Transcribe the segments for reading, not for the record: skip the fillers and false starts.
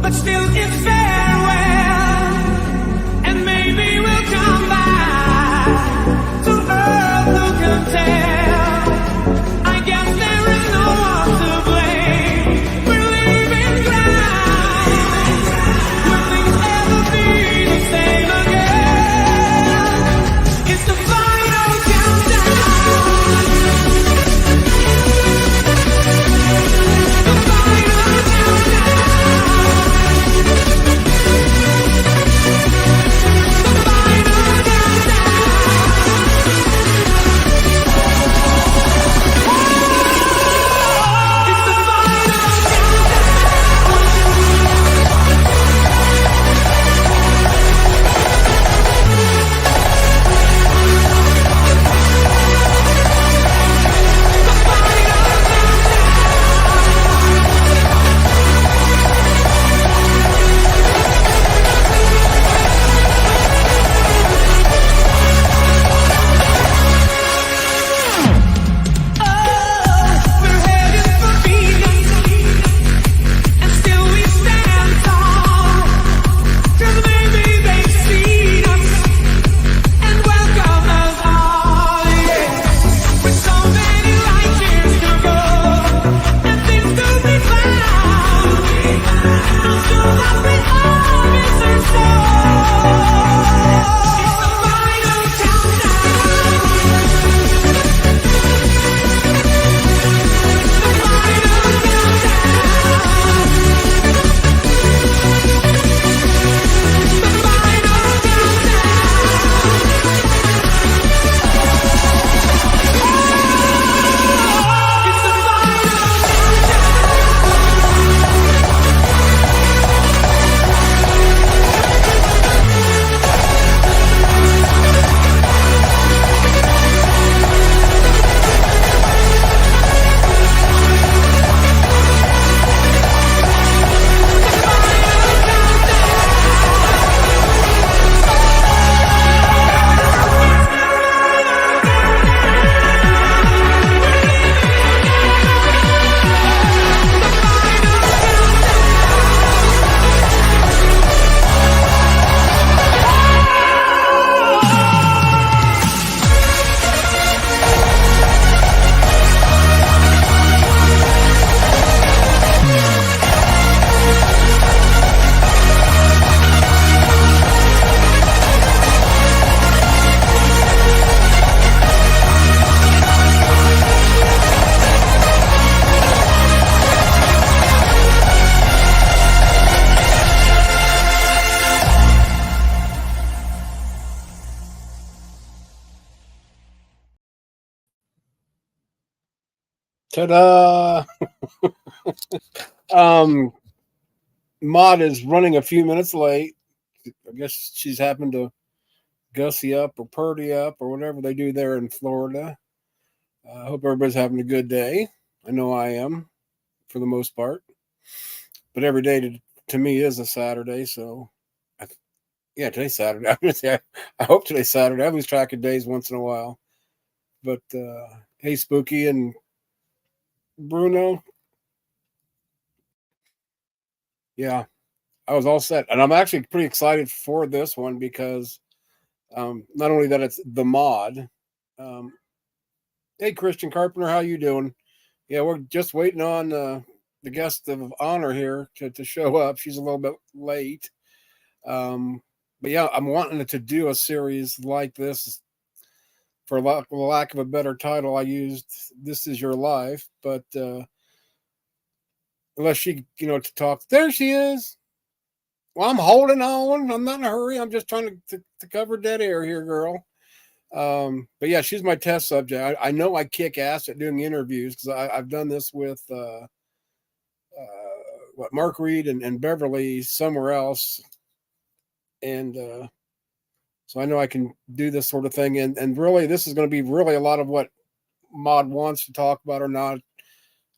but still it's farewell, and maybe we'll come back to earth, who can tell? I guess there is no one to blame. We're leaving ground. Will things ever be the same again? It's the final countdown. The final countdown. Ta-da! Maud is running a few minutes late. I guess she's happened to gussy up or purdy up or whatever they do there in Florida. I hope everybody's having a good day. I know I am, for the most part. But every day to me is a Saturday, so yeah, today's Saturday. I'm gonna say I hope today's Saturday. I lose track of days once in a while. But hey, Spooky and Bruno. Yeah, I was all set. And I'm actually pretty excited for this one because not only that it's the mod. Hey, Christian Carpenter, how you doing? Yeah, we're just waiting on the guest of honor here to show up. She's a little bit late. But yeah, I'm wanting to do a series like this. For lack of a better title, I used "This Is Your Life," but unless she, to talk, there she is. Well, I'm holding on. I'm not in a hurry. I'm just trying to cover dead air here, girl. But yeah, she's my test subject. I know I kick ass at doing interviews because I've done this with Mark Reed and Beverly somewhere else, and so I know I can do this sort of thing. And really, this is going to be really a lot of what Maud wants to talk about or not.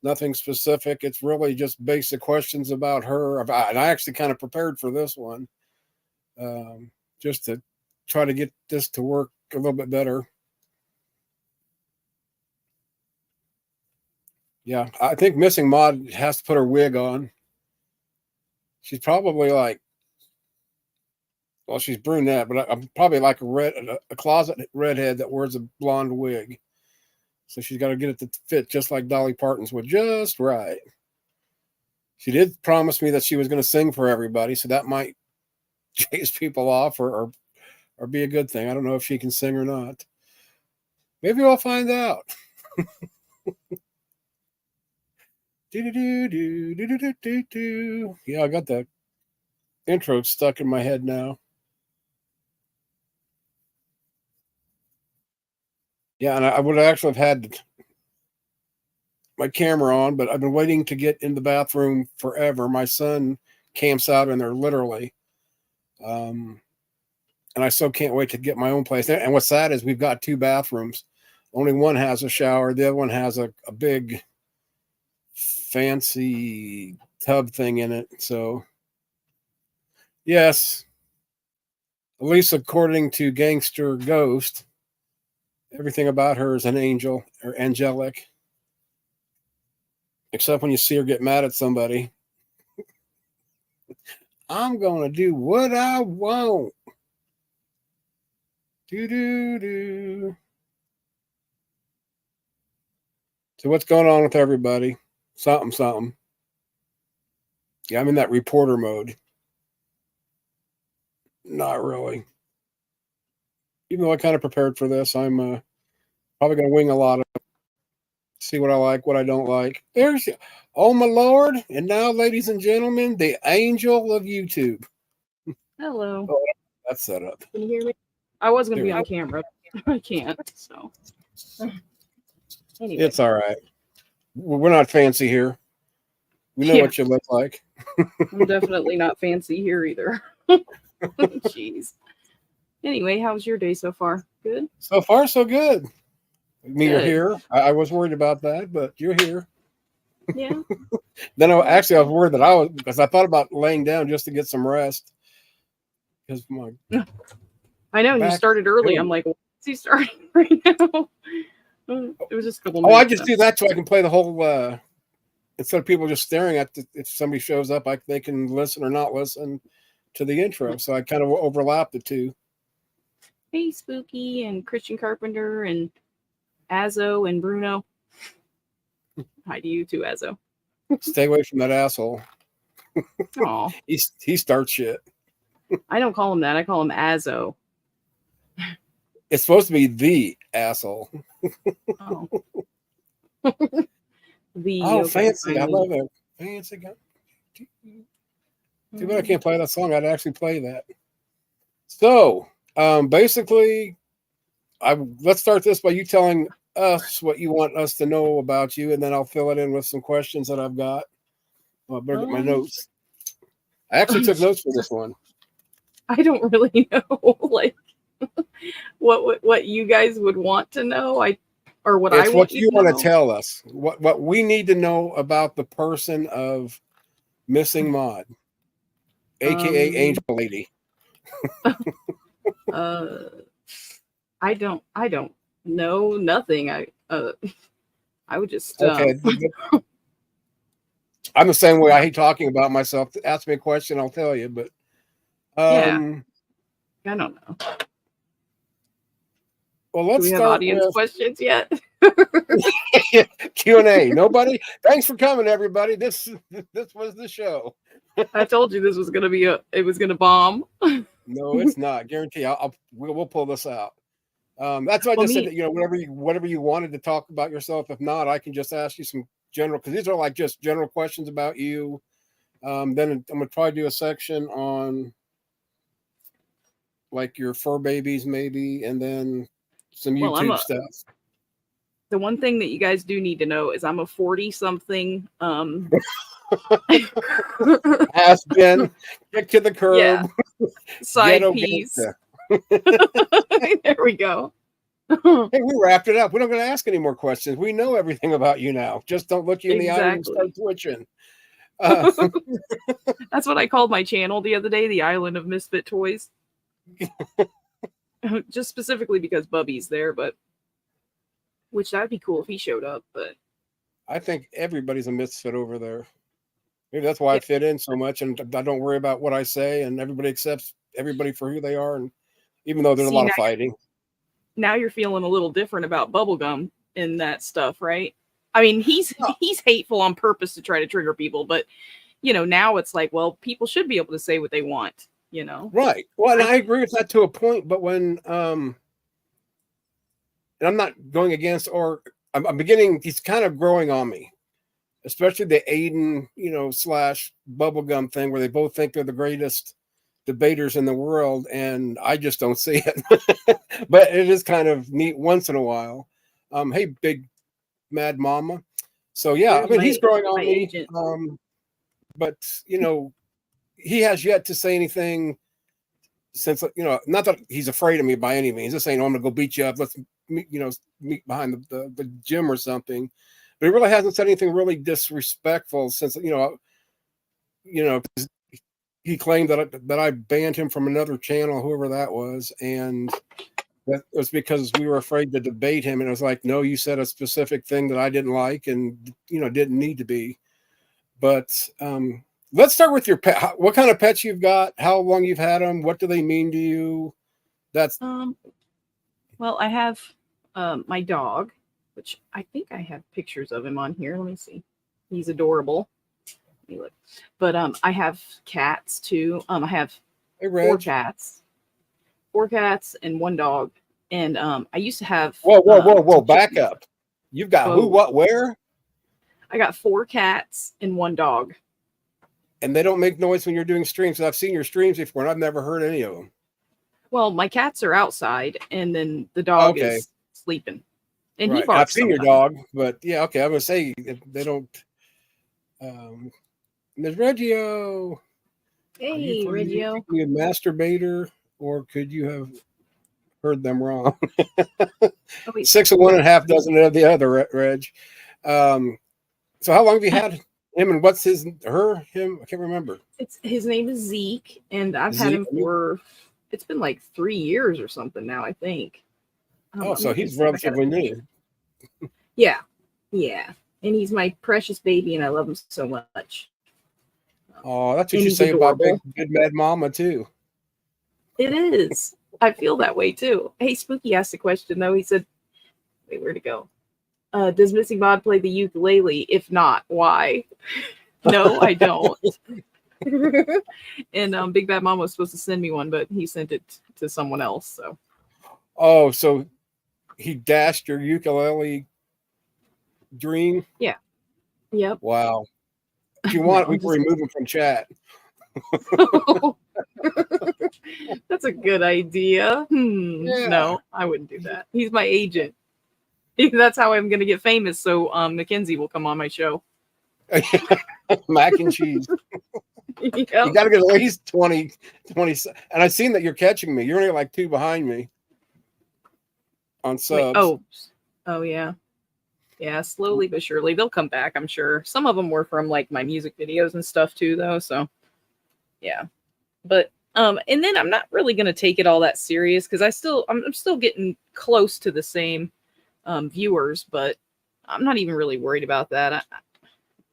Nothing specific. It's really just basic questions about her. And I actually kind of prepared for this one, just to try to get this to work a little bit better. Yeah, I think Missing Maud has to put her wig on. She's probably like, well, she's brunette, but I'm probably like a closet redhead that wears a blonde wig. So she's got to get it to fit just like Dolly Parton's would, just right. She did promise me that she was going to sing for everybody, so that might chase people off or be a good thing. I don't know if she can sing or not. Maybe we'll find out. Yeah, I got that intro stuck in my head now. Yeah, and I would actually have had my camera on, but I've been waiting to get in the bathroom forever. My son camps out in there literally. And I still can't wait to get my own place. And what's sad is we've got 2 bathrooms. Only one has a shower. The other one has a big fancy tub thing in it. So, yes, at least according to Gangster Ghost, everything about her is an angel or angelic. Except when you see her get mad at somebody. I'm going to do what I want. Do. So what's going on with everybody? Something. Yeah, I'm in that reporter mode. Not really. Even though I kind of prepared for this, I'm probably going to wing a lot of it. See what I like, what I don't like. There's, oh my Lord. And now, ladies and gentlemen, the angel of YouTube. Hello. Oh, that's set up. Can you hear me? I was going to There be we on camera. I can't, so. Anyway. It's all right. We're not fancy here. We know what you look like. I'm definitely not fancy here either. Jeez. Anyway, how's your day so far? Good? So far, so good. I mean, you're Good. here. I was worried about that, but you're here. Yeah. Then I was worried that because I thought about laying down just to get some rest. Because my I know, you started early. I'm like, what's he starting right now? It was just a couple minutes. I just do that so I can play the whole, instead of people just staring at if somebody shows up, they can listen or not listen to the intro. So I kind of overlap the two. Hey, Spooky and Christian Carpenter and Azzo and Bruno. Hi to you too, Azzo. Stay away from that asshole. Aw. He starts shit. I don't call him that. I call him Azzo. It's supposed to be the asshole. Oh. Fancy. I love it. Fancy. Too bad I can't play that song. I'd actually play that. So, basically, let's start this by you telling us what you want us to know about you, and then I'll fill it in with some questions that I've got. I better get my notes. I actually took notes for this one. I don't really know, like, what you guys would want to know. I It's what you want to to tell us. What we need to know about the person of Missing Maud, aka Angel Lady. I don't know nothing. I would just Okay. I'm the same way. I hate talking about myself. Ask me a question, I'll tell you. But yeah, I don't know. Well, let's Do we have start audience with questions yet? Q&A. Nobody? Thanks for coming, everybody. This was the show. I told you this was gonna be it was gonna bomb. No, it's not. Guarantee. We'll pull this out. That's why I just said that, whatever you wanted to talk about yourself. If not, I can just ask you some general, because these are like just general questions about you. Then I'm gonna try to do a section on like your fur babies, maybe, and then some YouTube stuff. The one thing that you guys do need to know is I'm a 40-something. Has been kicked to the curb. Yeah. Side piece. There we go. Hey, we wrapped it up. We're not going to ask any more questions. We know everything about you now. Just don't look you in the eye and start twitching. That's what I called my channel the other day, the Island of Misfit Toys. Just specifically because Bubby's there, but which that'd be cool if he showed up, but I think everybody's a misfit over there. Maybe that's why I Yep. fit in so much, and I don't worry about what I say, and everybody accepts everybody for who they are. And even though there's a See, lot of fighting, now you're feeling a little different about bubblegum and that stuff, right? I mean, he's hateful on purpose to try to trigger people, but now it's like, well, people should be able to say what they want, right? Well, and I agree with that to a point, but when and I'm not going against, or I'm beginning. He's kind of growing on me, especially the Aiden, slash bubblegum thing, where they both think they're the greatest debaters in the world, and I just don't see it. But it is kind of neat once in a while. Hey, big mad mama. So yeah, I mean, he's growing on me. Agent. But he has yet to say anything since, not that he's afraid of me by any means. Just saying, I'm gonna go beat you up. Let's meet, meet behind the gym or something. But he really hasn't said anything really disrespectful since, he claimed that I banned him from another channel, whoever that was, and that was because we were afraid to debate him. And it was like, no, you said a specific thing that I didn't like, and didn't need to be. But let's start with your pet. What kind of pets you've got? How long you've had them? What do they mean to you? That's well, I have my dog, which I think I have pictures of him on here. Let me see. He's adorable. Let me look. But I have cats too. I have hey, four Reg. cats and one dog. And I used to have Whoa! Back up. You've got who, Whoa. what, where? I got 4 cats and 1 dog. And they don't make noise when you're doing streams. I've seen your streams before, and I've never heard any of them. Well, my cats are outside, and then the dog Okay. is sleeping. And Right. he barks. I've seen your sometimes. dog, but yeah, okay. I'm gonna say if they don't. There's Reggio. Hey, Reggio. Are you a masturbator, or could you have heard them wrong? Oh, wait. 6 of one and a half dozen of the other, Reg. So how long have you had him, and what's him? I can't remember. His name is Zeke, and I've had him Zeke. for it's been like 3 years or something now, I think. So let me he's see if I got relatively a new. picture. Yeah, and he's my precious baby, and I love him so much. Oh, that's what And you he's say about adorable. Big Mad Mama too. It is. I feel that way too. Hey, Spooky asked a question though. He said, "Wait, where'd it go? Does Missing Bod play the ukulele? If not, why?" No, I don't. And Big Bad Mama was supposed to send me one, but he sent it to someone else. So Oh, so he dashed your ukulele dream? yep. Wow. If you want, No, we can remove him from chat. That's a good idea. Yeah. No, I wouldn't do that. He's my agent. That's how I'm going to get famous. So Mackenzie will come on my show. Mac and cheese. Yep. You got to get at least 20. And I've seen that you're catching me. You're only like 2 behind me on subs. Wait, oh yeah. Yeah, slowly but surely they'll come back, I'm sure. Some of them were from like my music videos and stuff too, though. So yeah. But and then I'm not really gonna take it all that serious because I'm still getting close to the same viewers, but I'm not even really worried about that.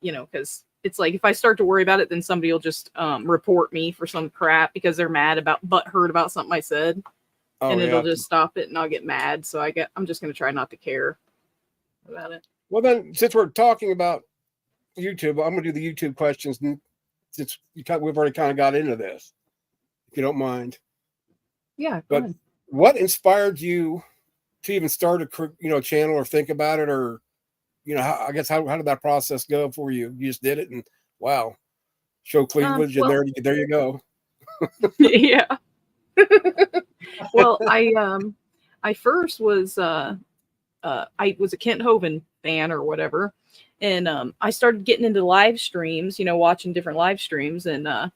Because it's like if I start to worry about it, then somebody will just report me for some crap because they're mad about butthurt about something I said. Oh, And yeah. it'll just stop it and I'll get mad. So I'm just gonna try not to care about it. Well, then, since we're talking about YouTube, I'm going to do the YouTube questions. And since we've already kind of got into this, if you don't mind. Yeah, go But ahead. what inspired you to even start a channel or think about it, or how did that process go for you? You just did it, and wow, show cleavage, well- and there you go. Yeah. Well, I first was I was a Kent Hovind fan or whatever, and I started getting into live streams, watching different live streams, and I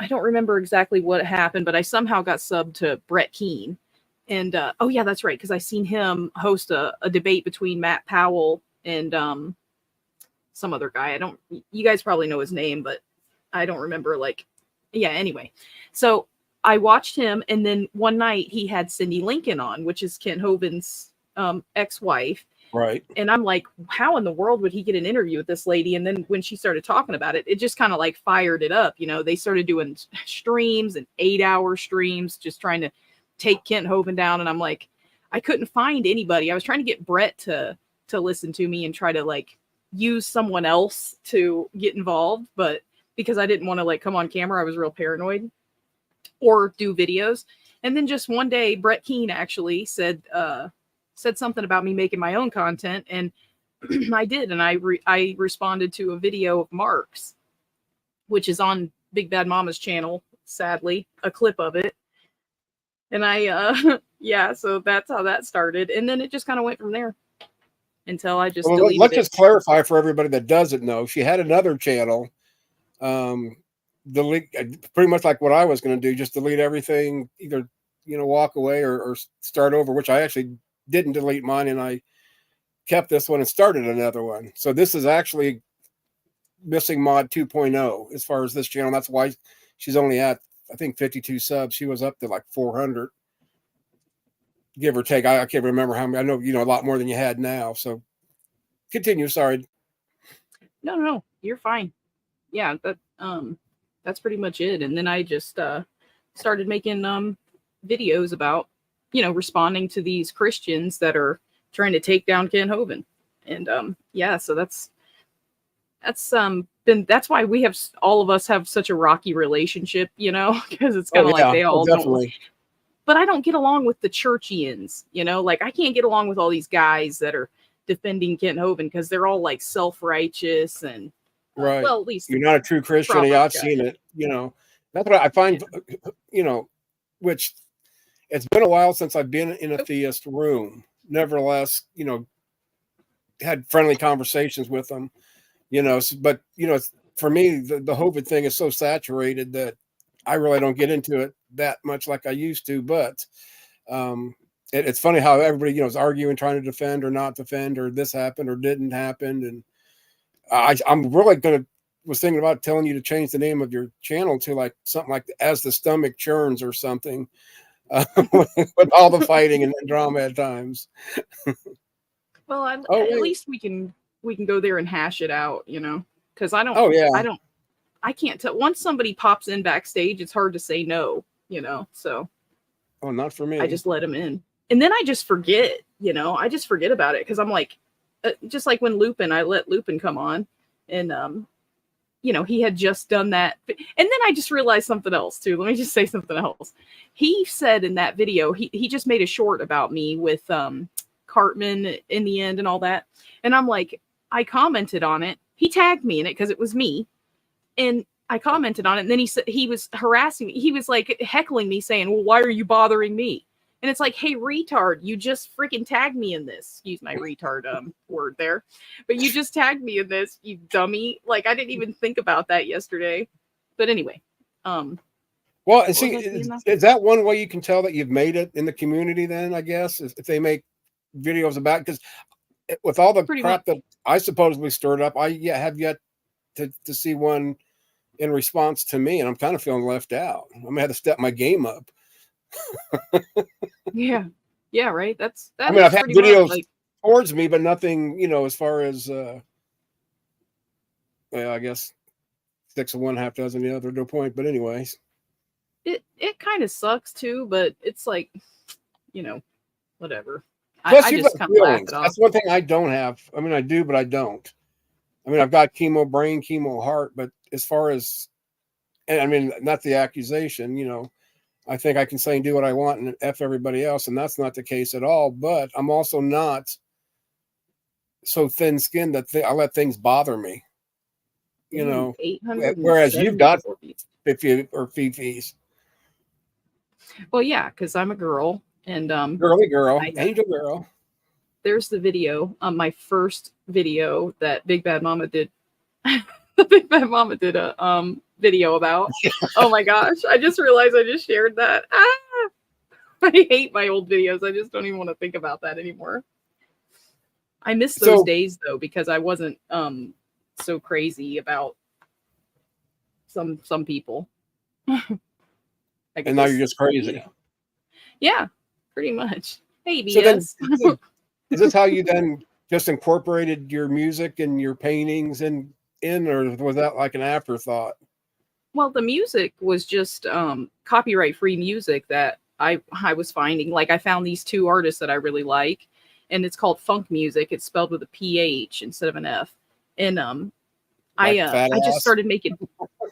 don't remember exactly what happened, but I somehow got subbed to Brett Keane, and oh yeah, that's right, because I seen him host a debate between Matt Powell and some other guy. You guys probably know his name, but I don't remember. Anyway, so I watched him, and then one night he had Cindy Lincoln on, which is Kent Hovind's ex-wife, Right. And I'm like, how in the world would he get an interview with this lady? And then when she started talking about it, it just kind of like fired it up. You know, they started doing streams and 8-hour streams, just trying to take Kent Hovind down. And I'm like, I couldn't find anybody. I was trying to get Brett to listen to me and try to like use someone else to get involved. But because I didn't want to like come on camera, I was real paranoid or do videos. And then just one day, Brett Keane actually said something about me making my own content, and I did, and I responded to a video of Mark's, which is on Big Bad Mama's channel, sadly, a clip of it. And I yeah, so that's how that started, and then it just kind of went from there until I just deleted let's it. just clarify for everybody that doesn't know. She had another channel, delete, pretty much like what I was going to do, just delete everything, either walk away or start over, which I actually didn't delete mine, and I kept this one and started another one. So this is actually Missing Mod 2.0 as far as this channel. That's why she's only at, I think, 52 subs. She was up to like 400, give or take. I can't remember how many. I know a lot more than you had now. So continue. Sorry. No, you're fine. Yeah, that's pretty much it. And then I just started making videos about responding to these Christians that are trying to take down Kent Hovind. And yeah, so that's why we have, all of us have such a rocky relationship, because it's kind of like they all don't. But I don't get along with the churchians, like I can't get along with all these guys that are defending Kent Hovind because they're all like self-righteous and right. Well, at least you're not a true Christian. Yeah, I've seen it. That's what I find. Which it's been a while since I've been in a theist room. Nevertheless, had friendly conversations with them. But for me, the Hovind thing is so saturated that I really don't get into it that much like I used to. But it's funny how everybody is arguing, trying to defend or not defend, or this happened or didn't happen. And I'm really was thinking about telling you to change the name of your channel to like something like As the Stomach Churns or something, with all the fighting and drama at times. Well, at least we can go there and hash it out, because I don't. Oh yeah. I can't tell. Once somebody pops in backstage, it's hard to say no, So. Oh, not for me. I just let them in, and then I just forget. I just forget about it because I'm like, just like when I let Lupin come on, and he had just done that, and then I just realized something else too. Let me just say something else. He said in that video, he just made a short about me with Cartman in the end and all that, and I'm like, I commented on it. He tagged me in it because it was me, and I commented on it. And then he said he was harassing me. He was like heckling me, saying, "Well, why are you bothering me?" And it's like, hey, retard, you just freaking tagged me in this. Excuse my retard word there. But you just tagged me in this, you dummy. Like, I didn't even think about that yesterday. But anyway. Well, and see, is that one way you can tell that you've made it in the community then, I guess, if they make videos about, because with all the crap that I supposedly stirred up, I have yet to see one in response to me, and I'm kind of feeling left out. I'm going to have to step my game up. Yeah, right. I mean, I've had videos towards me, but nothing, as far as I guess 6 of one, half dozen the other. No point. But anyways, it kind of sucks too. But it's like, whatever. Plus, I just kind of laugh it off. That's one thing I don't have. I mean, I do, but I don't. I mean, I've got chemo brain, chemo heart, but as far as, and I mean, not the accusation, I think I can say and do what I want and F everybody else. And that's not the case at all. But I'm also not so thin skinned that I let things bother me, whereas you've got 50 or Fifis. Well, yeah, because I'm a girl and girly girl, angel girl. There's the video, my first video that Big Bad Mama did. Big Bad Mama did a video about. Oh my gosh, I just realized I just shared that. I hate my old videos. I just don't even want to think about that anymore. I miss those days though, because I wasn't so crazy about some people. And now you're just crazy. Yeah, pretty much. Hey, BS. So then, is this how you then just incorporated your music and your paintings in, or was that like an afterthought? Well, the music was just copyright free music that I was finding. Like I found these two artists that I really like, and it's called funk music. It's spelled with a PH instead of an F. And Like I just Fat started making,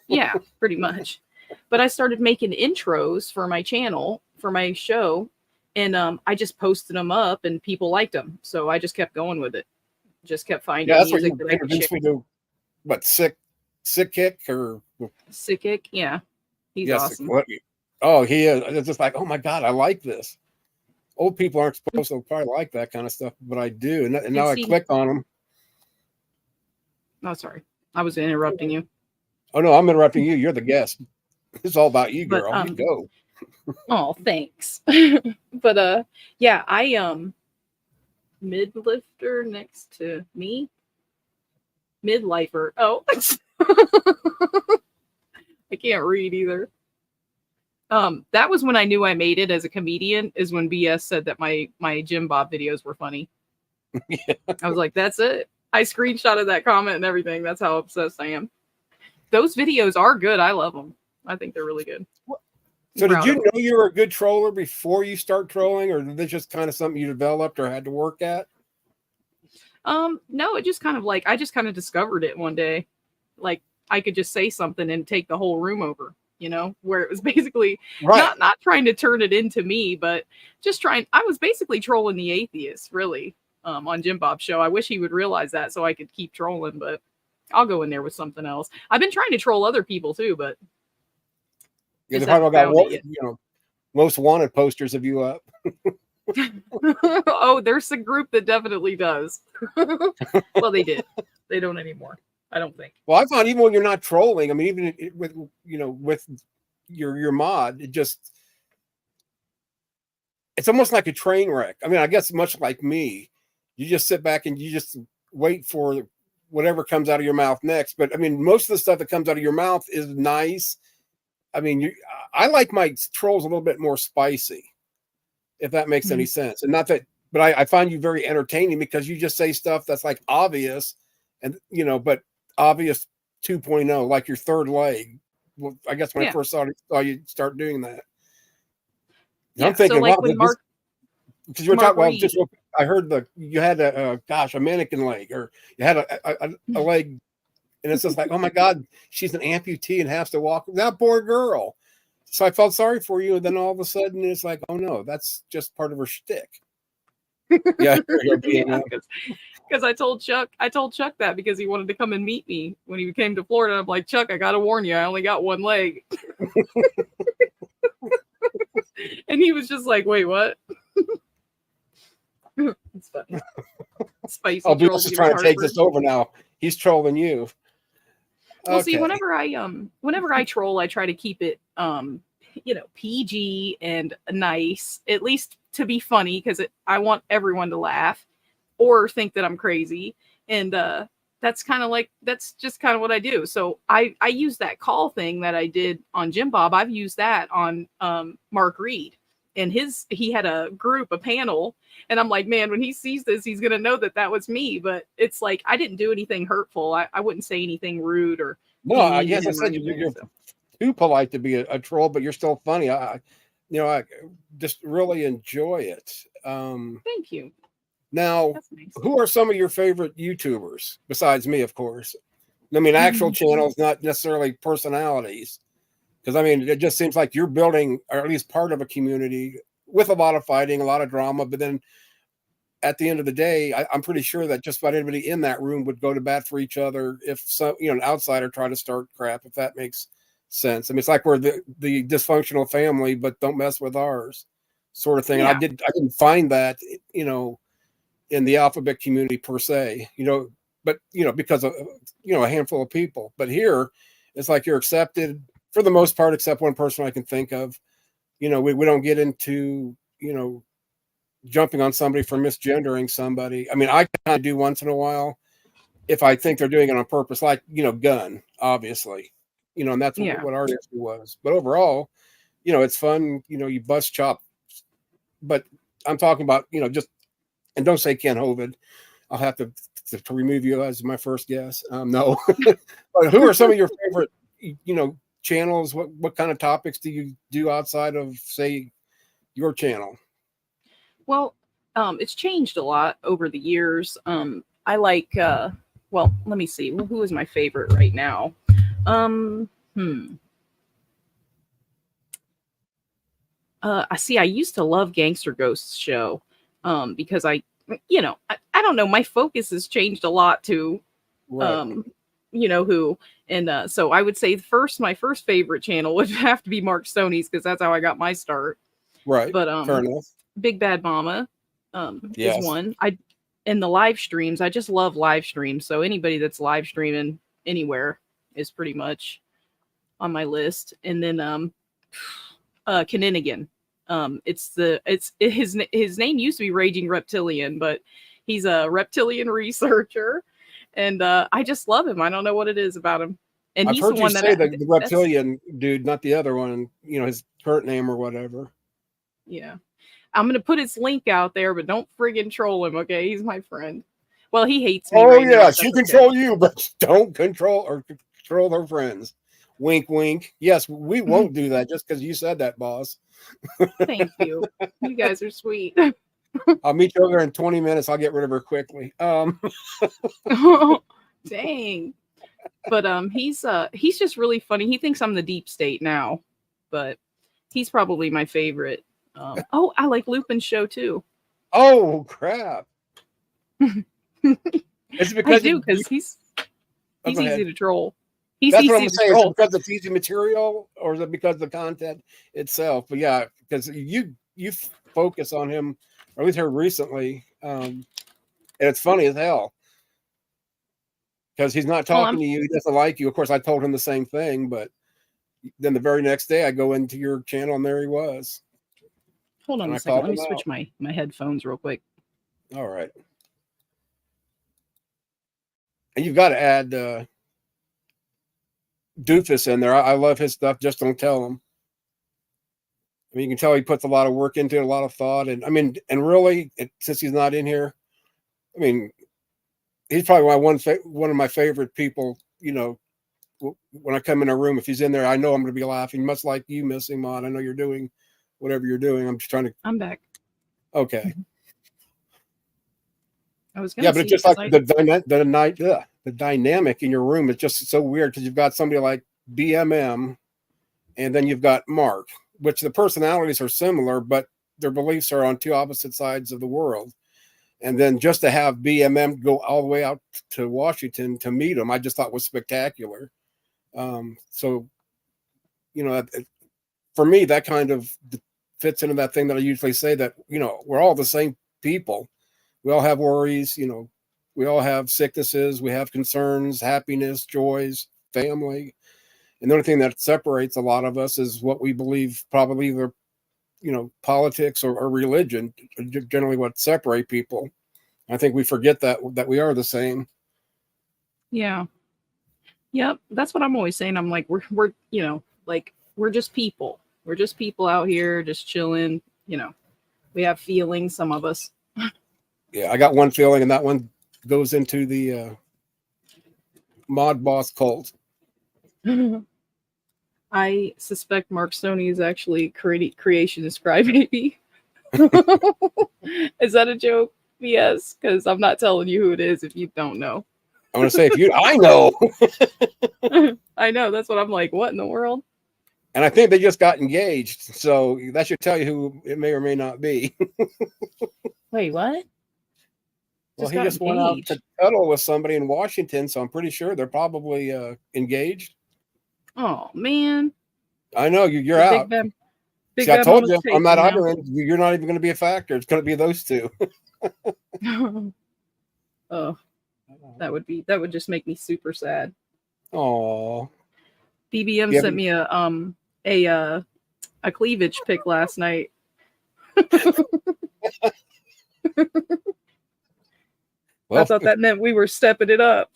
yeah, pretty much. But I started making intros for my channel for my show, and I just posted them up, and people liked them. So I just kept going with it. Just kept finding Yeah, that's what music you that I could share. introduced me to. What, Sick Kick or Sickick, yeah, he's yes? awesome. What? Oh, he is. It's just like, oh my god, I like this. Old people aren't supposed to probably like that kind of stuff, but I do. And now I see, click on them. oh, sorry, I was interrupting you. Oh no, I'm interrupting you. You're the guest. It's all about you, But girl. You go. oh, thanks. But yeah, I midlifter next to me. Midlifer. Oh. I can't read either. That was when I knew I made it as a comedian, is when BS said that my Jim Bob videos were funny. Yeah. I was like, that's it. I screenshotted that comment and everything. That's how obsessed I am. Those videos are good. I love them. I think they're really good. So did Proud you of know you were a good troller before you start trolling, or is this just kind of something you developed or had to work at? No, it just kind of like I just kind of discovered it one day. Like I could just say something and take the whole room over, you know, where it was basically Right. not trying to turn it into me, but just trying. I was basically trolling the atheist, really, on Jim Bob's show. I wish he would realize that so I could keep trolling, but I'll go in there with something else. I've been trying to troll other people too, but Yeah, they just probably haven't got found it yet. most wanted posters of you up. Oh, there's a group that definitely does. Well, they did. They don't anymore. I don't think. Well, I found even when you're not trolling, I mean, even with with your mod, it's almost like a train wreck. I mean, I guess much like me, you just sit back and you just wait for whatever comes out of your mouth next. But I mean, most of the stuff that comes out of your mouth is nice. I mean, I like my trolls a little bit more spicy, if that makes any sense. And not that, but I find you very entertaining because you just say stuff that's like obvious, and but obvious 2.0, like your third leg. Well, I guess when I first saw you start doing that, I'm thinking, so like wow, when Mark, because you were Mark talking. Well, Reed, just I heard you had a mannequin leg, or you had a leg. And it's just like, oh my God, she's an amputee and has to walk. That poor girl. So I felt sorry for you. And then all of a sudden it's like, oh no, that's just part of her shtick. Yeah. Because I told Chuck that because he wanted to come and meet me when he came to Florida. I'm like, Chuck, I got to warn you, I only got one leg. And he was just like, wait, what? It's funny. Spicy. Oh, Bruce is trying to take this over now. He's trolling you. Well, see, whenever I troll, I try to keep it, PG and nice, at least to be funny, because I want everyone to laugh or think that I'm crazy, and that's just kind of what I do. So I use that call thing that I did on Jim Bob. I've used that on Mark Reed, and he had a panel, and I'm like, man, when he sees this, he's gonna know that was me. But it's like I didn't do anything hurtful. I wouldn't say anything rude or no. I guess I said you're too polite to be a troll, but you're still funny. I just really enjoy it. Thank you. Now, nice. Who are some of your favorite YouTubers besides me, of course? I mean, actual channels, not necessarily personalities. Because, I mean, it just seems like you're building, or at least part of a community with a lot of fighting, a lot of drama. But then at the end of the day, I'm pretty sure that just about anybody in that room would go to bat for each other if an outsider tried to start crap, if that makes sense. I mean, it's like we're the dysfunctional family, but don't mess with ours sort of thing. Yeah. And I didn't find that, in the alphabet community per se, but, because of, a handful of people. But here, it's like you're accepted for the most part, except one person I can think of. We don't get into, jumping on somebody for misgendering somebody. I mean, I kind of do once in a while if I think they're doing it on purpose, like, Gunn, obviously, and that's what our issue was. But overall, it's fun, you bust chop. But I'm talking about, just, and don't say Ken Hovind. I'll have to remove you as my first guest. No, but who are some of your favorite, channels? What kind of topics do you do outside of, say, your channel? Well, it's changed a lot over the years. I like, well, let me see. Who is my favorite right now? I see. I used to love Gangster Ghosts show, because I don't know. My focus has changed a lot to, Right. who, and so I would say my first favorite channel would have to be Mark Stoney's, because that's how I got my start. Right. But Fair enough. Big Bad Mama, Yes. is one. And the live streams. I just love live streams. So anybody that's live streaming anywhere is pretty much on my list. And then Kinnigan. His name used to be Raging Reptilian, but he's a reptilian researcher, and I just love him. I don't know what it is about him. And I've he's heard the one you that say the reptilian dude, not the other one. His current name or whatever. Yeah. I'm gonna put his link out there, but don't friggin' troll him, okay? He's my friend. Well, he hates me. Oh right now, yeah, but she that's control you, but don't control her friends. Wink, wink. Yes, we won't do that just because you said that, boss. okay. Thank you. You guys are sweet. I'll meet you over there in 20 minutes. I'll get rid of her quickly. Dang. But he's just really funny. He thinks I'm the deep state now, but he's probably my favorite. I like Lupin's show too. Oh crap! It's because he's go ahead. easy to troll. He's That's easy what I'm to saying. Is troll. it because it's easy material, or is it because of the content itself? But yeah, because you focus on him, or at least heard recently, and it's funny as hell because he's not talking to you. He doesn't like you. Of course, I told him the same thing, but then the very next day, I go into your channel and there he was. Hold on a second. Let me switch my headphones real quick. All right. And you've got to add Doofus in there. I love his stuff. Just don't tell him. I mean, you can tell he puts a lot of work into it, a lot of thought. And I mean, and really, since he's not in here, I mean, he's probably one of my favorite people, when I come in a room. If he's in there, I know I'm going to be laughing, much like you, Missing Mod. I know you're doing whatever you're doing. I'm just trying to. I'm back. Okay. I was gonna. Yeah, but it's just like the dynamic in your room is just so weird because you've got somebody like BMM, and then you've got Mark, which the personalities are similar, but their beliefs are on two opposite sides of the world. And then just to have BMM go all the way out to Washington to meet him, I just thought was spectacular. So, for me, that kind of fits into that thing that I usually say that, we're all the same people. We all have worries, we all have sicknesses, we have concerns, happiness, joys, family. And the only thing that separates a lot of us is what we believe, probably either, politics or religion, generally what separate people. I think we forget that we are the same. Yeah. Yep. That's what I'm always saying. I'm like, we're we're just people. We're just people out here just chilling. We have feelings, some of us. Yeah, I got one feeling, and that one goes into the mod boss cult. I suspect Mark Stoney is actually creationist crybaby. Is that a joke? Yes, because I'm not telling you who it is if you don't know. I want to say, I know. I know. That's what I'm like. What in the world? And I think they just got engaged, so that should tell you who it may or may not be. Wait, what? Well, he just went out to cuddle with somebody in Washington, so I'm pretty sure they're probably engaged. Oh man! I know you're out. Big See, I told you on that other end, you're not even going to be a factor. It's going to be those two. Oh, that would just make me super sad. Oh, BBM sent me a cleavage pic last night. Well, I thought that meant we were stepping it up.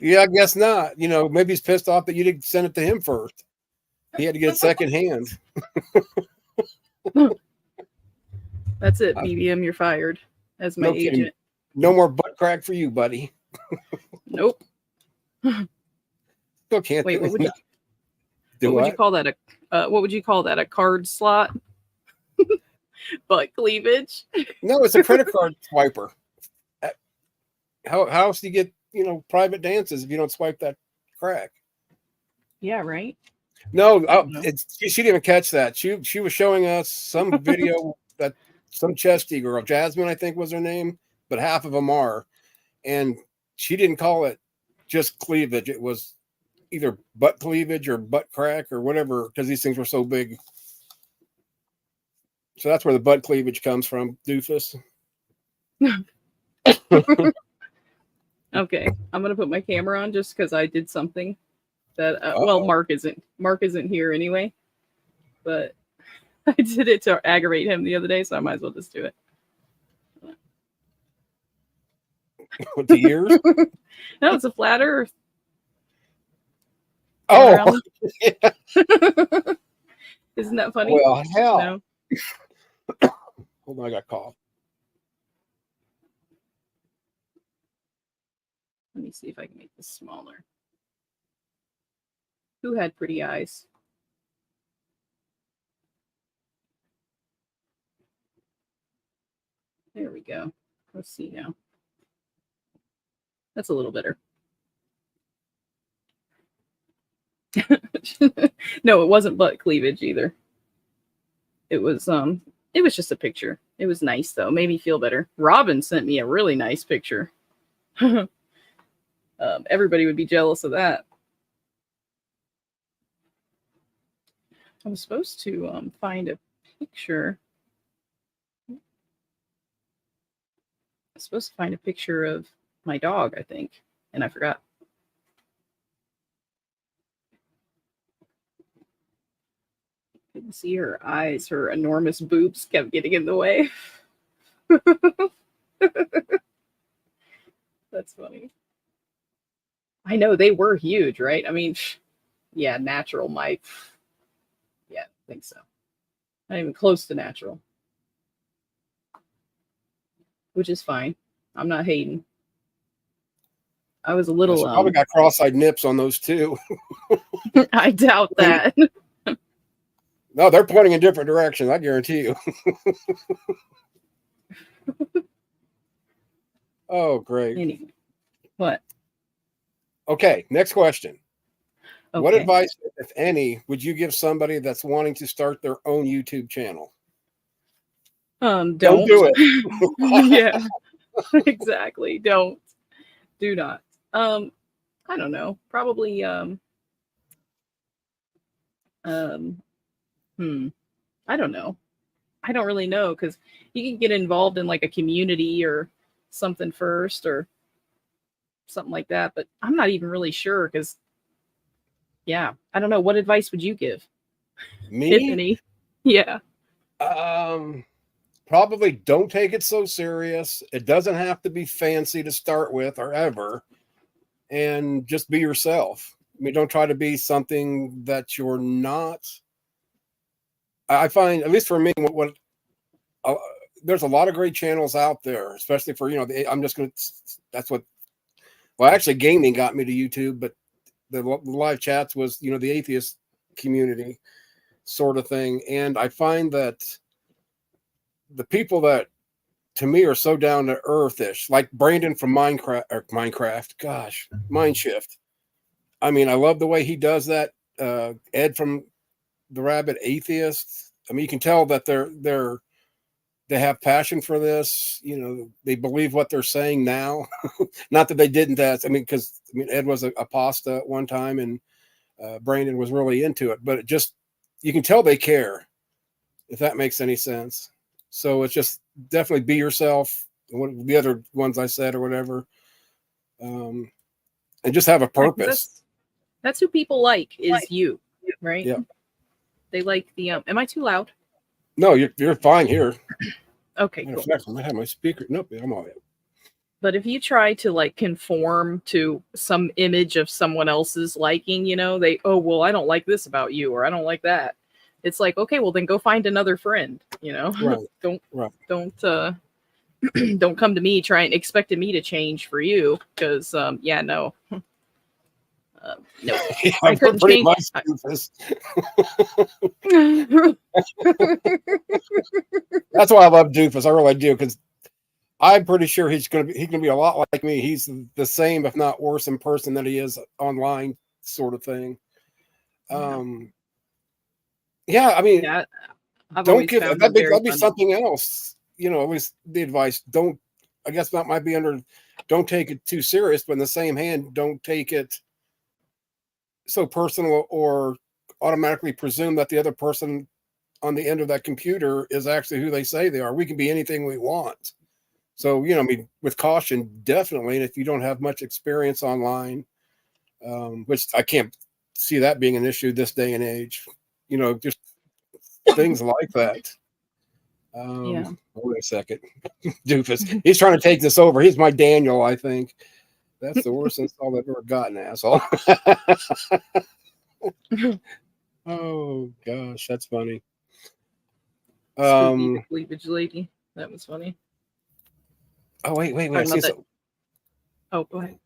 Yeah, I guess not. Maybe he's pissed off that you didn't send it to him first. He had to get it secondhand. That's it, BBM. You're fired as my agent. No more butt crack for you, buddy. Nope. Still can't Wait, what would you, do what would you call that? What would you call that? A card slot? Butt cleavage? No, it's a credit card swiper. How else do you get, private dances if you don't swipe that crack? Yeah, right. No, No. she didn't even catch that. She was showing us some video that some chesty girl, Jasmine, I think was her name, but half of them are, and she didn't call it just cleavage. It was either butt cleavage or butt crack or whatever, because these things were so big. So that's where the butt cleavage comes from, doofus. Okay, I'm gonna put my camera on just because I did something that. Well, Mark isn't here anyway, but I did it to aggravate him the other day, so I might as well just do it. With the ears. No, it's a flat Earth. Oh, yeah. Isn't that funny? Well, hell. No? Hold on, I got cough. Let me see if I can make this smaller. Who had pretty eyes? There we go. Let's see now. That's a little better. No, it wasn't butt cleavage either. It was just a picture. It was nice though. Made me feel better. Robin sent me a really nice picture. Everybody would be jealous of that. I was supposed to find a picture. I was supposed to find a picture of my dog, I think, and I forgot. Couldn't see her eyes. Her enormous boobs kept getting in the way. That's funny. I know they were huge, right? I mean, yeah, natural might. Yeah, I think so. Not even close to natural. Which is fine. I'm not hating. I was a little. She probably got cross-eyed nips on those too. I doubt that. No, they're pointing in different directions. I guarantee you. Oh, great. Anyway, what? Okay, next question. Okay. What advice, if any, would you give somebody that's wanting to start their own YouTube channel? Don't do it. Yeah, exactly. Do not. I don't know. Probably. I don't know. I don't really know, because you can get involved in like a community or something first or something like that, but I'm not even really sure, because yeah, I don't know. What advice would you give? Me? If any? Yeah. Probably don't take it so serious. It doesn't have to be fancy to start with or ever. And just be yourself. I mean, don't try to be something that you're not. I find, at least for me, there's a lot of great channels out there, especially for, actually gaming got me to YouTube, but the live chats was, the atheist community sort of thing. And I find that the people that to me are so down to earth-ish, like Brandon from Mindshift. I mean, I love the way he does that. Ed from the Rabbit Atheist. I mean, you can tell that they have passion for this. They believe what they're saying now. Not that they didn't. Because Ed was a pasta at one time, and Brandon was really into it. But you can tell they care, if that makes any sense. So it's just definitely be yourself. The other ones I said or whatever, and just have a purpose. That's who people like, is you, right? Yeah. They like the. Am I too loud? No, you're fine here. Okay, Matter cool. of fact, I might have my speaker. Nope, I'm all right. But if you try to like conform to some image of someone else's liking, I don't like this about you, or I don't like that. It's like, okay, well then go find another friend, Right. Don't don't come to me trying expecting me to change for you, because yeah, no. No, Yeah, I couldn't pretty change. much. Doofus. That's why I love Doofus. I really do, because I'm pretty sure he's gonna be a lot like me. He's the same, if not worse, in person than he is online, sort of thing. Yeah, I mean, Yeah, I've don't always give found him very that'd be funny. something else. Always the advice. Don't. I guess that might be under. Don't take it too serious, but in the same hand, don't take it so personal or automatically presume that the other person on the end of that computer is actually who they say they are. We can be anything we want. So, I mean, with caution, definitely. And if you don't have much experience online, which I can't see that being an issue this day and age, just things like that. Yeah. Wait a second. Doofus. He's trying to take this over. He's my Daniel, I think. That's the worst install I've ever gotten, asshole. Oh gosh, that's funny. Spooky the cleavage lady. That was funny. Oh wait. I Talking see about that. something. Oh, go ahead.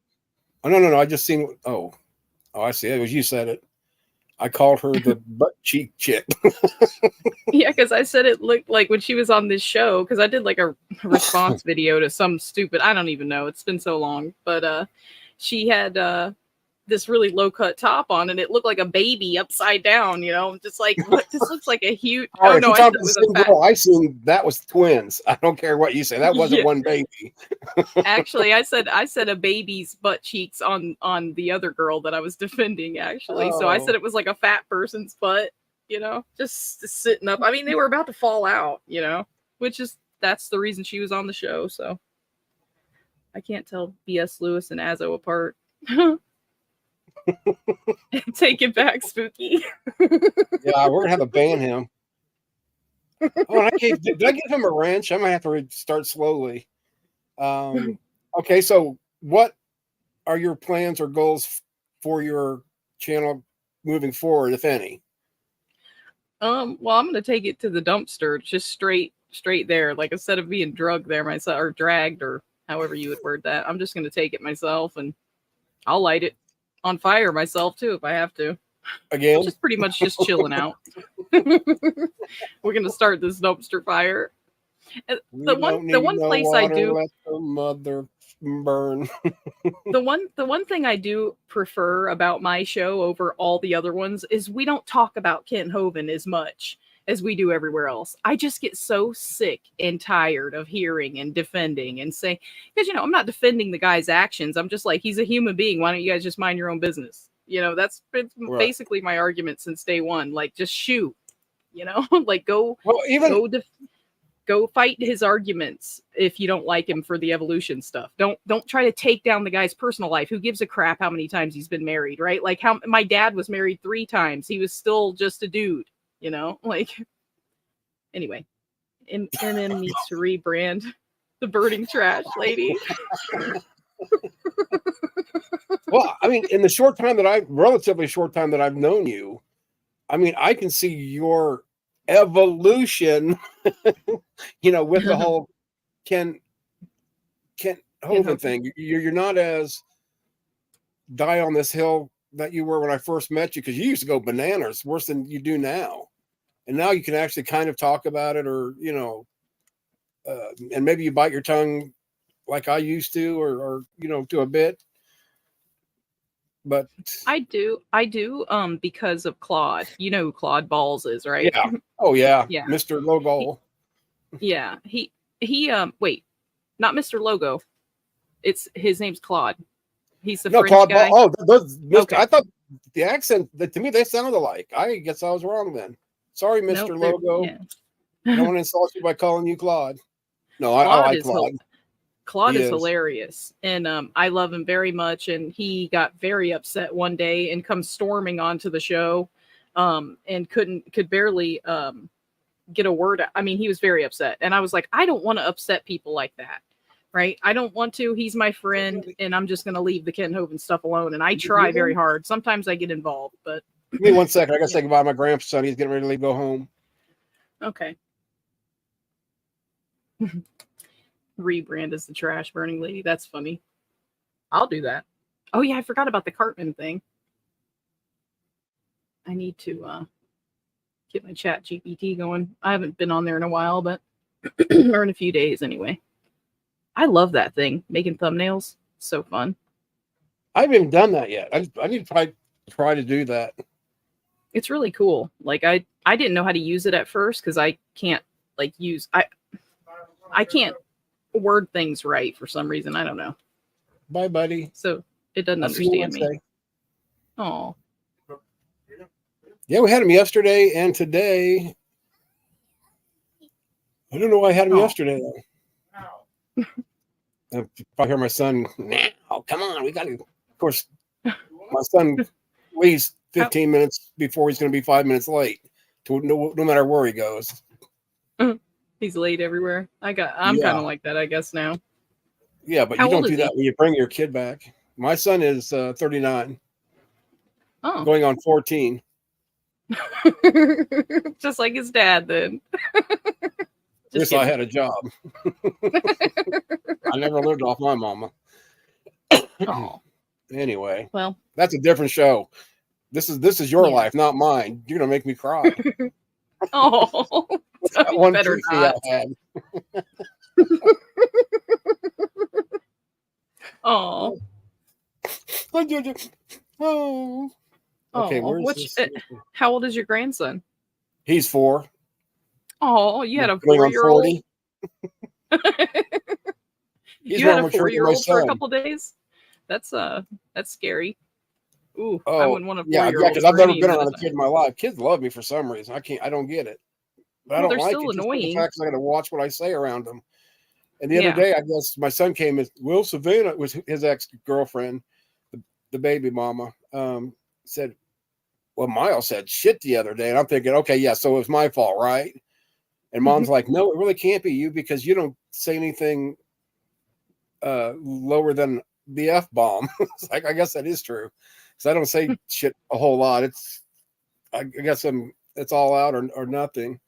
Oh no. I just seen. Oh, I see. It was you said it. I called her the butt cheek chick. Yeah, because I said it looked like when she was on this show, because I did like a response video to some stupid, I don't even know, it's been so long, but she had this really low cut top on, and it looked like a baby upside down, just like, what, this looks like a huge, All right, no, if I you're said talking it about was the a same fat, girl, I seen that was twins. I don't care what you say. That wasn't Yeah. one baby. Actually, I said a baby's butt cheeks on the other girl that I was defending, actually. So I said Oh. it was like a fat person's butt, just sitting up. I mean, they were about to fall out, that's the reason she was on the show. So I can't tell B.S. Lewis and Azzo apart. Take it back, Spooky. Yeah, we're gonna have to ban him. Oh, and did I give him a wrench? I might have to start slowly. Okay, so what are your plans or goals for your channel moving forward, if any? Well, I'm gonna take it to the dumpster, just straight there. Like, instead of being drugged there myself, or dragged, or however you would word that, I'm just gonna take it myself, and I'll light it on fire myself too if I have to. Again? Just pretty much just chilling out. We're gonna start this dumpster fire. The one place I do, let the mother burn. the one thing I do prefer about my show over all the other ones is we don't talk about Kent Hovind as much as we do everywhere else. I just get so sick and tired of hearing and defending and saying, because I'm not defending the guy's actions. I'm just like, he's a human being. Why don't you guys just mind your own business? That's been Right. basically my argument since day one. Like, just shoot. Like, go go fight his arguments if you don't like him for the evolution stuff. Don't try to take down the guy's personal life. Who gives a crap how many times he's been married, right? Like, how my dad was married 3 times. He was still just a dude, like, anyway. And then needs to rebrand the burning trash lady. Well, I mean, in the relatively short time that I've known you, I mean, I can see your evolution, with the whole Kent Hovind thing. You're not as die on this hill that you were when I first met you, because you used to go bananas worse than you do now. And now you can actually kind of talk about it, or, and maybe you bite your tongue like I used to, or to a bit. But I do, because of Claude. You know who Claude Balls is, right? Yeah. Oh yeah. Yeah. Mr. Logo. Yeah. He wait, not Mr. Logo. His name's Claude. He's the French Claude guy. Ball. Oh, Mr. Okay. I thought the accent, to me, they sounded alike. I guess I was wrong then. Sorry, Mr. Nope, Logo. yeah. I don't want to insult you by calling you Claude. No, I Claude like is Claude. Claude He is is. hilarious, and I love him very much. And he got very upset one day and come storming onto the show, and could barely get a word out. I mean, he was very upset, and I was like, I don't want to upset people like that, right? I don't want to. He's my friend, and I'm just going to leave the Kent Hovind stuff alone. And I try very hard. Sometimes I get involved, but Give me 1 second. I got to say goodbye to my grandson. He's getting ready to go home. okay. rebrand as the trash burning lady. That's funny. I'll do that. Oh yeah, I forgot about the Cartman thing. I need to get my chat GPT going. I haven't been on there in a while, but or in a few days anyway. I love that thing, making thumbnails. So fun. I haven't even done that yet. I need to try to do that. It's really cool. Like I didn't know how to use it at first because I can't like use I can't word things right for some reason. I don't know. Bye, buddy. So it doesn't I'll see you understand me. Wednesday. Oh, Yeah, we had him yesterday and today. I don't know why I had him Oh. yesterday though. If I hear my son, now, come on, we got to. Of course, my son leaves 15 minutes before he's going to be 5 minutes late. To no matter where he goes. he's late everywhere. I'm Yeah. kind of like that, I guess now. Yeah, but How you don't old do is that he? when you bring your kid back. My son is 39, Oh, going on 14. just like his dad then. Wish I had a job. I never lived off my mama. Oh, Anyway, well, that's a different show. This is your Yeah. life, not mine. You're gonna make me cry. oh, That you one better PC not. I had. Oh, Oh. Okay, oh, where's which? this? How old is your grandson? He's 4. Oh, you had a Going on 4-year-old. 40. He's You had more a mature than my 4-year-old for a son. couple days. That's scary. Ooh, I Oh, wouldn't want a yeah, 4-year-old. because I've for never any been amount around of a time. kid in my life. Kids love me for some reason. I don't get it. But I Well, don't they're like still it. Just for the annoying. fact that I got to watch what I say around them. And the other Yeah. day, I guess my son came as Will Savannah was his ex-girlfriend, the baby mama, said, well, Miles said shit the other day. And I'm thinking, okay, yeah, so it was my fault, right? And mom's like, no, it really can't be you because you don't say anything lower than the F-bomb. It's like, I guess that is true. Because I don't say shit a whole lot. I guess it's all out or nothing.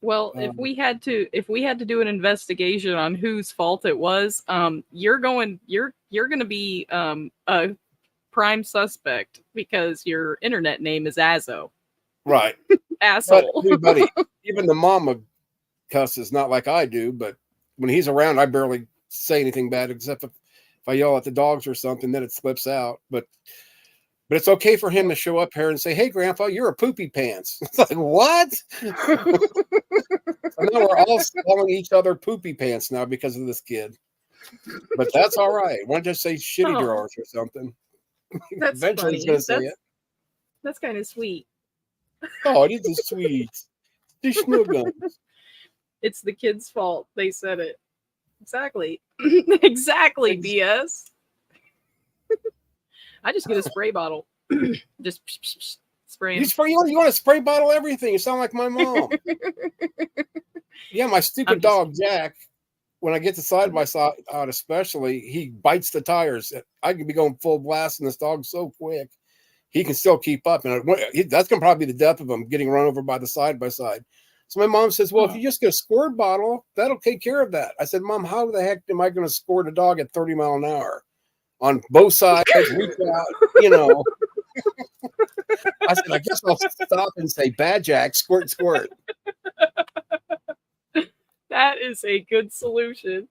Well, if we had to do an investigation on whose fault it was, you're going to be a prime suspect because your internet name is Azzo. Right. But Asshole. everybody, even the mama cusses, not like I do, but when he's around, I barely say anything bad except if I yell at the dogs or something, then it slips out. But it's okay for him to show up here and say, hey, Grandpa, you're a poopy pants. It's like, what? So now we're all calling each other poopy pants now because of this kid. But that's all right. Why don't you just say shitty Oh. drawers or something? That's Eventually he's funny. going to say it. That's kind of sweet. Oh, it is sweet. The Schnuggums. It's the kid's fault. They said it. Exactly. Exactly, BS. I just get a spray bottle. Just spray him. You want to spray bottle everything. You sound like my mom. Yeah, my stupid I'm just dog, Jack, when I get to side by side out, especially, he bites the tires. I can be going full blast, and this dog's so quick. He can still keep up. And that's going to probably be the death of him, getting run over by the side by side. So my mom says, well, if you just get a squirt bottle, that'll take care of that. I said, Mom, how the heck am I going to squirt a dog at 30 miles an hour? On both sides, reach out, you know. I said, I guess I'll stop and say, bad Jack, squirt, squirt. That is a good solution.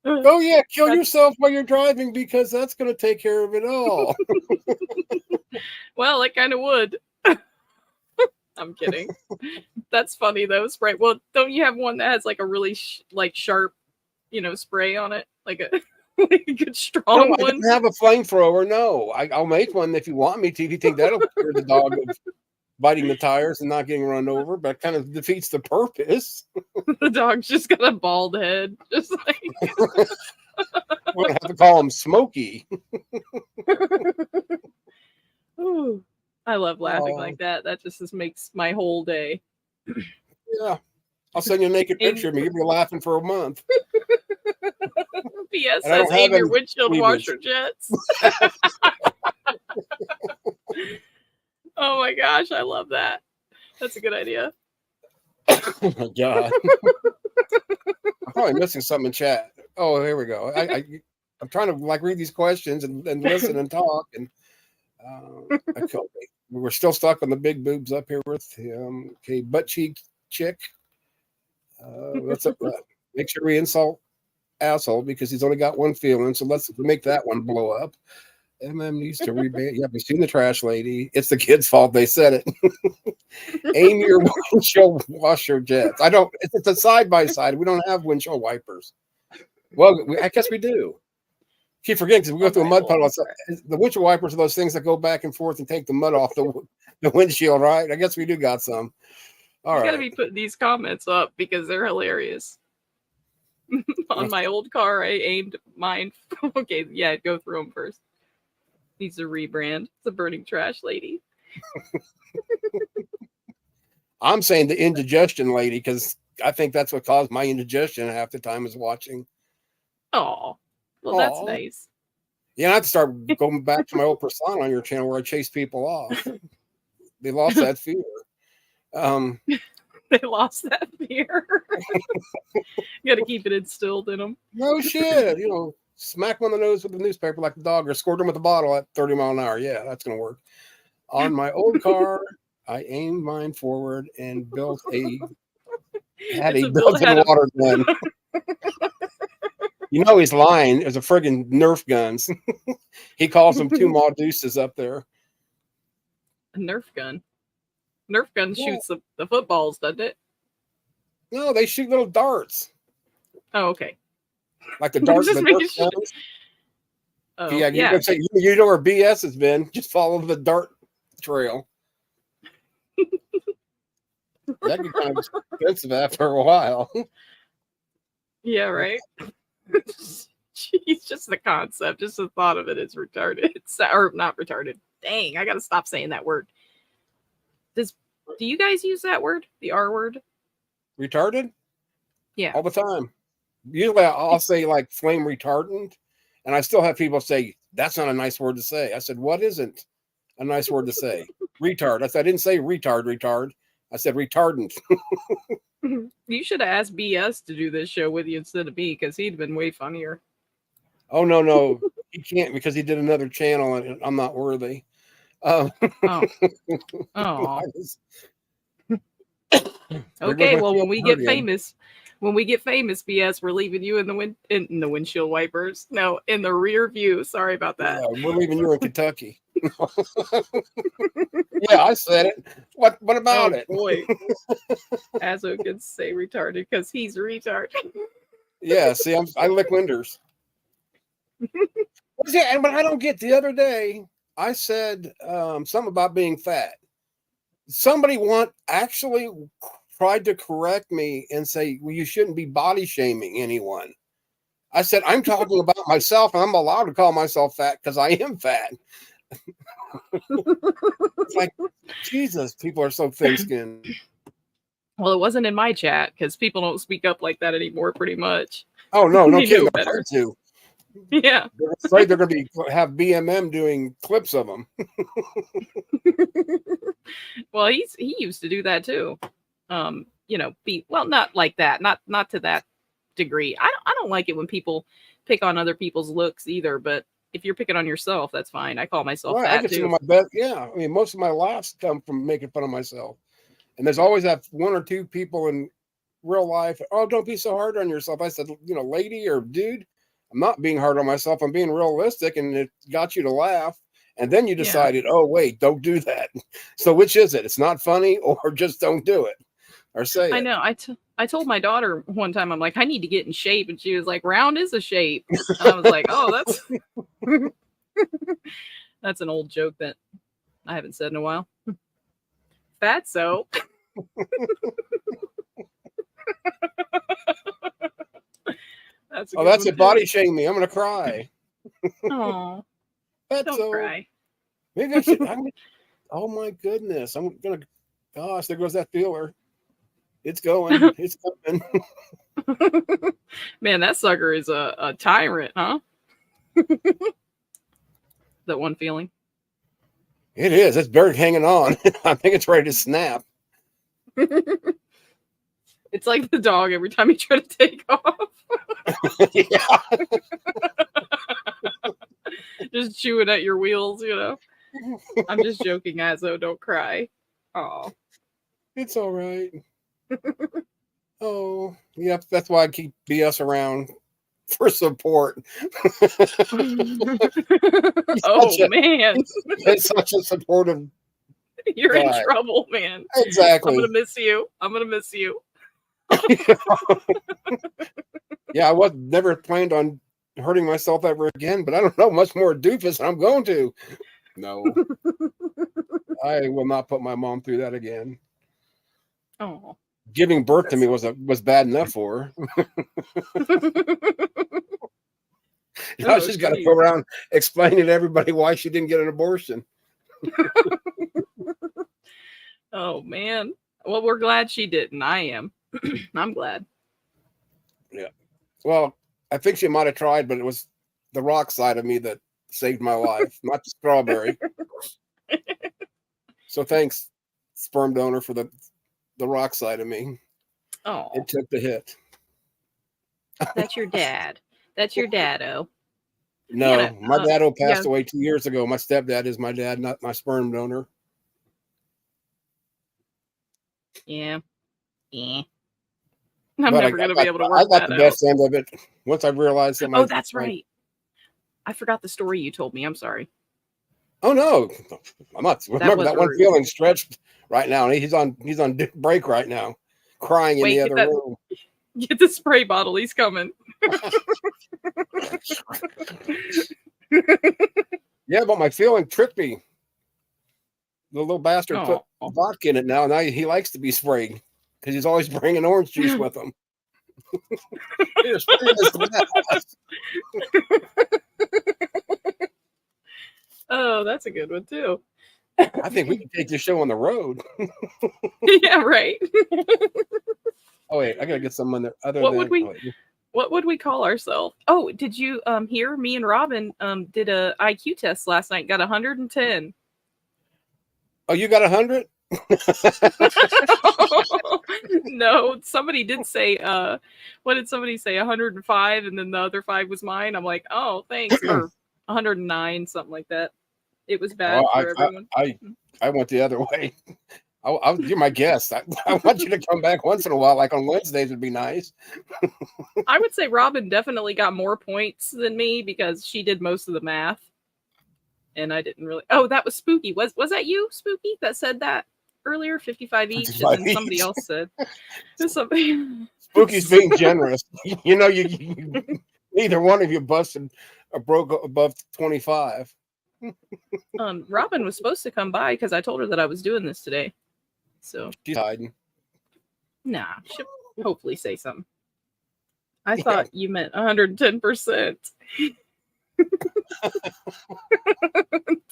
Oh, yeah, kill yourself while you're driving because that's going to take care of it all. Well, it kind of would. I'm kidding. That's funny though. Spray. Well, don't you have one that has like a really sharp, spray on it, like a good strong No, I one? don't have a flamethrower. No, I'll make one if you want me to. If you think that'll cure the dog of biting the tires and not getting run over, but it kind of defeats the purpose. The dog's just got a bald head, just like. We're gonna have to call him Smokey. Ooh, I love laughing Oh. like that. That just makes my whole day. Yeah, I'll send you a naked picture of me. You'll be laughing for a month. P.S. And I says don't have aim your any windshield cleavage. washer jets. Oh my gosh, I love that. That's a good idea. Oh my god! I probably missing something in chat. Oh, here we go. I'm trying to like read these questions and listen and talk. And okay, we're still stuck on the big boobs up here with him. Okay, butt cheek chick. Let's make sure we insult asshole because he's only got one feeling. So let's make that one blow up. MM needs to rebate. Yeah, we've seen the trash lady. It's the kid's fault. They said it. Aim your windshield washer jets. I don't. It's a side by side. We don't have windshield wipers. Well, I guess we do. Keep forgetting because we go through a mud puddle. The windshield wipers are those things that go back and forth and take the mud off the windshield, right? I guess we do got some. All right. You gotta be putting these comments up because they're hilarious. On my old car, I aimed mine. Okay, yeah, go through them first. Needs to rebrand. It's a burning trash lady. I'm saying the indigestion lady because I think that's what caused my indigestion half the time is watching. Oh, well, that's Aw. nice. Yeah, I have to start going back to my old persona on your channel where I chase people off. They lost that fear. They lost that fear. You got to keep it instilled in them. No shit. Smack them on the nose with a newspaper like a dog or squirt them with a bottle at 30 miles an hour. Yeah, that's going to work. On my old car, I aimed mine forward and had a built-in water gun. He's lying. There's a friggin' Nerf guns. He calls them two Mauduces up there. A Nerf gun. Nerf gun shoots the footballs, doesn't it? No, they shoot little darts. Oh, okay. Like the darts. Just making sure. Oh, yeah, you're gonna say you know where BS has been. Just follow the dart trail. That get kind of expensive after a while. Yeah, right. Jeez, just the concept, just the thought of it is retarded. Or not retarded. Dang, I gotta stop saying that word. Do you guys use that word? The R word? Retarded? Yeah. All the time. Usually I'll say like flame retardant, and I still have people say, that's not a nice word to say. I said, what isn't a nice word to say? Retard. I said, I didn't say retard. I said retardant. You should have asked BS to do this show with you instead of me, because he'd been way funnier. Oh, no. He can't because he did another channel and I'm not worthy. Oh. Okay, well, when we get famous, BS, we're leaving you in the windshield wipers. No, in the rear view. Sorry about that. Yeah, we're leaving you in Kentucky. Yeah, I said it. What about it? Boy, Azo can say retarded because he's retarded. Yeah, see, I lick winders. Yeah, and what I don't get the other day, I said something about being fat. Somebody actually tried to correct me and say, well, you shouldn't be body shaming anyone. I said, I'm talking about myself, and I'm allowed to call myself fat because I am fat. It's like, Jesus, people are so thin-skinned. Well, it wasn't in my chat because people don't speak up like that anymore, pretty much. Oh, no They kidding. know They're better. hard to. Yeah. They're afraid they're going to have BMM doing clips of them. Well, he used to do that too. Not like that, not to that degree. I don't like it when people pick on other people's looks either, but if you're picking on yourself, that's fine. I call myself Right, fat I get too. some of my best. Yeah, I mean, most of my laughs come from making fun of myself, and there's always that one or two people in real life. Oh, don't be so hard on yourself. I said, lady or dude, I'm not being hard on myself. I'm being realistic, and it got you to laugh. And then you decided, oh wait, don't do that. So which is it? It's not funny, or just don't do it, or say it. I know. I told my daughter one time, I'm like, I need to get in shape, and she was like, round is a shape. And I was like, oh, that's an old joke that I haven't said in a while. Fatso. That's it. Body shame me. I'm gonna cry. Oh, don't cry. Maybe I should. Oh my goodness! I'm gonna. Gosh, there goes that feeler. It's going. It's coming. Man, that sucker is a tyrant, huh? That one feeling. It is. It's barely hanging on. I think it's ready to snap. It's like the dog every time you try to take off, Yeah. just chewing at your wheels. You know. I'm just joking, Azzo. Don't cry. Oh. It's all right. Oh, yep. That's why I keep BS around for support. Oh Such a- man, It's such a supportive you're in guy. trouble, man. I'm Exactly. gonna miss you. I'm gonna miss you. Yeah, I was never planned on hurting myself ever again, but I don't know much more doofus I'm going to. No, I will not put my mom through that again. Oh. Giving birth to me was bad enough for her. Now Oh, she's got to geez. go around explaining to everybody why she didn't get an abortion. Oh man. Well, we're glad she didn't. I am. I'm glad. Well, I think she might have tried, but it was the rock side of me that saved my life, not the strawberry. So thanks, sperm donor, for the rock side of me. Oh, It took the hit. that's your dad. That's your dado. No, Yeah, my dad passed yeah. away 2 years ago. My stepdad is my dad, not my sperm donor. Yeah. Yeah. I'm But never gonna be able to I work got that the out. best end of it once I realized that Oh, that's right. I forgot the story you told me. I'm sorry. Oh no, I'm not. Remember was that one rude. feeling stretched right now. He's on break right now, crying in Wait, the get other that- room. Get the spray bottle. He's coming. Yeah, but my feeling tricked me. The little bastard put Oh. vodka in it now. Now he likes to be sprayed because he's always bringing orange juice with him. Here, spray this glass. Oh, that's a good one too. I think we can take this show on the road. Yeah, right. Oh wait, I gotta get some other. What would we- oh, wait. What would we call ourselves? Oh, did you hear me and Robin did a IQ test last night, got 110. Oh, you got 100? No, somebody did say what did somebody say? 105, and then the other 5 was mine. I'm like, oh, thanks. Or 109, something like that. It was bad Oh, for everyone. I went the other way. You're my guest. I want you to come back once in a while, like on Wednesdays would be nice. I would say Robin definitely got more points than me because she did most of the math. And I didn't really. Oh, that was Spooky. Was that you, Spooky, that said that earlier? 55 each, 55 and then somebody each. else said something. Spooky's being generous. You know, you neither one of you busted or broke above 25. Robin was supposed to come by because I told her that I was doing this today. So She's hiding. nah, she'll hopefully say something. I thought you meant 110%.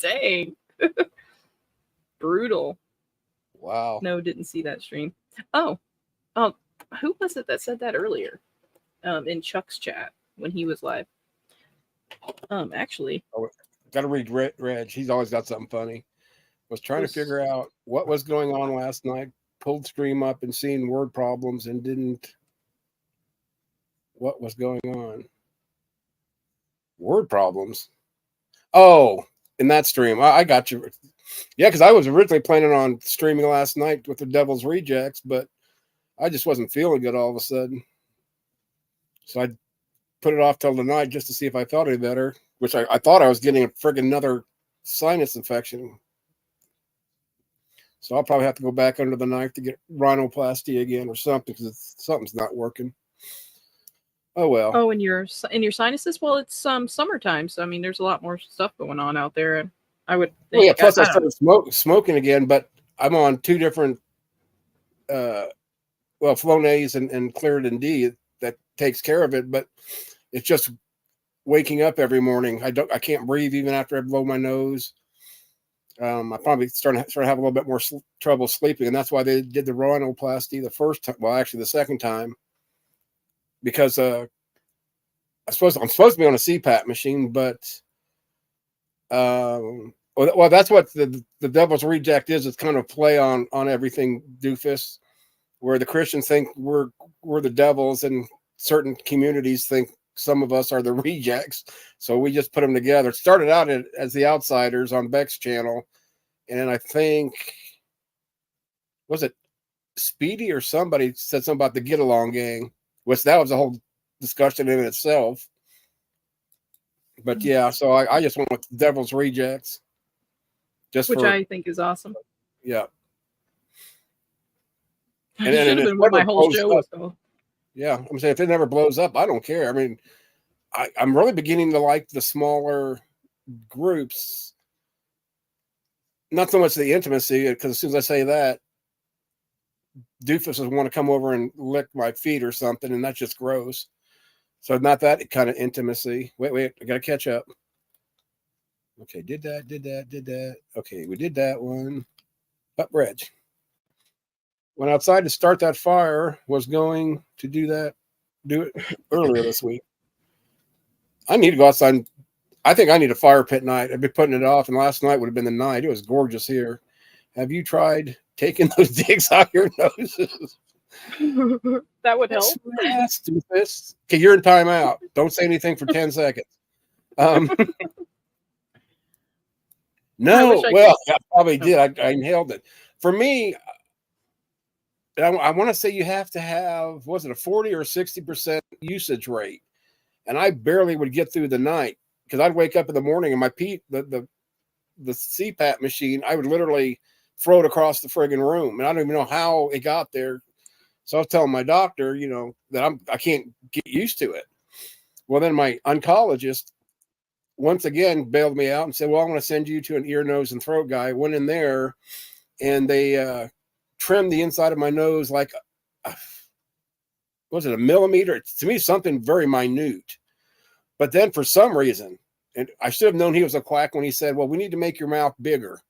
Dang. Brutal. Wow. No, didn't see that stream. Oh, who was it that said that earlier? In Chuck's chat when he was live. Actually, Got to read Reg. He's always got something funny. Was trying to figure out what was going on last night. Pulled stream up and seen word problems and didn't. What was going on? Word problems. Oh, in that stream, I got you. Yeah, because I was originally planning on streaming last night with the Devil's Rejects, but I just wasn't feeling good all of a sudden. So I put it off till tonight just to see if I felt any better, which I thought I was getting a friggin' another sinus infection. So I'll probably have to go back under the knife to get rhinoplasty again or something because something's not working. Oh well. oh, in your sinuses. Well, it's summertime, so I mean, there's a lot more stuff going on out there, and I would think. Well, yeah. Plus, I I don't started smoking again, but I'm on 2 different, Flonase and Claritin D that takes care of it, but it's just waking up every morning. I can't breathe even after I blow my nose. I probably started to have a little bit more trouble sleeping, and that's why they did the rhinoplasty the first time. Well, actually, the second time, because I'm supposed to be on a CPAP machine, but well, that's what the Devil's Reject is. It's kind of play on everything doofus. where the Christians think we're the devils, and certain communities think some of us are the rejects. So we just put them together. It started out as the Outsiders on Beck's channel, and I think, was it Speedy or somebody said something about the Get Along Gang, which that was a whole discussion in itself. But yeah, so I just went with Devil's Rejects. Which I think is awesome. Yeah. And should have been what my whole show was called. Yeah, I'm saying if it never blows up, I don't care. I mean, I'm really beginning to like the smaller groups. Not so much the intimacy, because as soon as I say that, doofuses want to come over and lick my feet or something, and that's just gross. So not that kind of intimacy. Wait, I gotta catch up. Okay, did that. Okay, we did that one. Up, Reg. Went outside to start that fire, was going to do it earlier this week. I need to go outside. I think I need a fire pit night. I've been putting it off, and last night would have been the night. It was gorgeous here. Have you tried taking those digs out your noses? That would help. Okay, you're in timeout. Don't say anything for 10 seconds. No, well, I probably did. I inhaled it. For me, I want to say you have to have, was it a 40 or 60% usage rate? And I barely would get through the night, because I'd wake up in the morning and my the CPAP machine, I would literally throw it across the friggin' room. And I don't even know how it got there. So I was telling my doctor, that I can't get used to it. Well, then my oncologist once again bailed me out and said, well, I'm going to send you to an ear, nose, and throat guy. I went in there and they trimmed the inside of my nose like, was it a millimeter? To me, something very minute. But then for some reason, and I should have known he was a quack when he said, well, we need to make your mouth bigger.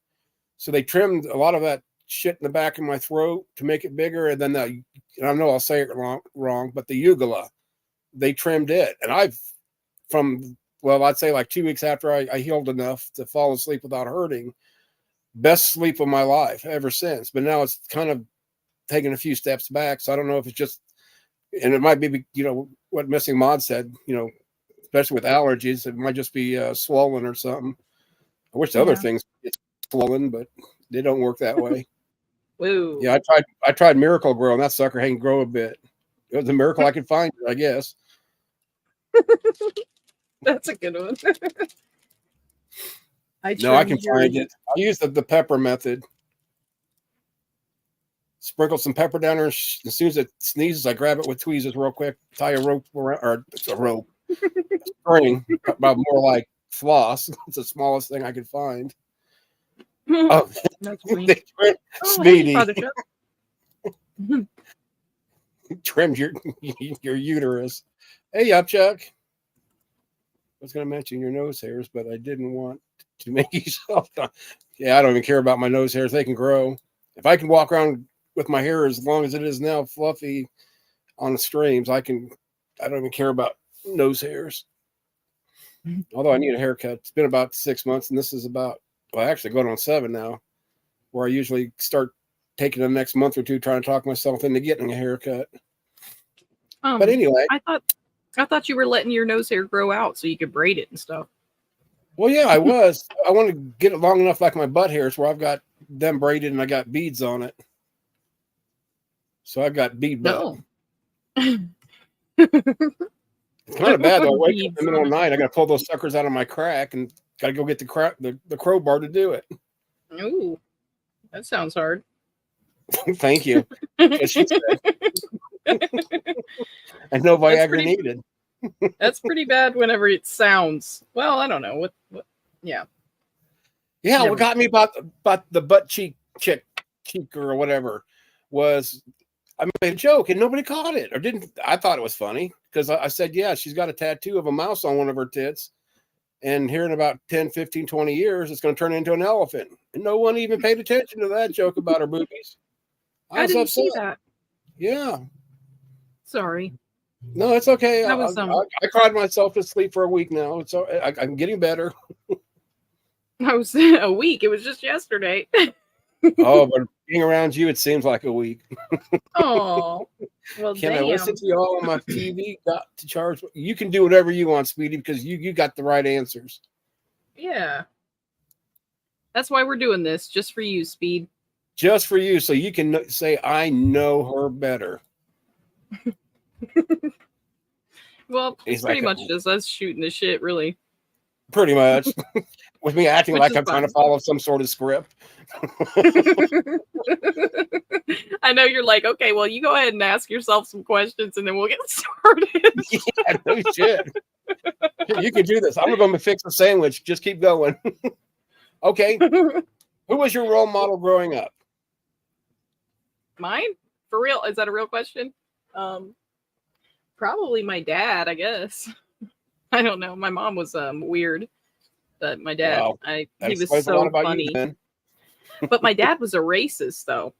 So they trimmed a lot of that shit in the back of my throat to make it bigger. And then and I know I'll say it wrong, but the uvula, they trimmed it. And I'd say like 2 weeks after I healed enough to fall asleep without hurting, best sleep of my life ever since. But now it's kind of taking a few steps back. So I don't know if it's just, and it might be, what Missing Mod said, especially with allergies, it might just be swollen or something. I wish the other things get swollen, but they don't work that way. Woo. Yeah, I tried Miracle Grow, and that sucker ain't grow a bit. It was a miracle I could find it, I guess. That's a good one. I can find it. I use the pepper method. Sprinkle some pepper down there. As soon as it sneezes, I grab it with tweezers real quick. Tie a rope around, or it's a rope. String, about more like floss. It's the smallest thing I could find. Oh, that's sweet. Speedy. Trimmed your uterus. Hey, Upchuck. I was going to mention your nose hairs, but I didn't want to make yourself. Yeah, I don't even care about my nose hairs. They can grow. If I can walk around with my hair as long as it is now, fluffy on the streams, I don't even care about nose hairs. Although I need a haircut. It's been about 6 months, and this is actually going on 7 now, where I usually start taking the next month or two trying to talk myself into getting a haircut. But anyway, I thought you were letting your nose hair grow out so you could braid it and stuff. Well, yeah, I was. I want to get it long enough like my butt hairs where I've got them braided and I got beads on it. So I've got bead butt. No. It's kind of bad though. I wake up in the middle of the night. I got to pull those suckers out of my crack and got to go get the crowbar to do it. Ooh, that sounds hard. Thank you. And no Viagra needed. That's pretty bad whenever it sounds. Well, I don't know what. Yeah. Yeah, what got me about the butt cheek or whatever was I made a joke and nobody caught it or didn't. I thought it was funny because I said, yeah, she's got a tattoo of a mouse on one of her tits. And here in about 10, 15, 20 years, it's going to turn into an elephant. And no one even paid attention to that joke about her boobies. I didn't see that. Yeah. Sorry. No, it's okay. I cried myself to sleep for a week now. I'm getting better. I was a week. It was just yesterday. Oh, but being around you, it seems like a week. Oh, well, Can I damn. listen to you all on my TV? Got to charge. You can do whatever you want, Speedy, because you got the right answers. Yeah. That's why we're doing this, just for you, Speed. Just for you, so you can say, I know her better. Well, He's it's pretty like, much just us shooting the shit, really. pretty much. With me acting Which like is I'm trying to fine. follow some sort of script. I know you're like, okay, well, you go ahead and ask yourself some questions and then we'll get started. Yeah, no shit. You can do this. I'm going to fix a sandwich. Just keep going. Okay. Who was your role model growing up? Mine? For real? Is that a real question? Probably my dad, I guess. I don't know. My mom was weird, but my dad, Wow. he That was explains a lot so about funny. you, then. But my dad was a racist, though.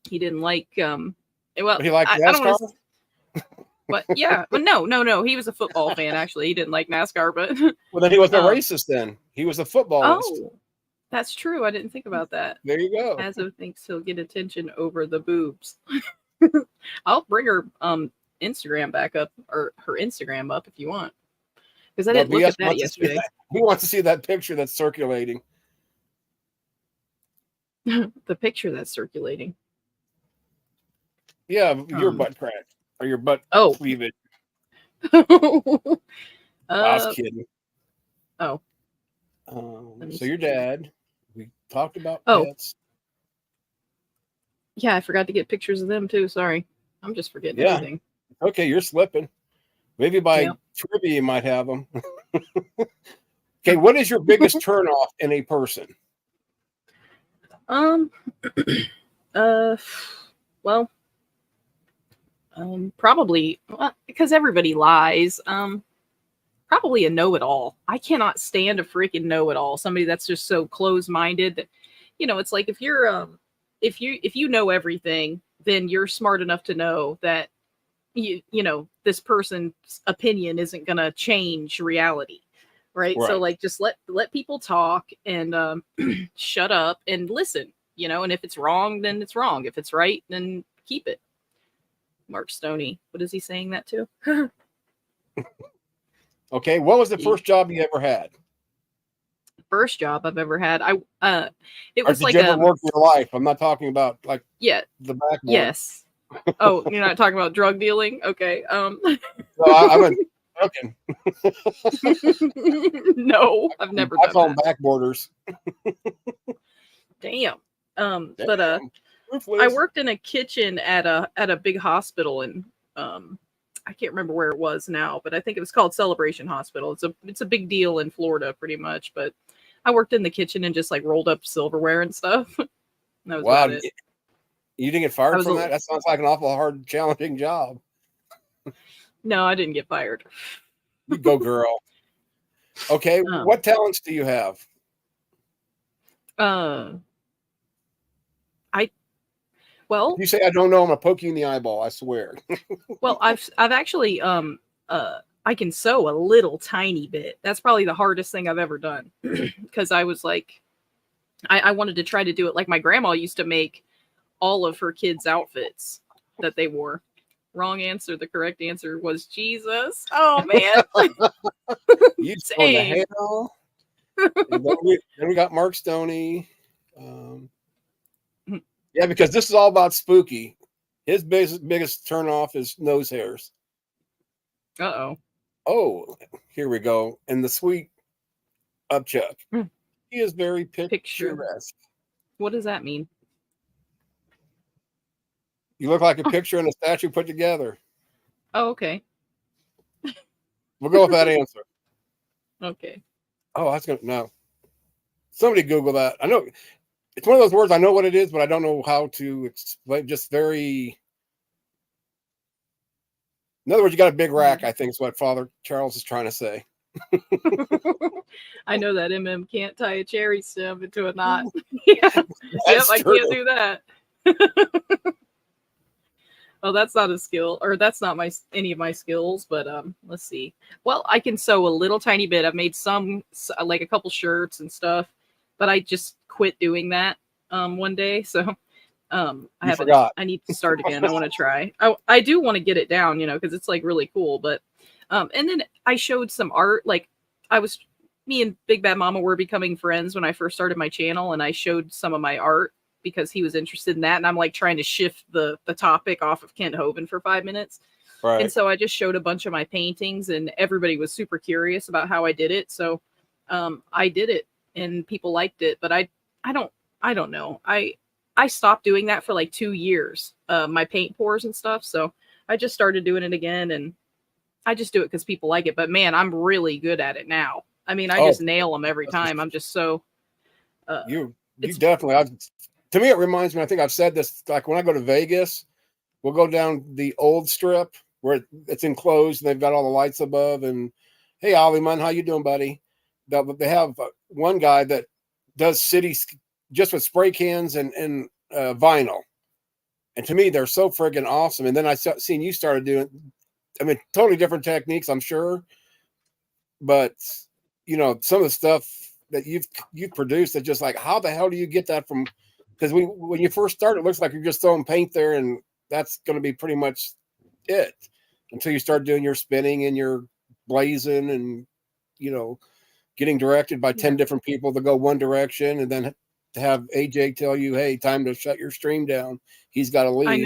He didn't like well. But he liked I don't NASCAR? want to. But yeah, but no. He was a football fan. Actually, he didn't like NASCAR, but Well, then he wasn't a Um, racist then. He was a footballist. oh, that's true. I didn't think about that. There you go. Azo thinks he'll get attention over the boobs. I'll bring her Instagram back up, or her Instagram up, if you want, because I No, didn't look BS at that wants to see yesterday. that. He wants to see that picture that's circulating. The picture that's circulating. Yeah, your Um, butt crack or your butt Oh. cleavage. I was uh, kidding. oh. Let me So your dad, we talked about Oh. pets. Yeah, I forgot to get pictures of them too. Sorry, I'm just forgetting Yeah. everything. Okay, you're slipping. Maybe by Yeah. trivia you might have them. Okay, what is your biggest turnoff in a person? Well, probably because everybody lies. Probably a know-it-all. I cannot stand a freaking know-it-all. Somebody that's just so close-minded that, it's like if you're if you know everything, then you're smart enough to know that this person's opinion isn't gonna change reality, right? So Right. like just let people talk and shut up and listen, and if it's wrong, then it's wrong. If it's right, then keep it. Mark Stoney, what is he saying that to? Okay, what was the first job you ever had? First job I've ever had. It Or was did like you ever work in your life? I'm not talking about like yeah, the backboard. yes. Oh, you're not talking about drug dealing? Okay. So I'm a joking. No, I've never I done call them that. backboarders. Damn. But Damn. I Ruthless. worked in a kitchen at a big hospital in I can't remember where it was now, but I think it was called Celebration Hospital. It's a big deal in Florida pretty much, but I worked in the kitchen and just like rolled up silverware and stuff. That was Wow. about it. You didn't get I fired was from a- that? That sounds like an awful hard, challenging job. No, I didn't get fired. You go, girl. Okay, what talents do you have? Well, If you say I don't know, I'm gonna poke you in the eyeball. I swear. well, I've actually I can sew a little tiny bit. That's probably the hardest thing I've ever done because I was like, I wanted to try to do it like my grandma used to make all of her kids' outfits that they wore. Wrong answer. The correct answer was Jesus. Oh man. You going to Dang. hell. And then we got Mark Stoney. Yeah, because this is all about Spooky. His biggest turnoff is nose hairs. Uh-oh. Oh, here we go. And the sweet upchuck. He is very picturesque. What does that mean? You look like a picture and a statue put together. Oh, okay. We'll go with that answer. Okay. Oh, that's gonna no. Somebody Google that. I know it's one of those words. I know what it is, but I don't know how to explain. Just very. In other words, you got a big rack. I think is what Father Charles is trying to say. I know that can't tie a cherry stem into a knot. Yeah. Yep, That's I true. can't do that. Well, that's not a skill, or that's not any of my skills, but let's see. Well, I can sew a little tiny bit. I've made some, like a couple shirts and stuff, but I just quit doing that one day. So I You haven't. forgot. I need to start again. I want to try. I do want to get it down, because it's like really cool. But and then I showed some art. Like me and Big Bad Mama were becoming friends when I first started my channel, and I showed some of my art because he was interested in that. And I'm like trying to shift the topic off of Kent Hovind for 5 minutes. Right. And so I just showed a bunch of my paintings, and everybody was super curious about how I did it. So I did it, and people liked it. But I don't know. I stopped doing that for like 2 years, my paint pours and stuff. So I just started doing it again, and I just do it because people like it. But man, I'm really good at it now. I mean, I just nail them every time. I'm just so. You definitely. To me, it reminds me. I think I've said this. Like when I go to Vegas, we'll go down the old strip where it's enclosed and they've got all the lights above. And hey, Ollie, man, how you doing, buddy? They have one guy that does cities just with spray cans and vinyl. And to me, they're so friggin' awesome. And then I seen you started doing. I mean, totally different techniques, I'm sure, but some of the stuff that you've produced, that just like, how the hell do you get that from? Because when you first start, it looks like you're just throwing paint there, and that's going to be pretty much it until you start doing your spinning and your blazing and getting directed by 10 different people to go one direction, and then to have AJ tell you, hey, time to shut your stream down. He's got to leave. I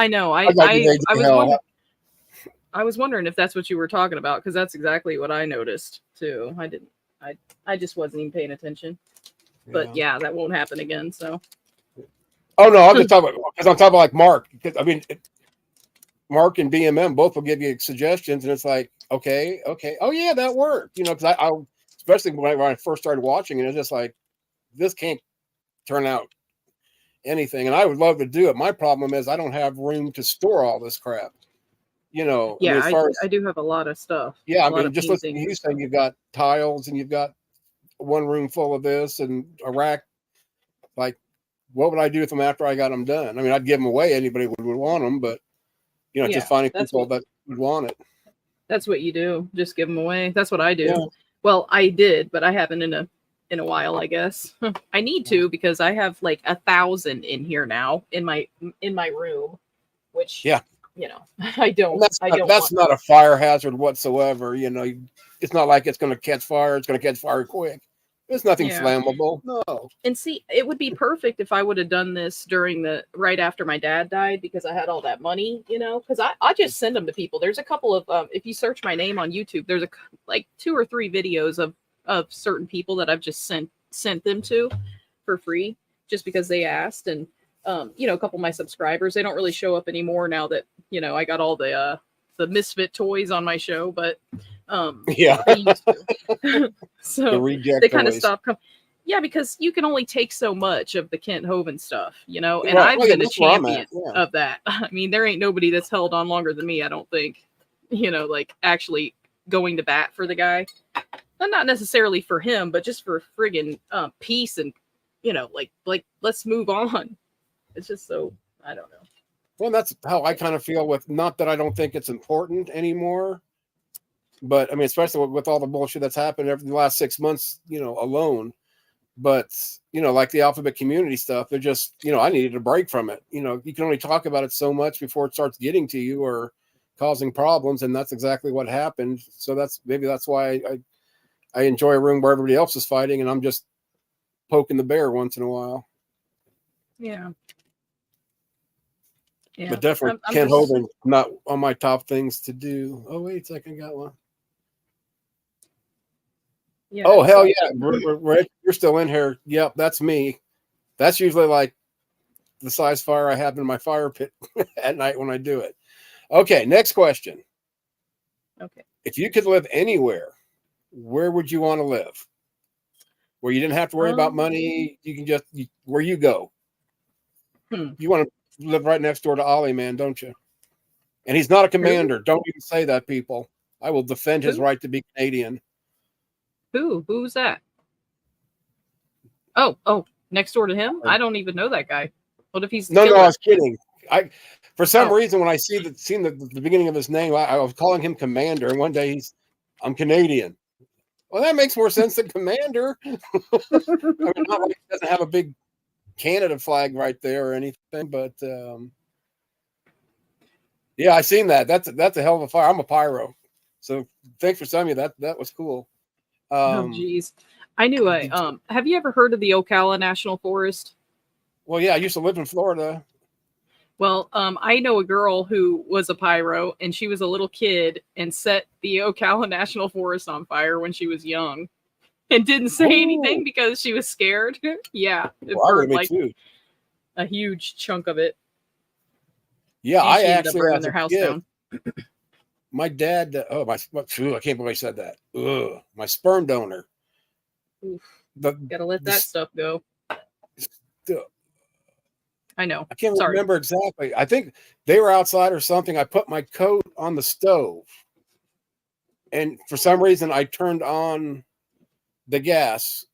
know. I know. I was wondering if that's what you were talking about, because that's exactly what I noticed too. I just wasn't even paying attention. But yeah, that won't happen again. So. Oh no, I'm just talking about, because I'm talking about like Mark. Because I mean, Mark and BMM both will give you suggestions, and it's like, okay, oh yeah, that worked. Because I especially when I first started watching it, it's just like, this can't turn out anything, and I would love to do it. My problem is I don't have room to store all this crap. Yeah, I mean, I do have a lot of stuff. Yeah, I mean, just listen to you saying you've got tiles and you've got one room full of this and a rack. Like, what would I do with them after I got them done? I mean, I'd give them away. Anybody would want them, but just finding people that would want it. That's what you do. Just give them away. That's what I do. Yeah. Well, I did, but I haven't in a while, I guess. I need to, because I have like 1,000 in here now in my room, which I don't. That's not a fire hazard whatsoever. It's not like it's going to catch fire. It's going to catch fire quick. There's nothing flammable. No. And see, it would be perfect if I would have done this right after my dad died, because I had all that money, because I just send them to people. There's a couple of, if you search my name on YouTube, there's like 2 or 3 videos of certain people that I've just sent them to for free, just because they asked. And, a couple of my subscribers, they don't really show up anymore now that, I got all the Misfit toys on my show, but they used to. So they kind of stopped coming. Yeah, because you can only take so much of the Kent Hovind stuff, and I've been a champion of that. I mean, there ain't nobody that's held on longer than me, I don't think, like actually going to bat for the guy. Not necessarily for him, but just for friggin' peace and, like let's move on. It's just so, I don't know. Well, that's how I kind of feel with, not that I don't think it's important anymore, but I mean, especially with all the bullshit that's happened over the last 6 months, alone. But, like the alphabet community stuff, they're just, I needed a break from it. You can only talk about it so much before it starts getting to you or causing problems. And that's exactly what happened. So that's why I enjoy a room where everybody else is fighting and I'm just poking the bear once in a while. Yeah. Yeah. But definitely Kent Hovind, not on my top things to do. Oh, wait a second, got one. Yeah, oh, hell yeah. Rick, you're still in here. Yep, that's me. That's usually like the size fire I have in my fire pit at night when I do it. Okay, next question. Okay. If you could live anywhere, where would you want to live? Where you didn't have to worry about money. You can just, where you go. You want to live right next door to Ollie, man, don't you? And he's not a commander. Who? Don't even say that, people. I will defend his right to be Canadian. Who's that? Oh, next door to him? I don't even know that guy. What if he's no, I was kidding. For some reason, when I seen the beginning of his name, I was calling him Commander, and one day I'm Canadian. Well, that makes more sense than Commander. I mean, not like it doesn't have a big Canada flag right there or anything, but yeah, I seen that. That's a hell of a fire. I'm a pyro, so thanks for telling me that. That was cool. Oh, geez. I knew a. Have you ever heard of the Ocala National Forest? Well, yeah, I used to live in Florida. Well, I know a girl who was a pyro, and she was a little kid and set the Ocala National Forest on fire when she was young, and didn't say anything Ooh. because she was scared. Yeah, it Well, I would burned be like too. a huge chunk of it. Yeah, And I she ended up actually, burning as their a house kid, down. my dad. Oh my! Phew, I can't believe I said that. Ugh, my sperm donor. Oof, The, gotta let that stuff go. the I know. I can't Sorry. remember exactly. I think they were outside or something. I put my coat on the stove, and for some reason, I turned on the gas.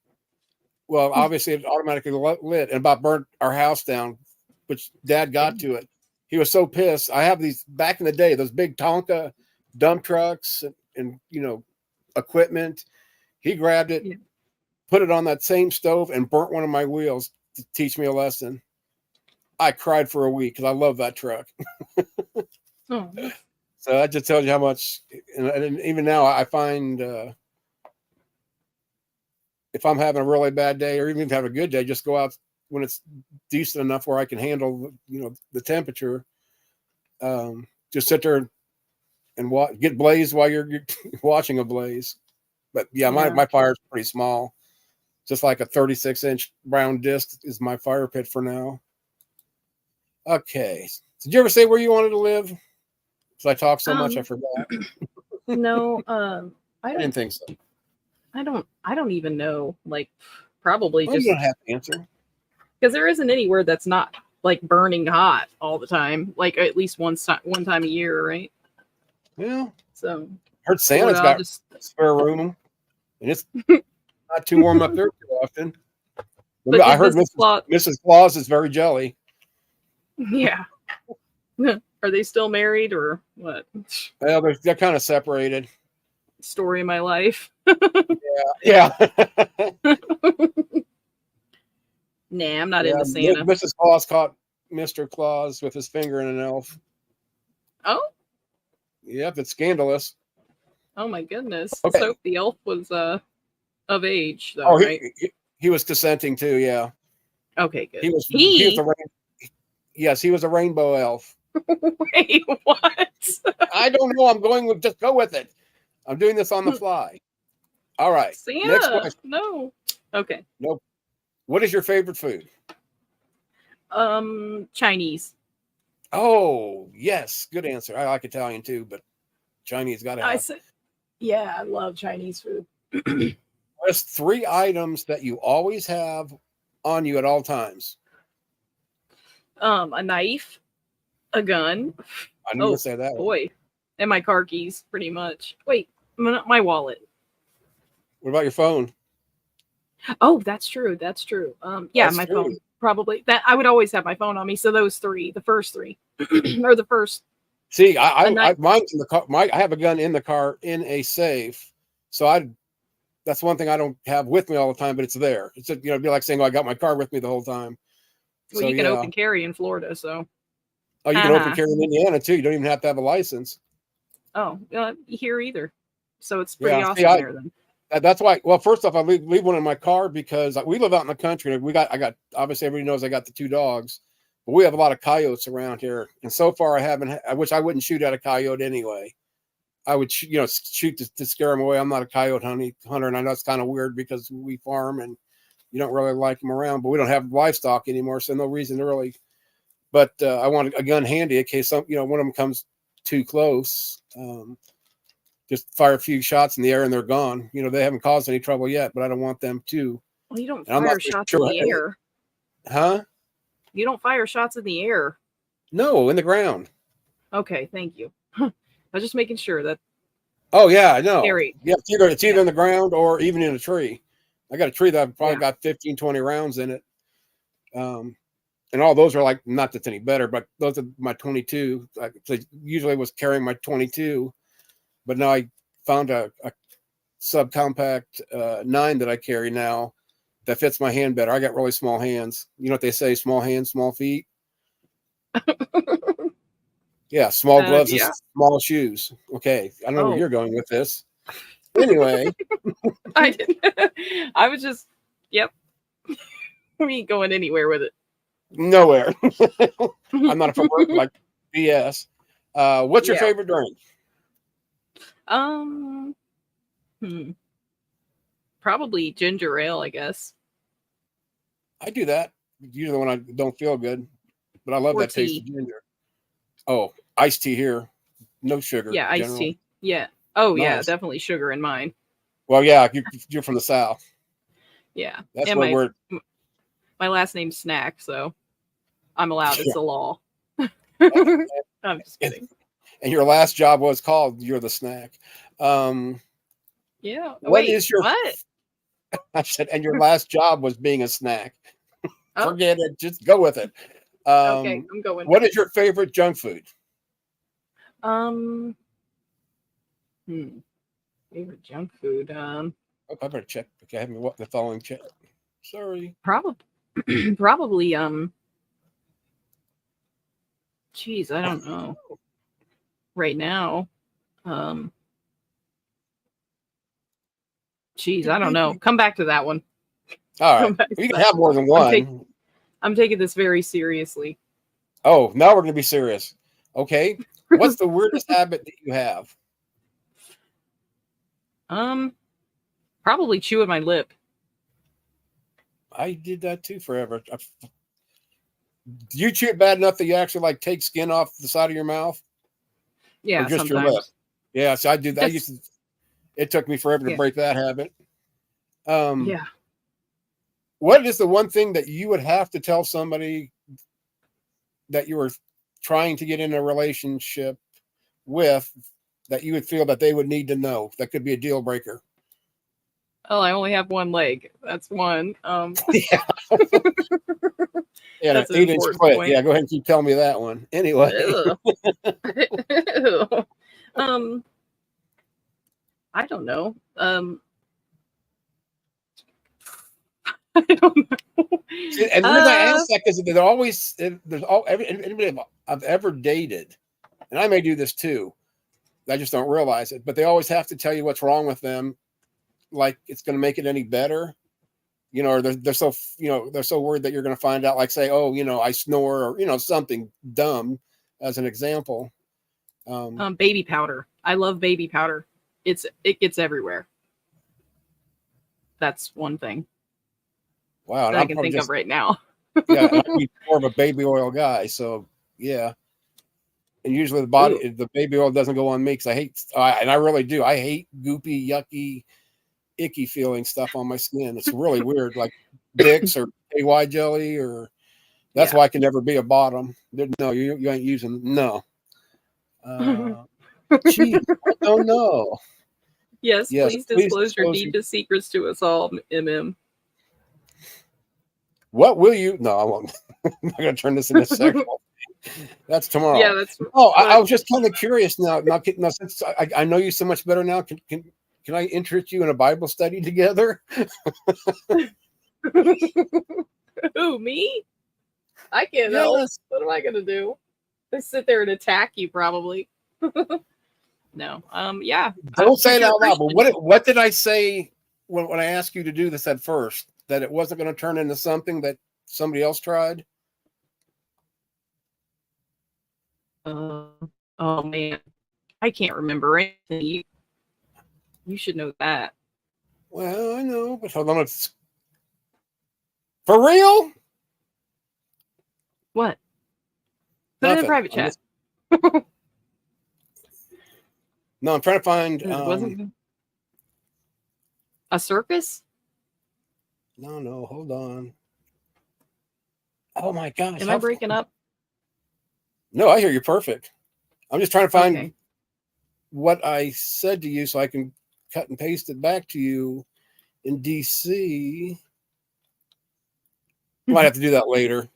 Well, obviously, it automatically lit and about burnt our house down, which Dad got to it. He was so pissed. I have these back in the day, those big Tonka dump trucks and equipment. He grabbed it, Yeah. put it on that same stove, and burnt one of my wheels to teach me a lesson. I cried for a week because I love that truck. Oh, So that just tells you how much. And even now, I find if I'm having a really bad day, or even have a good day, just go out when it's decent enough where I can handle, the temperature. Just sit there and get blazed while you're watching a blaze. But yeah, yeah. my fire is pretty small. Just like a 36-inch round disc is my fire pit for now. Okay. Did you ever say where you wanted to live? Because I talked so much, I forgot. No, I I didn't don't. think so. I don't even know. Like, probably Well, just you don't have to answer. because there isn't anywhere that's not like burning hot all the time. Like at least one time a year, right? Well, So heard Santa's Florida, I'll got just spare room, and it's not too warm up there too often. But I did heard Mrs. Claus is very jelly. Yeah. Are they still married or what? Well, they're kind of separated. Story of my life. Yeah. Nah, I'm not Yeah, into Santa. Mrs. Claus caught Mr. Claus with his finger in an elf. Oh, Yep, it's scandalous. oh my goodness. Okay. So the elf was of age though, Oh, right? he was consenting too. Yeah, Okay, good. he was he was a rainbow elf. Wait, what? I don't know. I'm going with just go with it. I'm doing this on the fly. All right. Santa? Next question. No. Okay. Nope. What is your favorite food? Chinese. Oh, yes. Good answer. I like Italian too, but Chinese got to I have. said, yeah, I love Chinese food. List 3 items that you always have on you at all times. A knife, a gun. I knew to say that one. Boy, and my car keys, pretty much. Wait, my wallet. What about your phone? Oh, that's true. That's true. Yeah, That's my true. phone. Probably that I would always have my phone on me. So those 3, the first 3, or the first. See, mine's in the car. I have a gun in the car in a safe. So that's one thing I don't have with me all the time, but it's there. It's it'd be like saying, "Oh, I got my car with me the whole time." Well, So you can yeah. open carry in Florida, so. Oh, you can open carry in Indiana too. You don't even have to have a license. Oh, here either. So it's pretty Yeah, awesome see, there then. That's why. Well, first off, I leave one in my car because we live out in the country. And I got obviously everybody knows I got the 2 dogs, but we have a lot of coyotes around here. And so far, I wish I wouldn't shoot at a coyote anyway. I would shoot to scare them away. I'm not a coyote hunter, and I know it's kind of weird because we farm and you don't really like them around, but we don't have livestock anymore, so no reason to really. But I want a gun handy in case one of them comes too close. Just fire a few shots in the air and they're gone. They haven't caused any trouble yet, but I don't want them to. Well, you don't And I'm not fire so shots sure in the air. Huh? You don't fire shots in the air. No, in the ground. Okay, thank you. I was just making sure that. Oh yeah, I know. Scary. Yeah, it's either in the ground or even in a tree. I got a tree that I've probably got 15, 20 rounds in it. And all those are like, not that's any better, but those are my 22. I usually was carrying my 22, but now I found a subcompact 9 that I carry now that fits my hand better. I got really small hands. You know what they say? Small hands, small feet. Yeah, small gloves Yeah. and small shoes. Okay, I don't know where Oh. you're going with this. Anyway, I didn't. I was just, yep. We ain't going anywhere with it. nowhere. I'm not a pervert like BS. What's your Yeah. favorite drink? Hmm. Probably ginger ale, I guess. I do that usually when I don't feel good, but I love Or that taste tea. of ginger. Oh, iced tea here, no sugar. Yeah, iced generally. tea. Yeah. Oh, yeah, Nice. definitely sugar in mine. Well, yeah, you're from the South. Yeah. That's And what we're. my last name's Snack, so I'm allowed. It's the law. I'm just kidding. And your last job was called You're the Snack. Yeah. What is your? What? I said, and your last job was being a snack. Oh, Forget it. Just go with it. okay, I'm going. What is your favorite junk food? Favorite junk food. Oh, I better check. Okay, I haven't what the following check. Sorry. Probably geez, I don't know. Right now. Geez, I don't know. Come back to that one. All Come right. back to You can that. have more than one. I'm taking this very seriously. Oh, now we're going to be serious. Okay. What's the weirdest habit that you have? Probably chewing my lip. I did that too forever. Do you chew it bad enough that you actually like take skin off the side of your mouth? Yeah, Or just sometimes. your lip? Yeah, so I do that. Just- It took me forever to Yeah. break that habit. Yeah. What is the one thing that you would have to tell somebody that you were trying to get in a relationship with that you would feel that they would need to know that could be a deal breaker? Oh, I only have one leg. That's one. Yeah. Yeah, That's an an 8-inch important split. point. Yeah, go ahead and keep telling me that one. Anyway. Ew. I don't know. I don't know. See, and the reason I ask that is they're always anybody I've ever dated, and I may do this too. I just don't realize it, but they always have to tell you what's wrong with them, like it's going to make it any better, you know. Or they're so they're so worried that you're going to find out, like say, oh, I snore, or something dumb, as an example. Baby powder. I love baby powder. It gets everywhere. That's one thing Wow, that I can think of right now. Yeah, I'm more of a baby oil guy, so yeah. And usually the baby oil doesn't go on me because I really do. I hate goopy, yucky, icky feeling stuff on my skin. It's really weird, like Vicks or KY jelly, or that's why I can never be a bottom. No, you ain't using no. Geez, I don't know. Yes, Yes, please please disclose your disclose your- deepest secrets to us all, MM. What will you? No, I won't. I'm not going to turn this into sexual. That's tomorrow. Yeah, that's. Oh, I was just kind of curious now. Now, since I know you so much better now, can I interest you in a Bible study together? Who, me? I can't help. Yes. What am I gonna do? Just sit there and attack you, probably. No. Yeah. Don't say it you're out loud. But Christian. what did I say when I asked you to do this at first? That it wasn't going to turn into something that somebody else tried? Oh man, I can't remember anything. You should know that. Well, I know, but hold on. It's for real. What? Put it in Nothing. a private I'm chat. No, I'm trying to find. It wasn't a circus. No, hold on. Oh my gosh. Am I breaking up? No, I hear you perfect. I'm just trying to find Okay. what I said to you so I can cut and paste it back to you in DC. Might have to do that later.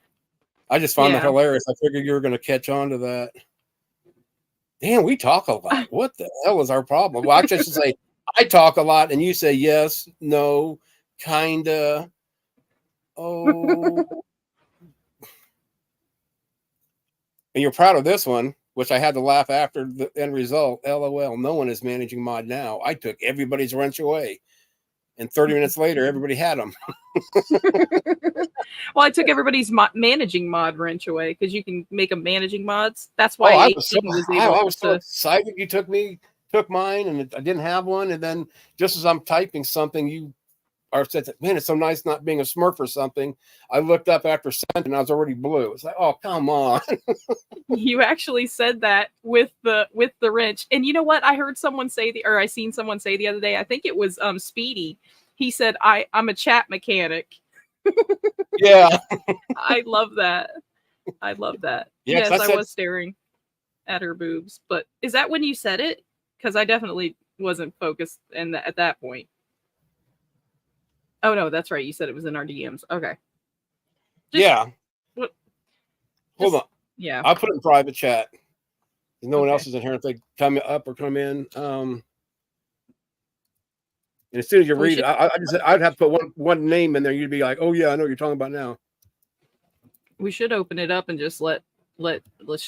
I just found that Yeah. hilarious. I figured you were going to catch on to that. Damn, we talk a lot. What the hell is our problem? Well, actually, I should say I talk a lot, and you say yes, no, kinda. Oh, and you're proud of this one, which I had to laugh after the end result. LOL. No one is managing mod now. I took everybody's wrench away, and 30 minutes later, everybody had them. Well, I took everybody's managing mod wrench away because you can make them managing mods. That's Oh, why I 18 was so, was I able was so to. excited. You took mine, and I didn't have one. And then just as I'm typing something, you are said, "Man, it's so nice not being a Smurf or something." I looked up after sent, and I was already blue. It's like, oh, come on. You actually said that with the wrench. And you know what? I heard someone say I seen someone say the other day. I think it was Speedy. He said, I'm a chat mechanic. Yeah, I love that. I love that. yeah. 'Cause Yes, I I said, was staring at her boobs. But is that when you said it? Because I definitely wasn't focused at that point. Oh no, that's right. You said it was in our DMs. Okay. Just, yeah. what, Hold just, on. yeah. I'll put it in private chat. No one Okay. else is in here if they come up or come in. And as soon as you read it, I'd have to put one name in there. You'd be like, oh yeah, I know what you're talking about now. We should open it up and just let's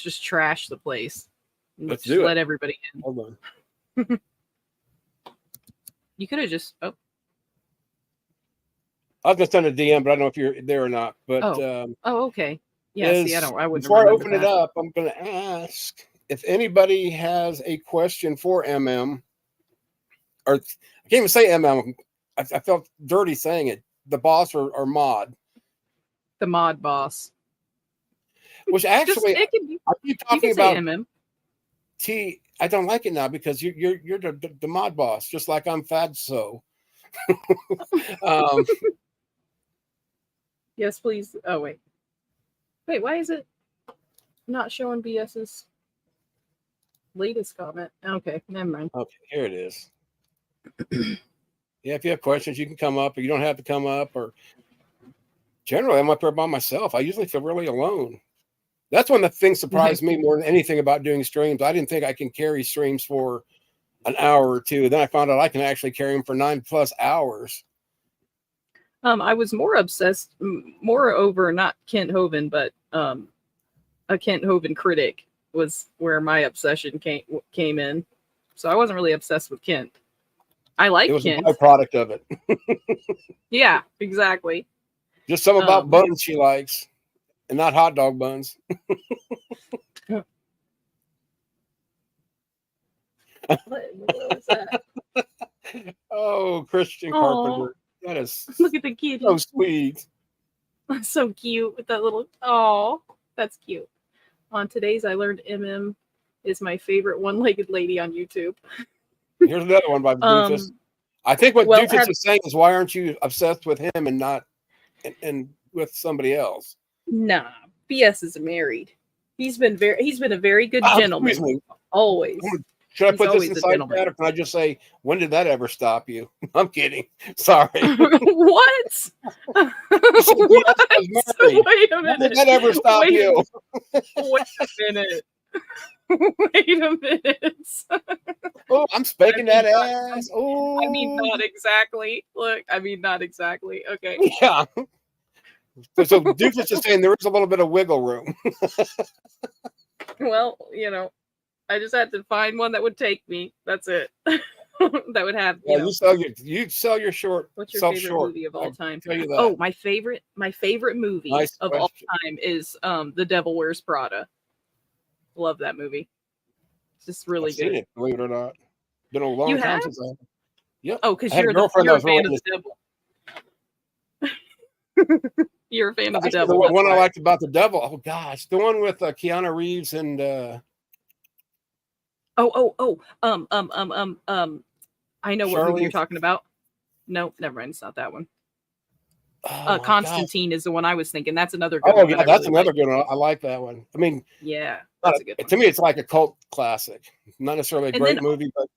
just trash the place. Let's just do let it. everybody in. Hold on. You could have just I was gonna send a DM, but I don't know if you're there or not. But okay. Yeah, see, I wouldn't before I remember open that. it up, I'm gonna ask if anybody has a question for MM, or I can't even say MM. I felt dirty saying it. The boss or mod. The mod boss. Which actually, it can be, I keep you talking can say about MM. I don't like it now because you're the mod boss, just like I'm Fadso. Yes, please. Oh wait. Why is it not showing BS's latest comment? Okay, never mind. Okay, here it is. Yeah, if you have questions, you can come up, or you don't have to come up. Or generally, I'm up there by myself. I usually feel really alone. That's when the thing surprised me more than anything about doing streams. I didn't think I can carry streams for an hour or two. Then I found out I can actually carry them for 9+ hours. I was more obsessed, more over not Kent Hovind, but a Kent Hovind critic was where my obsession came in. So I wasn't really obsessed with Kent. I like It was Kent. a byproduct of it. Yeah, exactly. Just something about buns she likes, and not hot dog buns. What was that? Oh, Christian Carpenter. That is Look at the kitty. so sweet. So cute with that little. Oh, that's cute. On today's, I learned MM is my favorite one-legged lady on YouTube. Here's another one by Doofus. I think what Doofus is saying is, why aren't you obsessed with him and not and with somebody else? Nah, BS is married. He's been a very good gentleman. Always. Should I put this inside chat, or can I just say, when did that ever stop you? I'm kidding. Sorry. What? What? Wait a minute. When did that ever stop you? Wait a minute. Wait a minute. Oh, I'm spanking that ass. Oh, I mean, not exactly. Look, I mean, not exactly. Okay. Yeah. So Doofus is saying there is a little bit of wiggle room. Well, I just had to find one that would take me. That's it. That would have. You sell your short. What's your favorite movie of all time? Oh, my favorite movie of all time is The Devil Wears Prada. Love that movie. It's just really good. It, believe it or not, been a long time since I. Yep. Oh, because you're a fan of the devil. You're a fan of the devil. The one I liked about the devil. Oh gosh, the one with Keanu Reeves and. I know what movie you're talking about. No, never mind. It's not that one. Constantine is the one I was thinking. That's another good one. Oh, yeah, that's another good one. I like that one. I mean, yeah, that's a good one. To me, it's like a cult classic. Not necessarily a great movie, but.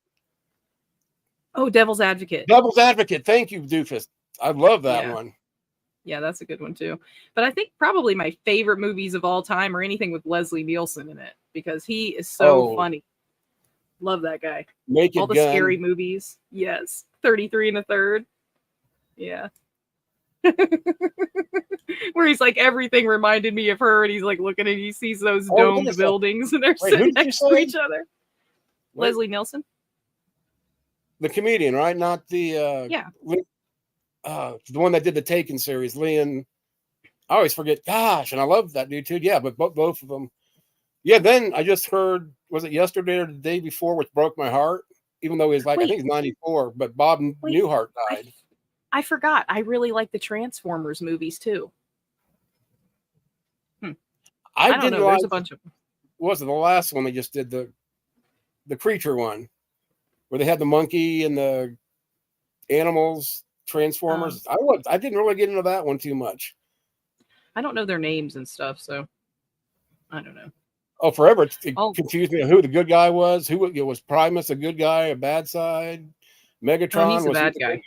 Oh, Devil's Advocate. Devil's Advocate. Thank you, Doofus. I love that one. Yeah, that's a good one too. But I think probably my favorite movies of all time are anything with Leslie Nielsen in it, because he is so funny. Love that guy. Naked All the Gun. scary movies. Yes. 33 and a third. Yeah. Where he's like, everything reminded me of her, and he's like looking and he sees those Oh, wait a domed second. buildings and they're Wait, who sitting did you next to say? each other. Wait, Leslie Nielsen. the comedian, right? Not the Yeah. the one that did the Taken series, Leon. I always forget. Gosh, and I love that dude too. Yeah, but both of them. Yeah. Then I just heard, was it yesterday or the day before, which broke my heart. Even though he's like, I Wait. think he's 94, but Bob Wait. Newhart died. I forgot. I really like the Transformers movies too. I don't didn't know. like. There's a bunch of them. Was it the last one they just did, the creature one, where they had the monkey and the animals Transformers? I didn't really get into that one too much. I don't know their names and stuff, so I don't know. Oh, forever it Oh. confused me who the good guy was. Who it was? Primus a good guy, a bad side? Megatron He's a was he bad the guy. good-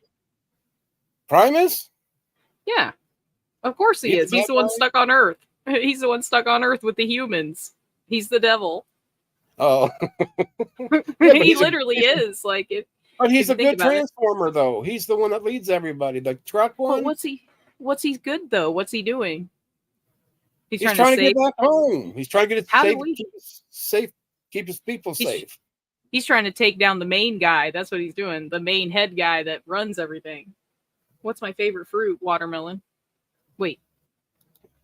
Primus? Yeah, of course he He's is. the He's bad the one guy? stuck on Earth. He's the one stuck on Earth with the humans. He's the devil. Oh, but He he's a- literally is. Like it. but he's if a you think good about it. Transformer though. He's the one that leads everybody. The truck But one. what's he good though? What's he doing? He's He's trying to get save. back home. He's trying to get it How do safe, we- keep us safe, keep his people He's- safe. He's trying to take down the main guy. That's what he's doing. The main head guy that runs everything. What's my favorite fruit? Watermelon. Wait.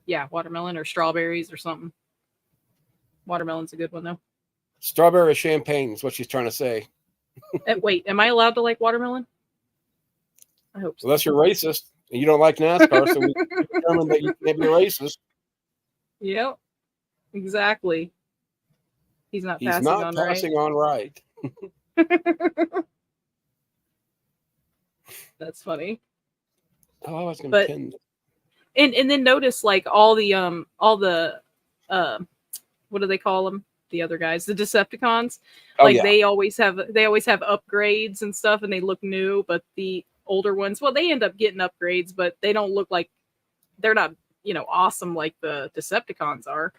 Yeah, watermelon or strawberries or something. Watermelon's a good one though. Strawberry champagne is what she's trying to say. Wait, am I allowed to like watermelon? I hope so. Unless you're racist and you don't like NASCAR, so we determined that you can't be racist. Yep. Exactly. He's not He's passing not on passing on right. right. That's funny. Oh, I was going But- to pin. And then notice like all the what do they call them? The other guys, the Decepticons. Oh, Like yeah. they always have upgrades and stuff and they look new, but the older ones, well, they end up getting upgrades, but they don't look like they're not, awesome like the Decepticons are.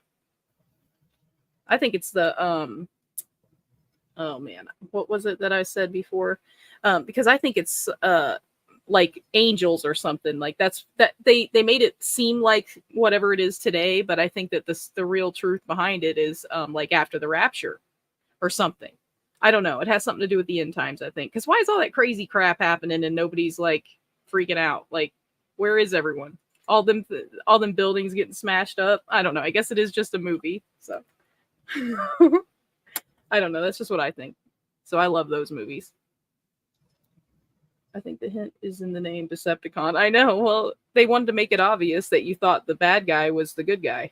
I think it's the oh man, what was it that I said before? Because I think it's like angels or something like that they made it seem like whatever it is today, but I think that the real truth behind it is like after the rapture or something. I don't know. It has something to do with the end times, I think. Because why is all that crazy crap happening and nobody's like freaking out? Like, where is everyone? All them buildings getting smashed up. I don't know. I guess it is just a movie. So I don't know. That's just what I think. So I love those movies. I think the hint is in the name Decepticon. I know. Well, they wanted to make it obvious that you thought the bad guy was the good guy.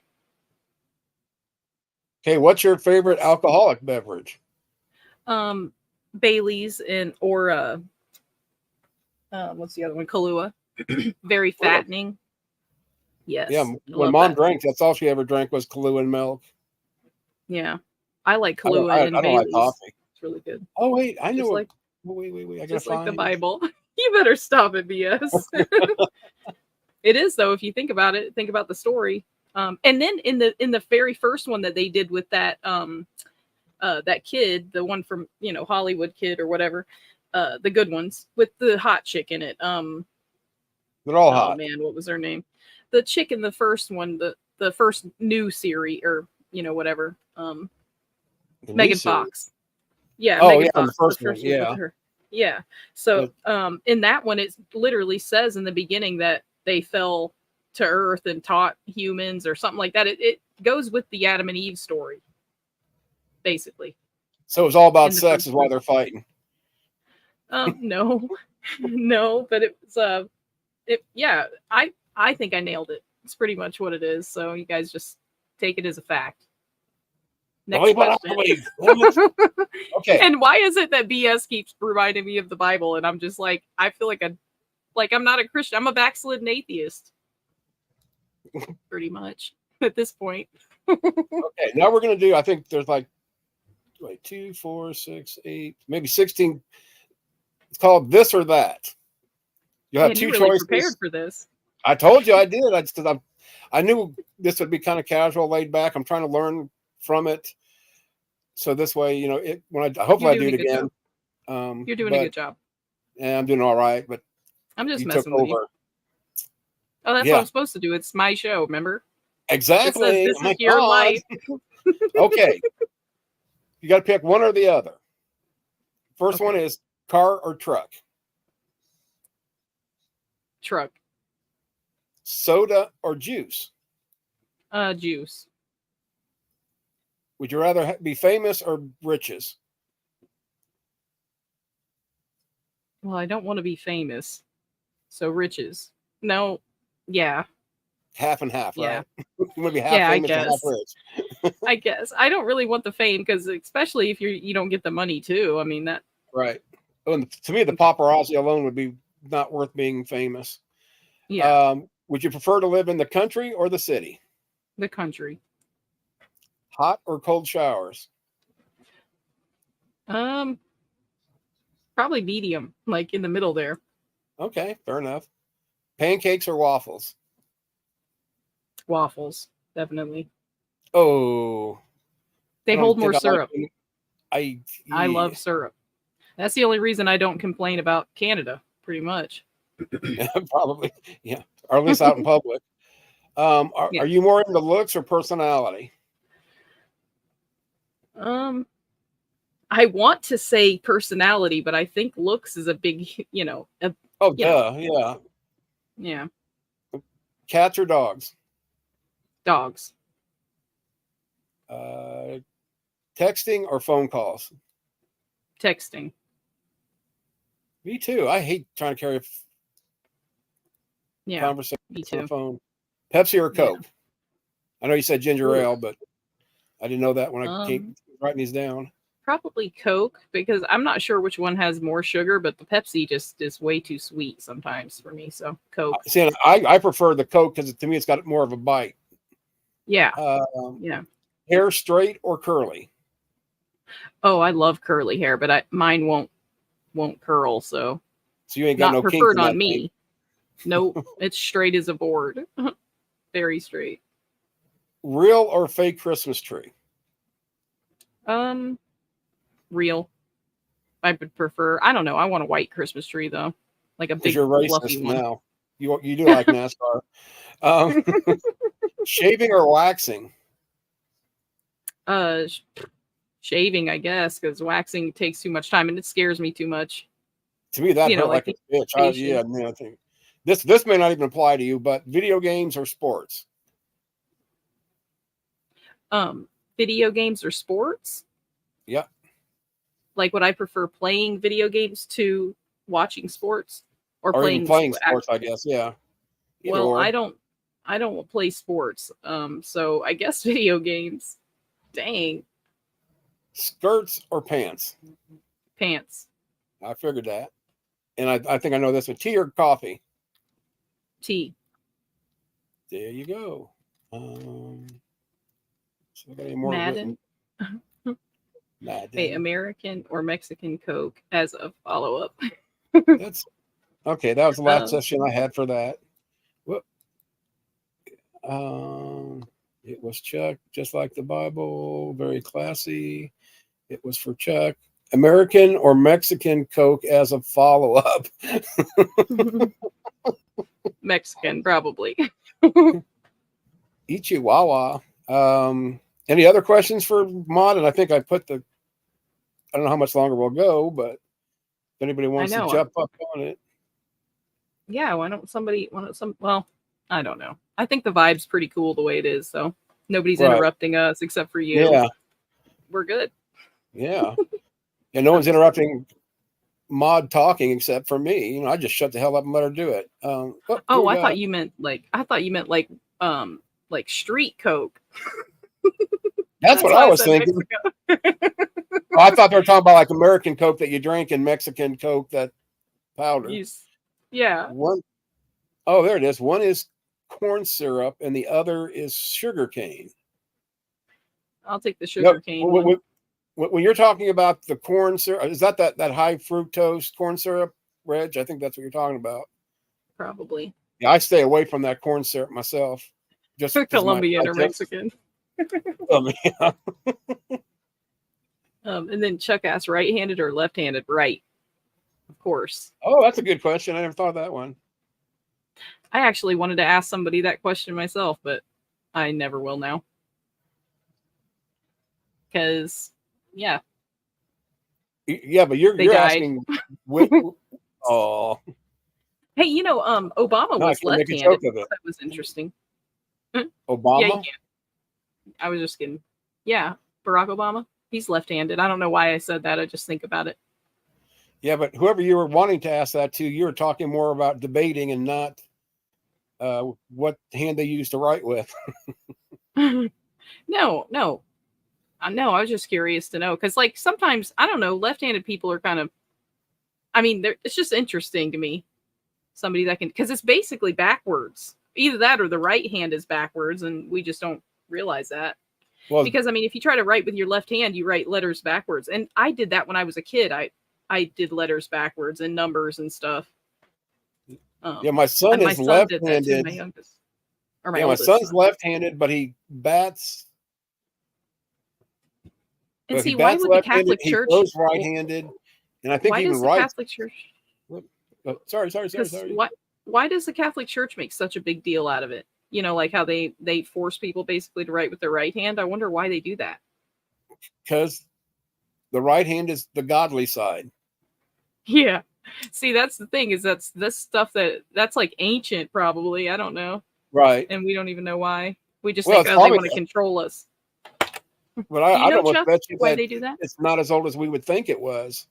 Okay, what's your favorite alcoholic beverage? Bailey's or what's the other one? Kahlua. Very fattening. Yes. Yeah, I when love Mom that. drank, that's all she ever drank was Kahlua and milk. Yeah. I like I don't, Kahlua I and don't Bailey's. like coffee. It's really good. Oh wait, I Just know. like Wait, I gotta just find like the Bible. You better stop it, BS. It is though, if you think about it, think about the story. And then in the very first one that they did with that that kid, the one from Hollywood Kid or whatever, the good ones with the hot chick in it. They're all Oh hot. man, what was her name? The chick in the first one, the first new series or whatever. The new Megan series. Fox. Yeah, Oh, Megan yeah, the Fox. first one, with yeah. her. Yeah. So in that one, it literally says in the beginning that they fell to Earth and taught humans or something like that. It goes with the Adam and Eve story, basically. So it's all about in the sex, first is why one. they're fighting. No, no, but yeah, I think I nailed it. It's pretty much what it is. So you guys just take it as a fact. Next question. Okay. And why is it that BS keeps reminding me of the Bible? And I'm just like, I feel like I'm not a Christian. I'm a backslidden atheist. Pretty much at this point. Okay, now we're gonna do. I think there's like 2, 4, 6, 8, maybe 16. It's called this or that. You'll have Man, two you're really choices. prepared for this. I told you I did. I knew this would be kind of casual, laid back. I'm trying to learn from it. So this way, when hopefully I do doing it a good again. You're doing a good job. Yeah, I'm doing all right, but I'm just you took messing with you. over. Oh, that's what Yeah, I'm supposed to do. It's my show, remember? It says exactly. this Oh is my your God. life. Okay, you got to pick one or the other. First Okay. one is car or truck, Truck. soda or juice. Juice. Would you rather be famous or riches? Well, I don't want to be famous. So riches. No. Yeah. Half and half, Yeah. right? You want to be half Yeah, I famous and half guess. rich. I guess. I don't really want the fame because especially if you don't get the money too. I mean that Right. Oh, and to me, the paparazzi alone would be not worth being famous. yeah, Would you prefer to live in the country or the city? the country. Hot or cold showers? Um Probably medium, like in the middle there. Okay, fair enough. Pancakes or waffles? Waffles, definitely. Oh, They I don't hold more think I like syrup. them. I I love syrup. That's the only reason I don't complain about Canada, pretty much. probably, yeah, or at least out in public. Are, Yeah. are you more into looks or personality? Um I want to say personality, but I think looks is a big, Oh, you know, duh, yeah. yeah, Cats or dogs? dogs. Uh, Texting or phone calls? Texting. Me too. I hate trying to carry a Yeah, conversation me on the too. phone. Pepsi or Yeah. Coke? I know you said ginger Ooh. ale, but I didn't know that when I came Um writing these down. Probably Coke because I'm not sure which one has more sugar, but the Pepsi just is way too sweet sometimes for me. So Coke. See, and I prefer the Coke because to me it's got more of a bite. Yeah. Um, Yeah. Hair straight or curly? Oh, I love curly hair, but mine won't curl, so So you ain't got not no kinks preferred in that on thing. me. Nope, it's straight as a board. Very straight. Real or fake Christmas tree? Real. I would prefer. I don't know. I want a white Christmas tree though, like a Because big you're fluffy racist one. now. You do like NASCAR. Um, Shaving or waxing? Uh, sh- Shaving, I guess, because waxing takes too much time and it scares me too much. To me, that hurt Like like the a bitch. patient. I think this may not even apply to you, but video games or sports? Video games or sports. Yeah. Like, would I prefer playing video games to watching sports or Or even playing playing sports, I guess. Yeah. Either Well, or. I don't play sports. So I guess video games. Dang. Skirts or pants? Pants. I figured that. And I think I know this one. Tea or coffee? Tea. There you go. So I got any more Madden. written? Madden. Hey, American or Mexican Coke as a follow-up. That's okay. That was the last session I had for that. Whoop. It was Chuck, just like the Bible, very classy. It was for Chuck. American or Mexican Coke as a follow-up? Mexican, probably. Eat Chihuahua. Any other questions for Mod? And I think I don't know how much longer we'll go, but if anybody wants to jump up on it. Yeah, why don't well, I don't know. I think the vibe's pretty cool the way it is, so nobody's interrupting us except for you. Yeah. We're good. Yeah. And no one's interrupting Mod talking except for me. I just shut the hell up and let her do it. I thought you meant like street Coke. That's what I was thinking. I thought they were talking about like American Coke that you drink and Mexican Coke, that powder. Yeah. There it is. One is corn syrup and the other is sugar cane. I'll take the sugar cane one. When you're talking about the corn syrup, is that high fructose corn syrup, Reg? I think that's what you're talking about. Probably. Yeah, I stay away from that corn syrup myself. Just Colombian or Mexican. Yeah. And then Chuck asked, right-handed or left-handed? Right, of course. Oh, that's a good question. I never thought of that one. I actually wanted to ask somebody that question myself, but I never will now. Because, yeah, Yeah, but you're They you're died. asking. Oh, hey, Obama no, I was can't make a left-handed. joke of it. That was interesting. Yeah, you Obama. can. I was just kidding. Yeah, Barack Obama. He's left-handed. I don't know why I said that. I just think about it. Yeah, but whoever you were wanting to ask that to, you were talking more about debating and not what hand they used to write with. No. No, I was just curious to know because, like, sometimes I don't know. Left-handed people are kind of. I mean, it's just interesting to me. Somebody that can, because it's basically backwards. Either that or the right hand is backwards, and we just don't realize that. Well, Because I mean, if you try to write with your left hand, you write letters backwards. And I did that when I was a kid. I did letters backwards and numbers and stuff. yeah, my son and my is son did that too. left-handed. My youngest, or my Yeah, my oldest son's son. left-handed, but he bats. And But he see, why bats would the left-handed. Catholic He Church? throws right-handed, and I think Why he even does the writes. Catholic Church? Oh, sorry. Because why does the Catholic Church make such a big deal out of it? Like how they force people basically to write with their right hand. I wonder why they do that. Because the right hand is the godly side. Yeah. See, that's the thing is that's stuff that's like ancient probably. I don't know. Right. And we don't even know why. We just Well, think, it's oh, they probably want to control us. But I Do you know, don't Chuck, bet you why that they do that? it's not as old as we would think it was.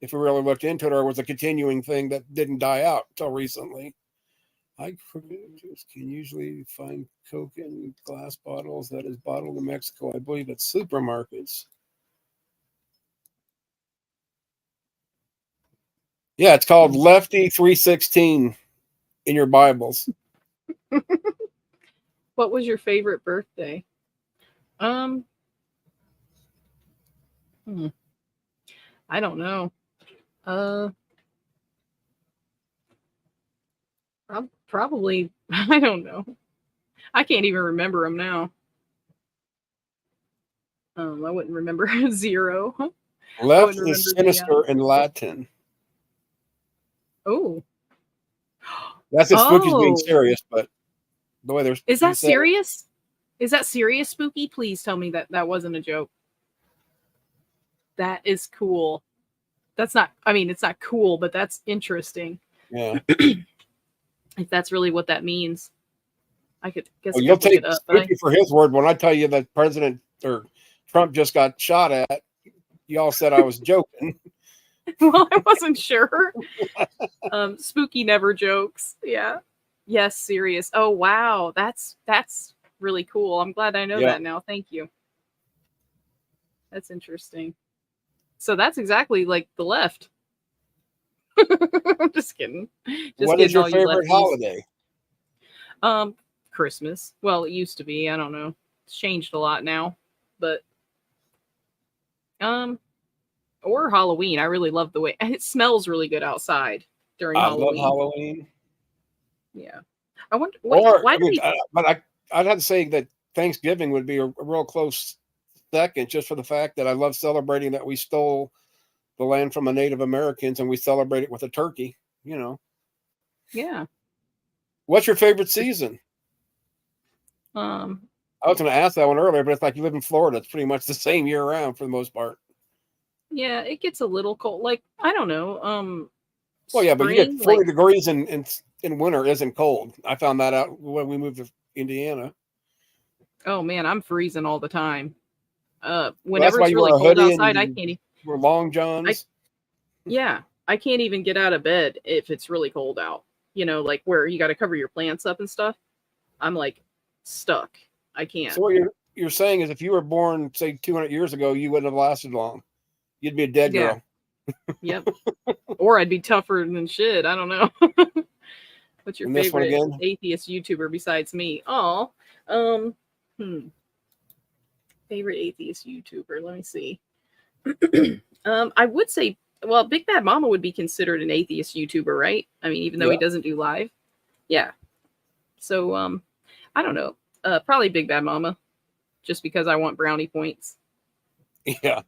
If we really looked into it, or it was a continuing thing that didn't die out until recently. I can usually find Coke in glass bottles that is bottled in Mexico. I believe at supermarkets. Yeah, it's called Lefty 316 in your Bibles. What was your favorite birthday? I don't know. Probably, I don't know. I can't even remember them now. I wouldn't remember 0. Left remember is the, sinister in Latin. Oh, That's as spooky as being Oh. serious, but the way there's is that serious? Is that serious, spooky? Please tell me that wasn't a joke. That is cool. That's not. I mean, it's not cool, but that's interesting. Yeah. If that's really what that means, I could guess. Well, I you'll could look take it up. But spooky for his word when I tell you that President or Trump just got shot at. Y'all said I was joking. well, I wasn't sure. Spooky never jokes. Yeah. Yes, serious. Oh wow, that's really cool. I'm glad I know Yeah. that now. Thank you. That's interesting. So that's exactly like the left. I'm just kidding. Just What kidding, is your all you favorite lefties. holiday? Christmas. Well, it used to be. I don't know. It's changed a lot now, but or Halloween. I really love the way it smells really good outside during I Halloween. love Halloween. Yeah. I wonder I'd have to say that Thanksgiving would be a real close second, just for the fact that I love celebrating that we stole the land from the Native Americans and we celebrate it with a turkey. Yeah. What's your favorite season? I was going to ask that one earlier, but it's like you live in Florida. It's pretty much the same year round for the most part. Yeah, it gets a little cold. Like, I don't know. Well, yeah, but you get spring, 40 like, degrees in winter isn't cold. I found that out when we moved to Indiana. oh man, I'm freezing all the time. Well, Whenever why it's you really wear a cold hoodie outside, I and can't. wear long johns. I can't even get out of bed if it's really cold out. Like where you got to cover your plants up and stuff. I'm like stuck. I can't. So what you're saying is if you were born, say, 200 years ago, you wouldn't have lasted long. You'd be a dead Yeah. girl. Yep. Or I'd be tougher than shit. I don't know. What's your And this one favorite again? atheist YouTuber besides me? Oh, favorite atheist YouTuber. Let me see. I would say, well, Big Bad Mama would be considered an atheist YouTuber, right? I mean, even though he Yeah. doesn't do live. Yeah. So, I don't know. Probably Big Bad Mama, just because I want brownie points. Yeah.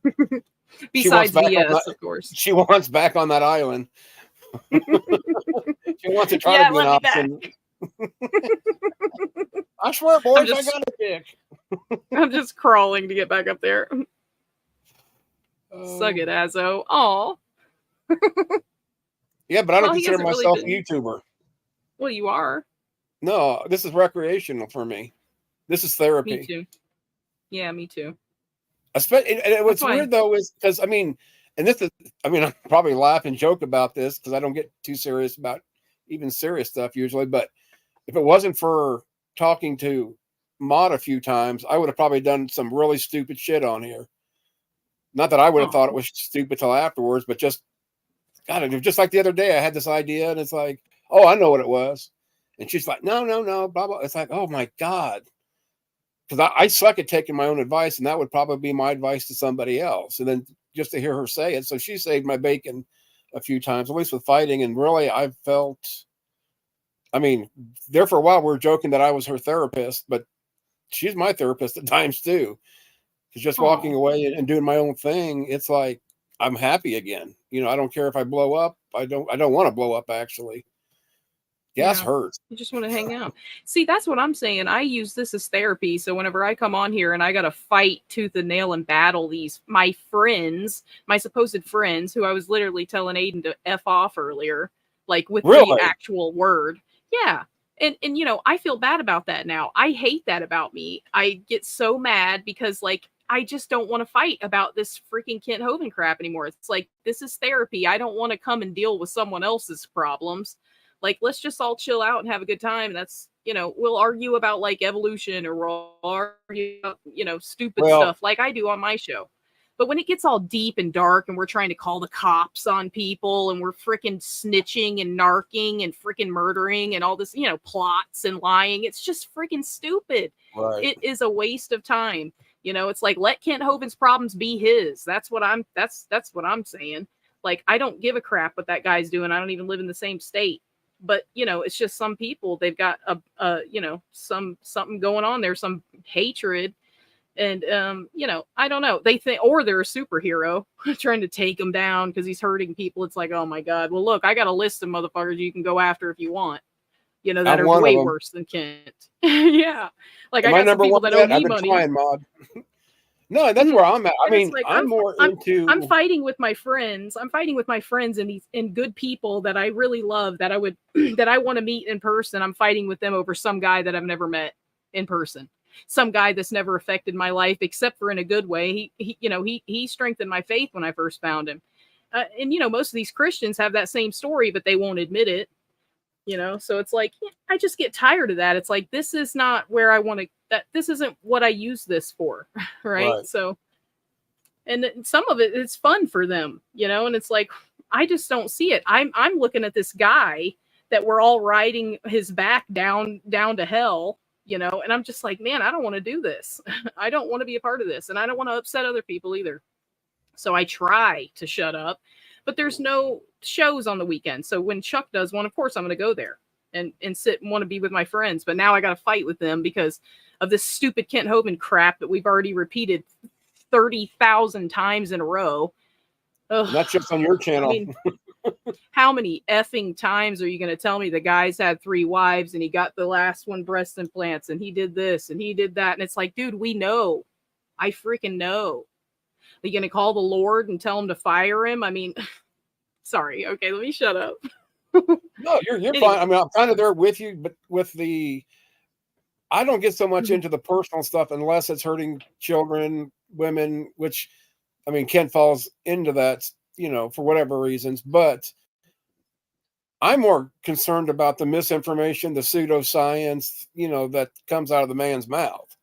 Besides back on VS, that- of course. She wants back on that island. She wants to try Yeah, to be an let me option. I swear, boys, I just- got a dick. I'm just crawling to get back up there. Oh. Suck it, Azzo. Aw. Yeah, but I don't Well, he consider hasn't really myself a been- YouTuber. Well, you are. No, this is recreational for me. This is therapy. Me too. Yeah, me too. And what's That's why- weird though is because and this is, I probably laugh and joke about this because I don't get too serious about even serious stuff usually. But if it wasn't for talking to Maud a few times, I would have probably done some really stupid shit on here. Not that I would have thought it was stupid till afterwards, but just God, it was just like the other day. I had this idea, and it's like, oh, I know what it was, and she's like, no, blah blah. It's like, oh my God. Because I suck at taking my own advice, and that would probably be my advice to somebody else. And then just to hear her say it. So she saved my bacon a few times, at least with fighting. And really, I felt, there for a while, we were joking that I was her therapist, but she's my therapist at times too. Because just walking away and doing my own thing, it's like, I'm happy again. I don't care if I blow up. I don't want to blow up, actually. Gas hurts. You just want to hang out. See, that's what I'm saying. I use this as therapy. So whenever I come on here and I got to fight tooth and nail and battle my friends, my supposed friends, who I was literally telling Aiden to F off earlier, like with the actual word. Yeah. And I feel bad about that now. I hate that about me. I get so mad because I just don't want to fight about this freaking Kent Hovind crap anymore. It's like, this is therapy. I don't want to come and deal with someone else's problems. Let's just all chill out and have a good time. That's, we'll argue about evolution, or we'll argue about, stupid stuff like I do on my show. But when it gets all deep and dark and we're trying to call the cops on people and we're freaking snitching and narking and freaking murdering and all this, plots and lying, it's just freaking stupid. Right. It is a waste of time. It's like, let Kent Hovind's problems be his. That's what I'm saying. I don't give a crap what that guy's doing. I don't even live in the same state. But, it's just some people, they've got something going on there, some hatred. And, I don't know. They think, or they're a superhero trying to take him down because he's hurting people. It's like, oh my God. Well, look, I got a list of motherfuckers you can go after if you want, that are way worse than Kent. Yeah. I got some people that owe me money. Trying, Maud. No, that's where I'm at. I'm fighting with my friends. I'm fighting with my friends and good people that I really love, that I would, that I want to meet in person. I'm fighting with them over some guy that I've never met in person. Some guy that's never affected my life, except for in a good way. He strengthened my faith when I first found him. And most of these Christians have that same story, but they won't admit it. So it's like, I just get tired of that. It's like, this is not where I want to, this isn't what I use this for. Right. So, and some of it's fun for them, and it's like, I just don't see it. I'm looking at this guy that we're all riding his back down to hell, and I'm just like, man, I don't want to do this. I don't want to be a part of this. And I don't want to upset other people either. So I try to shut up, but there's no shows on the weekend. So when Chuck does one, of course I'm going to go there and sit and want to be with my friends. But now I got to fight with them because of this stupid Kent Hovind crap that we've already repeated 30,000 times in a row. Ugh. Not just on your channel. How many effing times are you going to tell me the guy's had 3 wives and he got the last one breast implants and he did this and he did that? And it's like, dude, we know. I freaking know. Are you going to call the Lord and tell him to fire him? Sorry. Okay, let me shut up. No, you're anyway. Fine. I'm kind of there with you, but I don't get so much into the personal stuff unless it's hurting children, women, which, Kent falls into that, for whatever reasons. But I'm more concerned about the misinformation, the pseudoscience, that comes out of the man's mouth.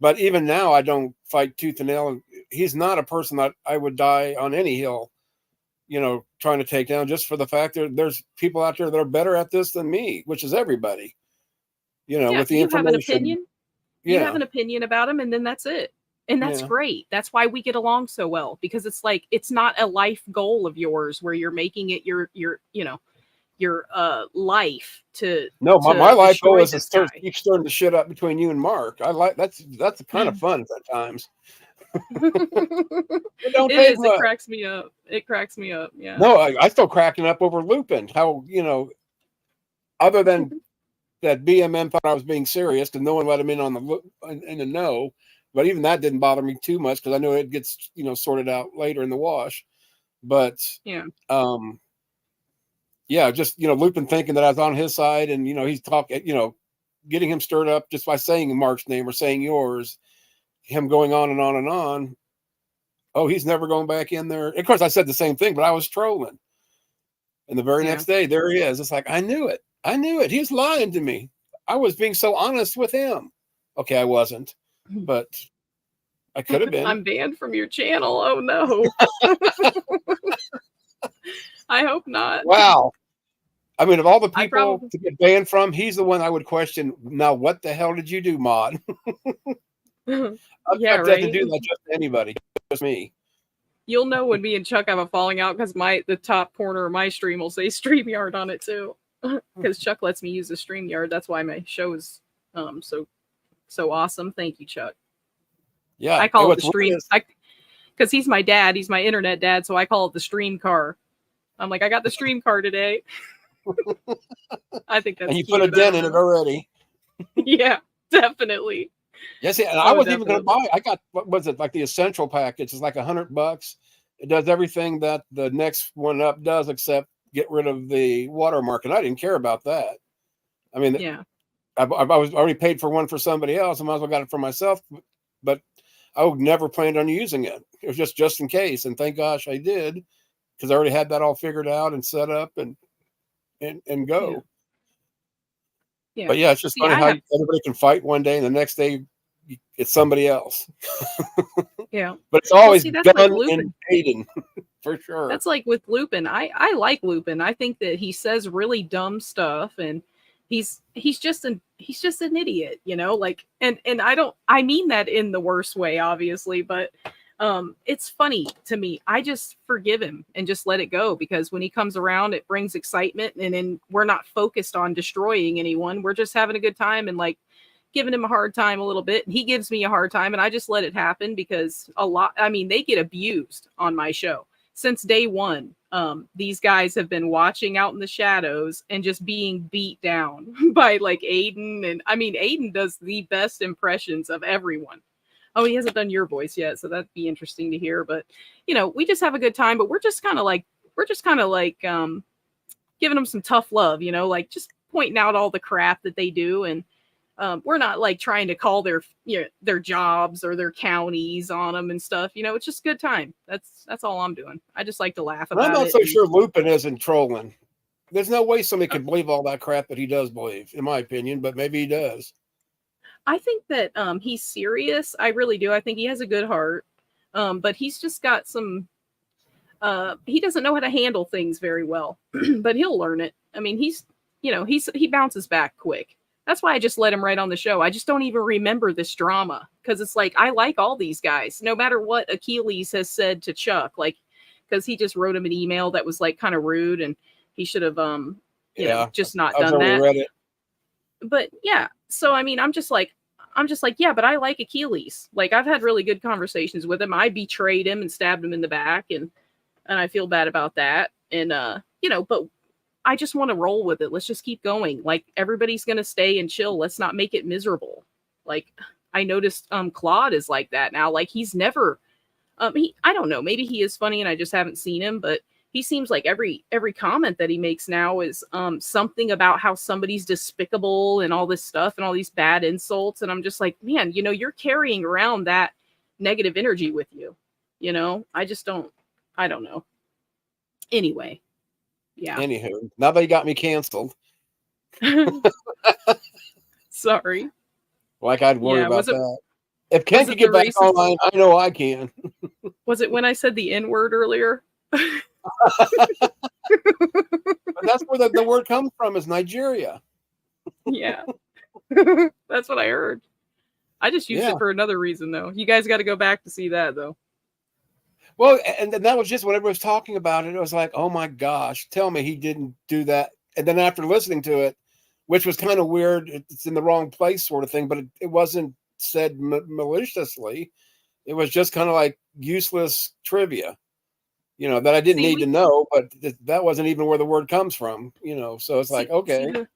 But even now, I don't fight tooth and nail. He's not a person that I would die on any hill, trying to take down, just for the fact that there's people out there that are better at this than me, which is everybody. With the information. You have an opinion. You have an opinion about him, and then that's it. And that's great. That's why we get along so well, because it's like, it's not a life goal of yours where you're making it your life to. No, my life goal is to keep stirring the shit up between you and Mark. I like that's kind of fun at times. It don't It take is. It much. cracks me up. It cracks me up. Yeah. No, I still cracking up over Lupin. How, other than that BMM thought I was being serious and no one let him in on in the know. But even that didn't bother me too much because I know it gets, sorted out later in the wash. But Yeah. yeah, just Lupin thinking that I was on his side, and he's talking, getting him stirred up just by saying Mark's name or saying yours, him going on and on and on. Oh, he's never going back in there. Of course, I said the same thing, but I was trolling. And the very next day, there he is. It's like, I knew it. I knew it. He's lying to me. I was being so honest with him. Okay, I wasn't, but I could have been. I'm banned from your channel. Oh no. I hope not. Wow. I mean, of all the people probably- to get banned from, he's the one I would question. Now, what the hell did you do, Mod? I've Yeah, had right. to do that just to anybody, just me. You'll know when me and Chuck have a falling out because the top corner of my stream will say StreamYard on it too. Because Chuck lets me use the StreamYard. That's why my show is so awesome. Thank you, Chuck. Yeah, I call it what's the stream. weird is- Because he's my dad. He's my internet dad, so I call it the stream car. I'm like, I got the stream car today. I think that's and you cute. put a dent in it already. Yeah, definitely. Yes, and I Oh, was even going to definitely. buy. I got, what was it, like the essential package? It's like $100. It does everything that the next one up does, except get rid of the watermark, and I didn't care about that. I mean, Yeah. I was already paid for one for somebody else. I might as well got it for myself, but I would never planned on using it. It was just in case, and thank gosh I did, because I already had that all figured out and set up and go. Yeah. But yeah, it's just See, funny I how have- everybody can fight one day and the next day it's somebody else. Yeah. But it's always see, that's like done Lupin. in Aiden, for sure. That's like with Lupin. I like Lupin. I think that he says really dumb stuff, and he's just an idiot, like, and I mean that in the worst way, obviously, but it's funny to me. I just forgive him and just let it go, because when he comes around, it brings excitement, and then we're not focused on destroying anyone. We're just having a good time and like giving him a hard time a little bit. He gives me a hard time, and I just let it happen, because they get abused on my show since day one. These guys have been watching out in the shadows and just being beat down by like Aiden. And I mean, Aiden does the best impressions of everyone. Oh, he hasn't done your voice yet, so that'd be interesting to hear. But we just have a good time. But we're just kind of like giving them some tough love, like just pointing out all the crap that they do. And we're not like trying to call their jobs or their counties on them and stuff. It's just a good time. That's all I'm doing. I just like to laugh about it. I'm not so and- sure Lupin isn't trolling. There's no way somebody could believe all that crap that he does believe, in my opinion, but maybe he does. I think that he's serious. I really do. I think he has a good heart. But he's just got some he doesn't know how to handle things very well. But he'll learn it. I mean, he bounces back quick. That's why I just let him right on the show. I just don't even remember this drama, because it's like I like all these guys, no matter what Achilles has said to Chuck, like, because he just wrote him an email that was like kind of rude, and he should have just not I've done already that. read it. But yeah, so I mean, I'm just like, yeah, but I like Achilles. Like, I've had really good conversations with him. I betrayed him and stabbed him in the back, and I feel bad about that. And but I just want to roll with it. Let's just keep going. Like, everybody's gonna stay and chill. Let's not make it miserable. Like, I noticed Claude is like that now. Like, he's never I don't know, maybe he is funny and I just haven't seen him, but he seems like every comment that he makes now is something about how somebody's despicable and all this stuff and all these bad insults. And I'm just like, man, you're carrying around that negative energy with you. I don't know. Anyway. Yeah. Anywho, now they got me canceled. Sorry. Like I'd worry Yeah, about was it- that. If Ken was can it get the back racist- online, I know I can. Was it when I said the N-word earlier? But that's where the word comes from, is Nigeria. Yeah. That's what I heard. I just used Yeah. it for another reason, though. You guys got to go back to see that, though. Well, and then that was just when everyone was talking about it. It was like, oh my gosh, tell me he didn't do that. And then after listening to it, which was kind of weird, it's in the wrong place, sort of thing, but it wasn't said maliciously. It was just kind of like useless trivia, that I didn't See, need to know, but that wasn't even where the word comes from, so it's like, okay.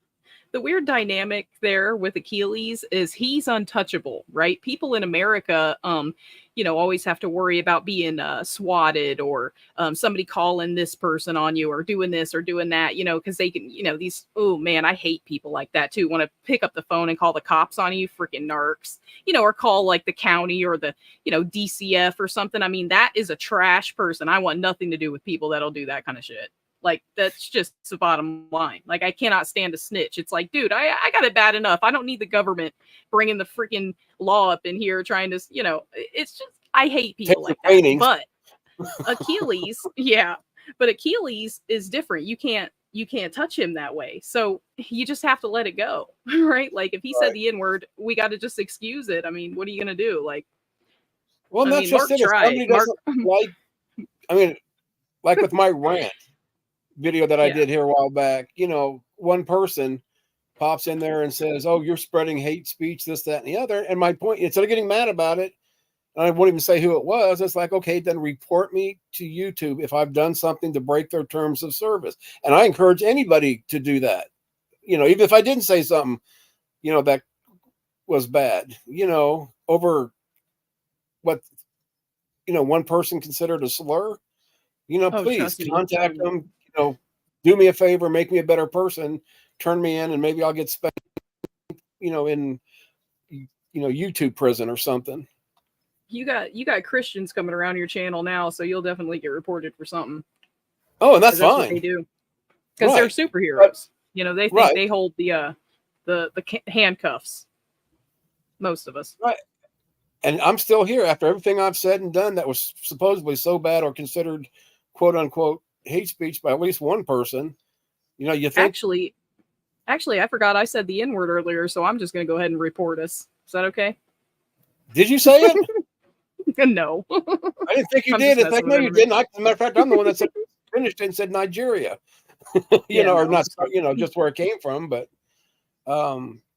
The weird dynamic there with Achilles is he's untouchable, right? People in America, always have to worry about being swatted or somebody calling this person on you or doing this or doing that, because they can, these, oh man, I hate people like that too. Want to pick up the phone and call the cops on you, freaking narcs, or call like the county or the, DCF or something. I mean, that is a trash person. I want nothing to do with people that'll do that kind of shit. Like, that's just the bottom line. Like, I cannot stand a snitch. It's like, dude, I got it bad enough. I don't need the government bringing the freaking law up in here trying to, it's just, I hate people like that. But Achilles, yeah, but Achilles is different. You can't touch him that way. So you just have to let it go, right? Like, if he said the N-word, we got to just excuse it. I mean, what are you going to do? Like, well, that's just it. If somebody doesn't like, I mean, like with my rant video that I did here a while back, one person pops in there and says, "Oh, you're spreading hate speech, this, that, and the other." And my point, instead of getting mad about it, and I won't even say who it was, it's like, okay, then report me to YouTube if I've done something to break their terms of service. And I encourage anybody to do that. Even if I didn't say something, that was bad, over what, one person considered a slur, please contact them. Do me a favor, make me a better person, turn me in, and maybe I'll get spanked, in, YouTube prison or something. You got Christians coming around your channel now, so you'll definitely get reported for something. Oh, and that's fine. What they do, because they're superheroes. They think they hold the handcuffs. Most of us, right? And I'm still here after everything I've said and done that was supposedly so bad or considered quote unquote hate speech by at least one person. You think actually I forgot I said the N-word earlier, so I'm just going to go ahead and report us. Is that okay? Did you say it? No. I didn't think you did. It's like, no, you didn't. As a matter of fact, I'm the one that said finished and said Nigeria. Or not, just where it came from. But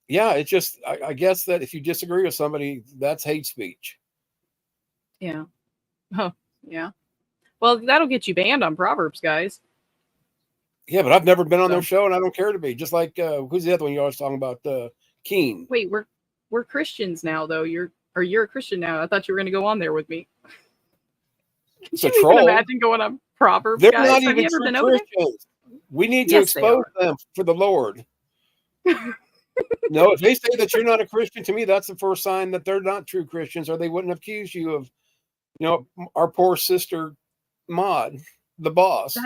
it's just I guess that if you disagree with somebody, that's hate speech. Yeah. Oh, yeah. Well, that'll get you banned on Proverbs, guys. Yeah, but I've never been on their show, and I don't care to be. Just like who's the other one you always talking about? Keen. Wait, we're Christians now, though. You're a Christian now. I thought you were going to go on there with me. It's a troll. Imagine going on Proverbs, They're guys. not even true Christians. We need to expose them for the Lord. No, if they say that you're not a Christian, to me, that's the first sign that they're not true Christians, or they wouldn't accuse you of, our poor sister Maud, the boss.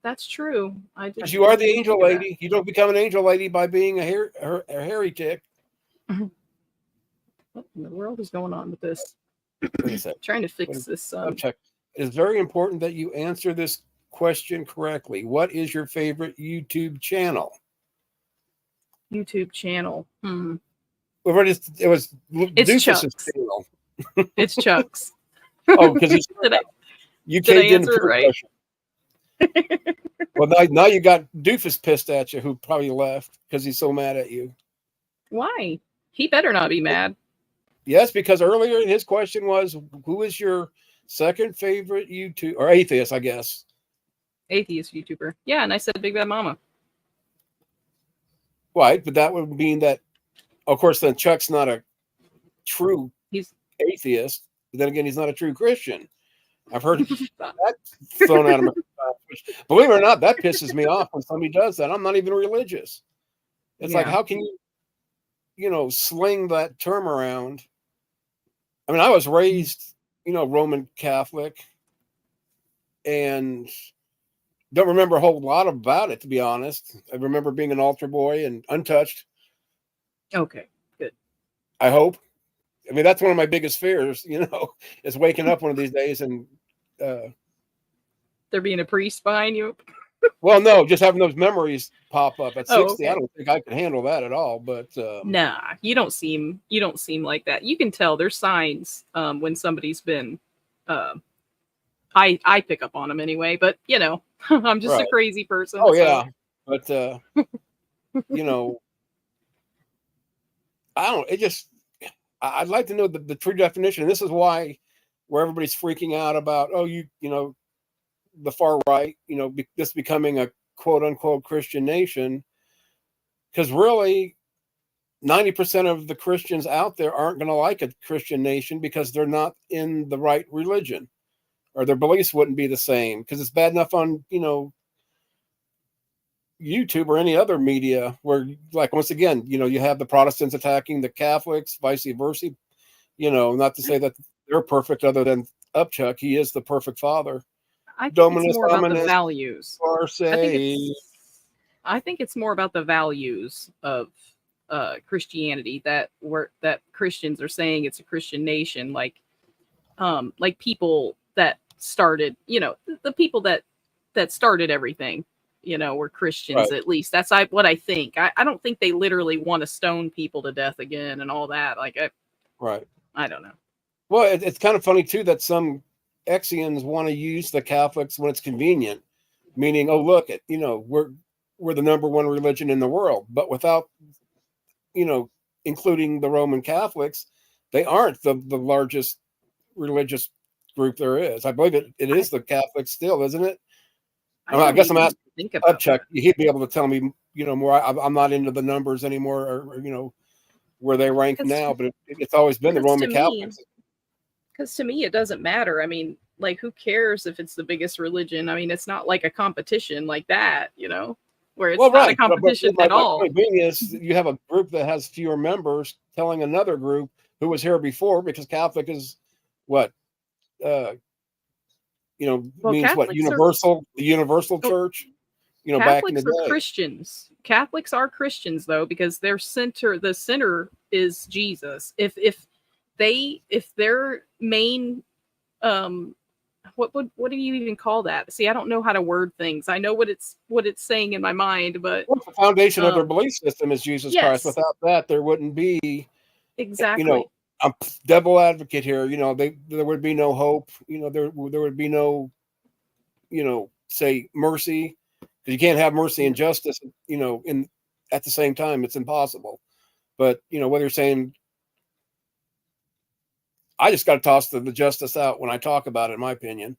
That's true. Because you are the angel lady. You don't become an angel lady by being a heretic. What in the world is going on with this? Trying to fix this. Check. It is very important that you answer this question correctly. What is your favorite YouTube channel? YouTube channel. Well, it's Chuck's channel. It's Chuck's. Oh, because you can't answer it right. Well, now you got Doofus pissed at you, who probably left because he's so mad at you. Why? He better not be mad. Yes, because earlier his question was, who is your second favorite YouTube or atheist, I guess. Atheist YouTuber. Yeah, and I said Big Bad Mama. Right, but that would mean that, of course, then Chuck's not a true atheist. But then again, he's not a true Christian. I've heard that thrown at him. Believe it or not, that pisses me off when somebody does that. I'm not even religious. It's like, how can you, sling that term around? I mean, I was raised, Roman Catholic, and don't remember a whole lot about it, to be honest. I remember being an altar boy and untouched. Okay, good. I hope. I mean, that's one of my biggest fears, is waking up one of these days and there being a priest behind you. Well, no, just having those memories pop up at 60. Okay. I don't think I could handle that at all. But nah, you don't seem like that. You can tell there's signs when somebody's been. I pick up on them anyway, but I'm just a crazy person. Oh yeah, but I don't. It just. I'd like to know the true definition. And this is why where everybody's freaking out about, oh, you know, the far right, you know, this becoming a quote unquote Christian nation, because really 90% of the Christians out there aren't going to like a Christian nation because they're not in the right religion, or their beliefs wouldn't be the same. Because it's bad enough on, you know, YouTube or any other media where, like, once again, you know, you have the Protestants attacking the Catholics, vice versa. You know, not to say that they're perfect, other than Upchuck. He is the perfect father. I think Dominus it's more about the Dominus values. I think it's more about the values of Christianity that Christians are saying it's a Christian nation, like people that started, you know, the people that started everything, you know, were Christians. Right. At least that's what I think. I don't think they literally want to stone people to death again and all that. Like, I don't know. Well, it's kind of funny too that some Exians want to use the Catholics when it's convenient, meaning, oh, look, at, you know, we're the number one religion in the world, but without, you know, including the Roman Catholics, they aren't the largest religious group there is. I believe it is the Catholics still, isn't it? I guess I'm asking Upchuck. He'd be able to tell me, you know, more. I'm not into the numbers anymore, or you know, where they rank now, but it's always been the Roman Catholics. Because to me, it doesn't matter. I mean, like, who cares if it's the biggest religion? I mean, it's not like a competition like that, you know, where it's not a competition at all. My point being is, you have a group that has fewer members telling another group who was here before, because Catholic is what, you know, means Catholics what, universal, the universal church, you know, Catholics back in the day. Christians. Catholics are Christians though, because the center is Jesus. If their main, what do you even call that? See, I don't know how to word things. I know what it's saying in my mind, but the foundation of their belief system is Jesus Christ. Without that, there wouldn't be, exactly. You know, I'm devil advocate here. You know, there would be no hope. You know, there would be no, you know, say mercy, because you can't have mercy and justice, you know, at the same time. It's impossible. But you know, whether you're saying, I just got to toss the justice out when I talk about it, in my opinion.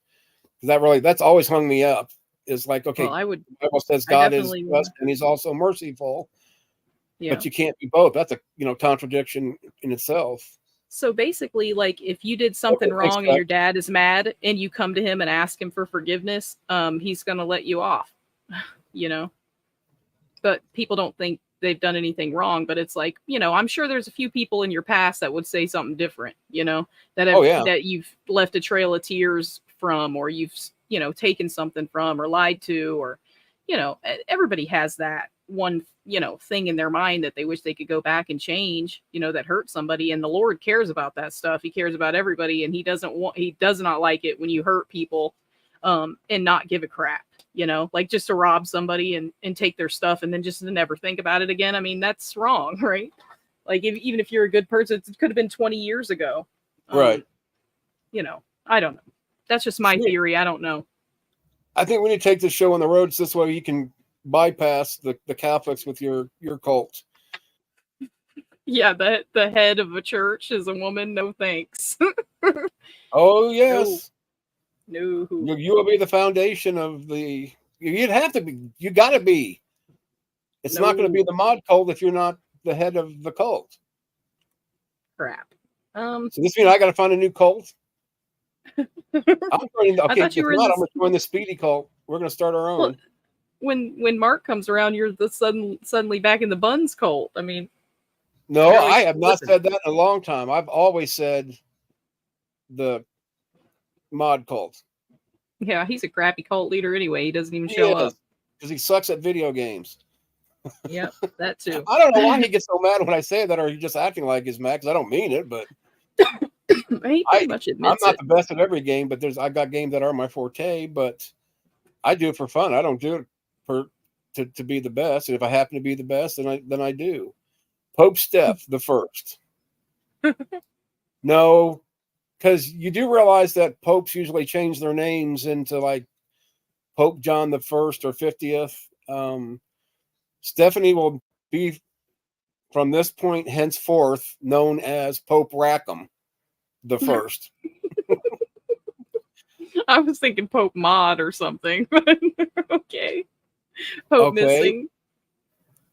That's always hung me up. Is like, okay, well, the Bible says God is just and he's also merciful. Yeah. But you can't be both. That's a, you know, contradiction in itself. So basically, like, if you did something wrong and your dad is mad and you come to him and ask him for forgiveness, he's going to let you off, you know. But people don't think they've done anything wrong, but it's like, you know, I'm sure there's a few people in your past that would say something different, you know, that you've left a trail of tears from, or you've, you know, taken something from, or lied to, or, you know, everybody has that one, you know, thing in their mind that they wish they could go back and change, you know, that hurt somebody. And the Lord cares about that stuff. He cares about everybody, and he does not like it when you hurt people and not give a crap, you know, like just to rob somebody and take their stuff and then just to never think about it again. I mean, that's wrong, right? Like, even if you're a good person, it could have been 20 years ago. Right. You know, I don't know. That's just my theory. I don't know. I think we need to take this show on the road, so this way you can bypass the Catholics with your cult. Yeah, the head of a church is a woman. No thanks. Oh yes. No. You will be the foundation of the. You'd have to be. You got to be. It's not going to be the mod cult if you're not the head of the cult. Crap. So this means I got to find a new cult. I'm joining. Okay, if not, I'm going to join the Speedy cult. We're going to start our own. Well, when Mark comes around, you're suddenly back in the Buns cult. I mean, no, I have not said that in a long time. I've always said the mod cult. Yeah, he's a crappy cult leader anyway. He doesn't even show up because he sucks at video games. Yep, that too. I don't know why he gets so mad when I say that, or he's just acting like he's mad, because I don't mean it, but he pretty much admits I'm not the best at every game, but I got games that are my forte, but I do it for fun. I don't do it to be the best. And if I happen to be the best, then I do. Pope Steph the First. No, because you do realize that popes usually change their names into like Pope John the First or 50th. Stephanie will be, from this point henceforth, known as Pope Rackham the First. I was thinking Pope Maud or something. Okay. Pope Okay. missing.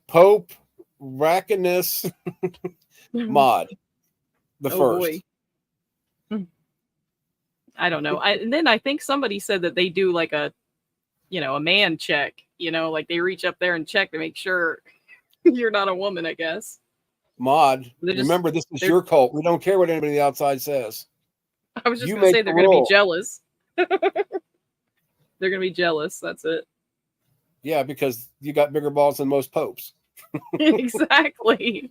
Pope Rackinus Mod, the Oh first. boy. I don't know. And then I think somebody said that they do like a man check, like they reach up there and check to make sure you're not a woman, I guess. Mod, They're just- remember this is they're- your cult. We don't care what anybody on the outside says. I was just You going to say make they're the going to be rule. jealous. They're going to be jealous. That's it. Yeah, because you got bigger balls than most popes. Exactly.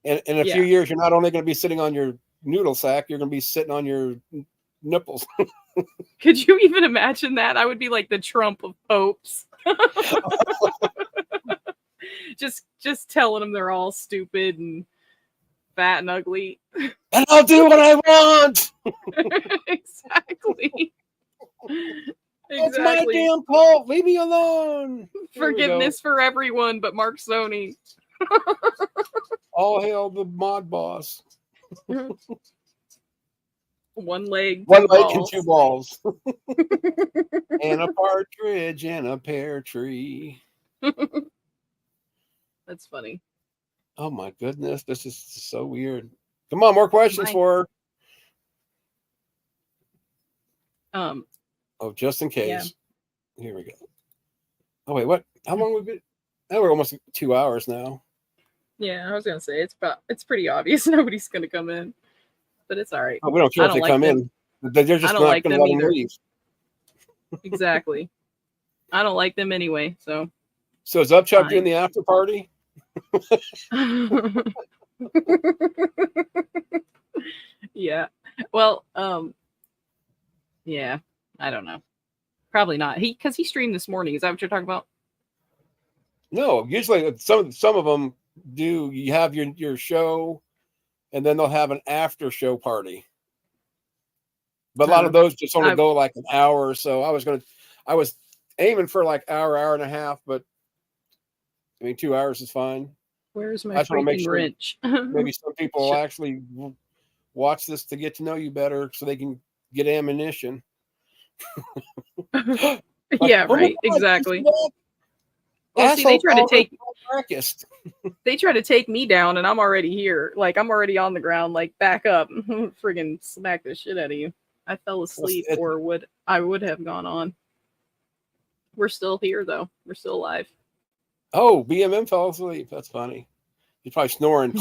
And in a Yeah. few years, you're not only going to be sitting on your noodle sack, you're going to be sitting on your nipples. Could you even imagine that? I would be like the Trump of popes. just telling them they're all stupid and fat and ugly. And I'll do what I want. Exactly. It's my damn cult. Leave me alone. Here we go. Forgiveness for everyone but Mark Sony. All hail the mod boss. One leg, One two leg and balls. two balls. And a partridge and a pear tree. That's funny. Oh my goodness. This is so weird. Come on, more questions Mine. for her. Um, Oh, just in case. Here we go. Oh wait, what? How long we've been? Oh, we're almost 2 hours now. yeah, I was gonna say it's pretty obvious nobody's gonna come in, but it's all right. Oh, we don't care I if they don't like come them. in. They're just I don't not like going to them let them either. leave. Exactly. I don't like them anyway, so. So is Upchuck Fine. doing the after party? Yeah. Well, yeah, I don't know. Probably not. Because he streamed this morning. Is that what you're talking about? No. Usually, some of them do. You have your show, and then they'll have an after show party. But a lot of those just only go like an hour or so. I was aiming for like hour and a half, but I mean 2 hours is fine. Where's my I just wanna make freaking sure wrench? Maybe some people will actually watch this to get to know you better, so they can get ammunition. Like, Yeah, "Oh my right. God, Exactly. you see that? Well, see, they Asshole try to called take us anarchist." they try to take me down, and I'm already here. Like I'm already on the ground. Like back up, friggin' smack the shit out of you. I fell asleep, it- or I would have gone on. We're still here though. We're still alive. Oh, BMM fell asleep. That's funny. He's probably snoring.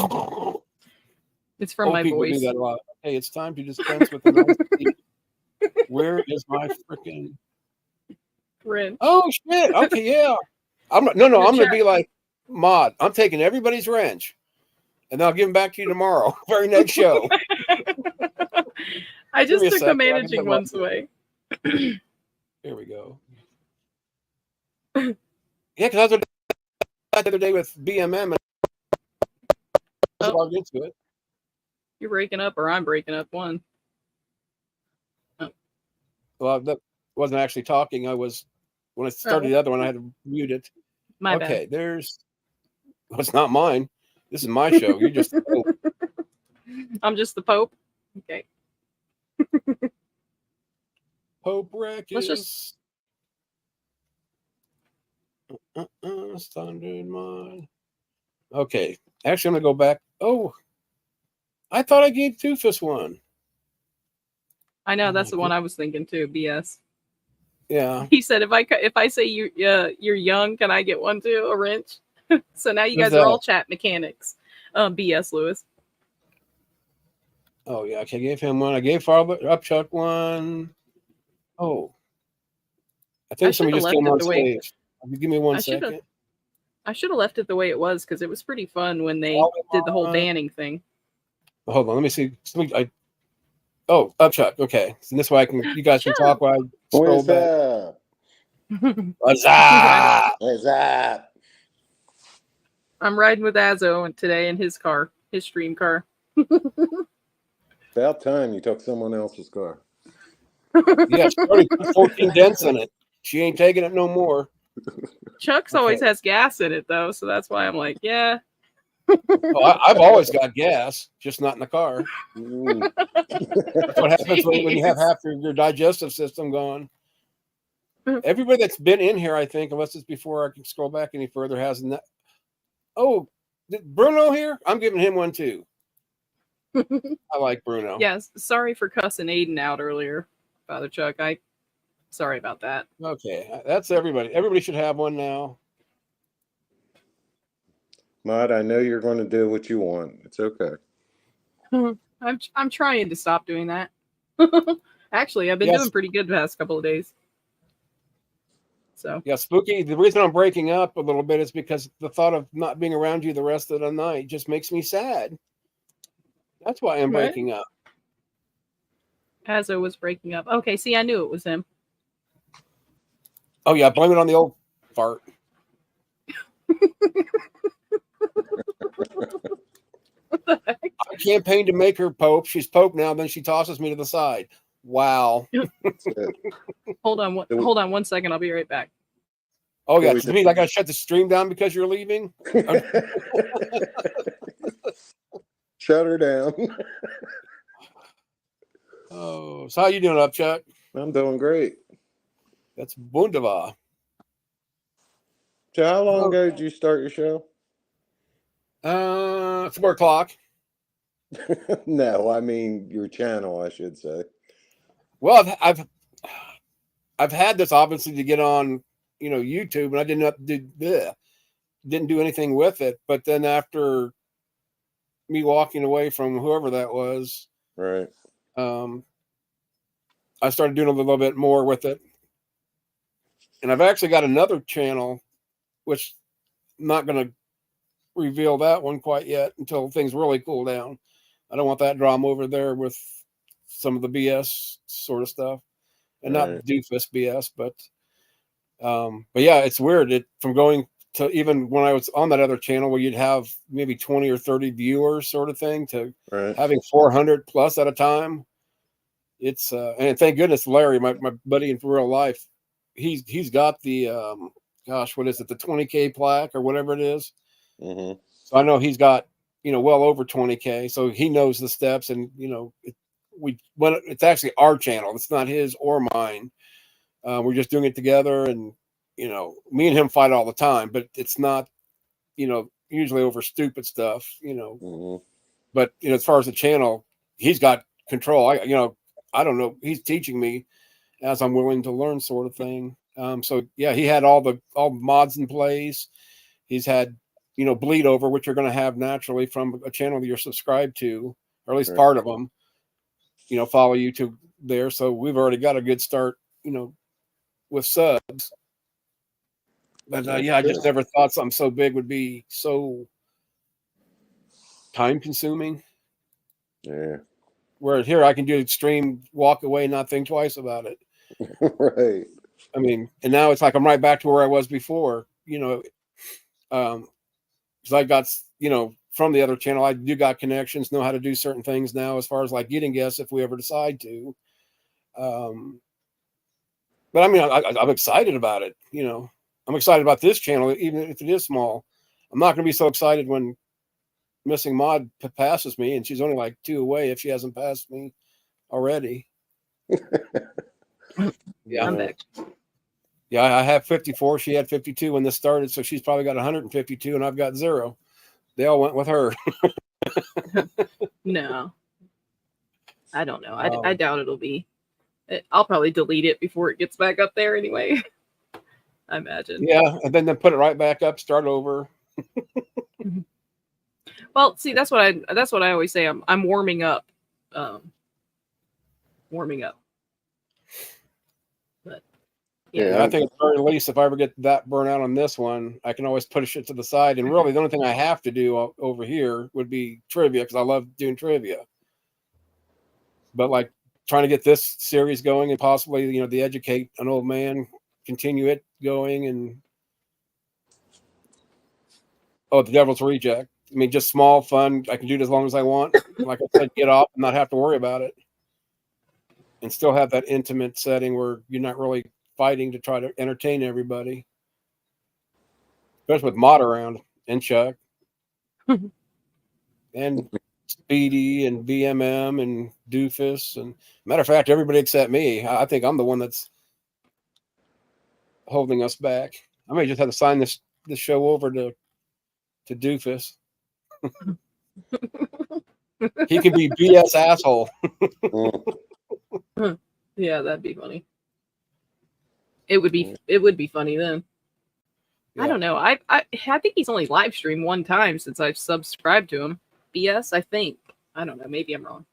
It's from Old my people voice. do that a lot. Hey, it's time to dispense with the nice sleep. Where is my freaking? Wrench. Oh shit! Okay, yeah. I'm not. No. Your I'm gonna chat- be like Mod. I'm taking everybody's wrench, and then I'll give them back to you tomorrow. Very next show. I Give just me a took the second, I can managing get ones my- away. Here we go. Yeah, because I was the other day with BMM and I Oh. logged into it. You're breaking up, or I'm breaking up. One. Well, that wasn't actually talking. I was when I started the other one. I had to mute it. My Okay, there's. Well, it's not mine. This is my show. You're just. Oh, bad. I'm just the Pope. Okay. Pope Wreck Let's is. Standard mod. Okay, actually, I'm gonna go back. Oh, I thought I gave Doofus one. I know Oh that's my the one I was thinking too. BS. Yeah. He said, if I say you're young, can I get one too? A wrench. So now you Who's guys are all that? chat mechanics. BS, Lewis. Oh yeah. Okay, I gave him one. I gave Father Upchuck one. Oh, I think I somebody should've just came left on it the way- stage. Give me one I should've- second. I should have left it the way it was because it was pretty fun when they Oh, did the whole banning thing. Hold on, let me see. Oh, Upchuck. Okay, so this way you guys can talk while I scroll What's back. up? What's up? What's up? I'm riding with Azo today in his car, his stream car. About time you took someone else's car. Yeah, she already put 14 dents in it. She ain't taking it no more. Chuck's always Okay. has gas in it though, so that's why I'm like, yeah. Oh, I've always got gas, just not in the car. Mm. That's what happens when you have Jeez. half your digestive system gone. Mhm. Everybody that's been in here, I think, unless it's before I can scroll back any further, hasn't. Oh, Bruno here? I'm giving him one too. I like Bruno. Yes, sorry for cussing Aiden out earlier, Father Chuck. Sorry about that. Okay, that's everybody. Everybody should have one now. Maud, I know you're going to do what you want. It's okay. I'm trying to stop doing that. Actually, I've been Yes. doing pretty good the past couple of days. So Yeah, Spooky. The reason I'm breaking up a little bit is because the thought of not being around you the rest of the night just makes me sad. That's why I'm Right. breaking up. Hazo was breaking up. Okay, see, I knew it was him. Oh yeah, blame it on the old fart. What the heck? I campaigned to make her Pope. She's Pope now. Then she tosses me to the side. Wow. That's it. Hold on, hold on 1 second. I'll be right back. Oh yeah, we does it mean I got to shut the stream down because you're leaving? Shut her down. Oh, so how you doing up, Chuck? I'm doing great. That's wunderbar. So how long ago did you start your show? 4 o'clock. No, I mean your channel, I should say. Well, I've had this obviously to get on, YouTube, and I didn't do anything with it. But then after me walking away from whoever that was, Right. I started doing a little bit more with it. And I've actually got another channel, which I'm not going to reveal that one quite yet until things really cool down. I don't want that drama over there with some of the BS sort of stuff, and not Right. doofus BS, but yeah, it's weird. From going to even when I was on that other channel where you'd have maybe 20 or 30 viewers sort of thing to Right. having 400 plus at a time. It's and thank goodness Larry, my buddy in real life, he's got the gosh, what is it, the 20K plaque or whatever it is. Mm-hmm. So I know he's got well over 20K, so he knows the steps, and it's actually our channel. It's not his or mine. We're just doing it together, and me and him fight all the time, but it's not usually over stupid stuff. Mm-hmm. But as far as the channel, he's got control. I don't know. He's teaching me as I'm willing to learn, sort of thing. So yeah, he had all the mods in place. He's had bleed over, which you're going to have naturally from a channel that you're subscribed to, or at least Right. part of them. Follow YouTube there. So we've already got a good start. With subs. But yeah, I just never thought something so big would be so time consuming. Yeah. Whereas here I can do stream, walk away, not think twice about it. Right. I mean, and now it's like I'm right back to where I was before, because I got, from the other channel, I do got connections, know how to do certain things now as far as like getting guests if we ever decide to. But I mean, I'm excited about it. I'm excited about this channel, even if it is small. I'm not going to be so excited when Missing Maud passes me, and she's only like 2 away if she hasn't passed me already. Yeah, I'm back. Yeah, I have 54. She had 52 when this started, so she's probably got 152, and I've got 0. They all went with her. No, I don't know. I doubt it'll be. I'll probably delete it before it gets back up there anyway. I imagine. Yeah, and then put it right back up, start over. Well, see, that's what I always say. I'm warming up. Warming up. But Yeah, Yeah. I think at the very least, if I ever get that burnout on this one, I can always push it to the side. And really, the only thing I have to do over here would be trivia, because I love doing trivia. But like trying to get this series going, and possibly, the Educate an Old Man, continue it going, and the Devil's Reject. I mean, just small, fun. I can do it as long as I want. Like I said, get off and not have to worry about it, and still have that intimate setting where you're not really fighting to try to entertain everybody, especially with Mod around and Chuck. and Speedy and BMM and Doofus. And matter of fact, everybody except me. I think I'm the one that's holding us back. I may just have to sign this show over to Doofus. He can be BS asshole. Mm. Yeah, that'd be funny. It would be funny then. Yeah. I don't know. I think he's only live streamed one time since I've subscribed to him. BS, I think. I don't know. Maybe I'm wrong.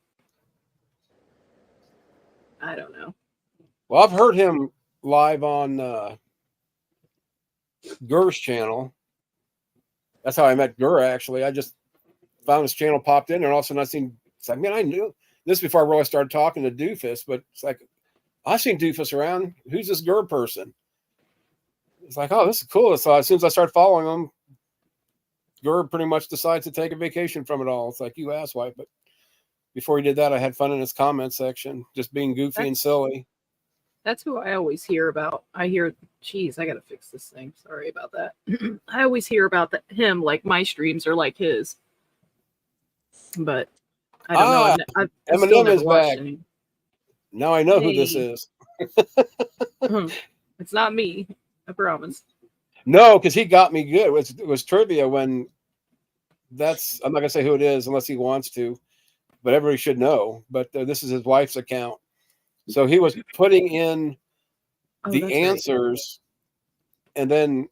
I don't know. Well, I've heard him live on Gur's channel. That's how I met Gur, actually. I just found his channel, popped in, and all of a sudden I seen, it's like, man, I knew this before I really started talking to Doofus, but it's like, I've seen Doofus around. Who's this Gur person? It's like, oh, this is cool. So as soon as I start following him, Gur pretty much decides to take a vacation from it all. It's like, you asswipe. But before he did that, I had fun in his comment section, just being goofy and silly. That's who I always hear about. I hear, geez, I gotta fix this thing. Sorry about that. I always hear about him, like my streams are like his. But I don't know. I've still Eminem never is watched back. any. Now I know who this Hey. is. It's not me. I promise. No, because he got me good. It was trivia when I'm not going to say who it is unless he wants to, but everybody should know. But this is his wife's account. So he was putting in Oh, the that's right. answers and then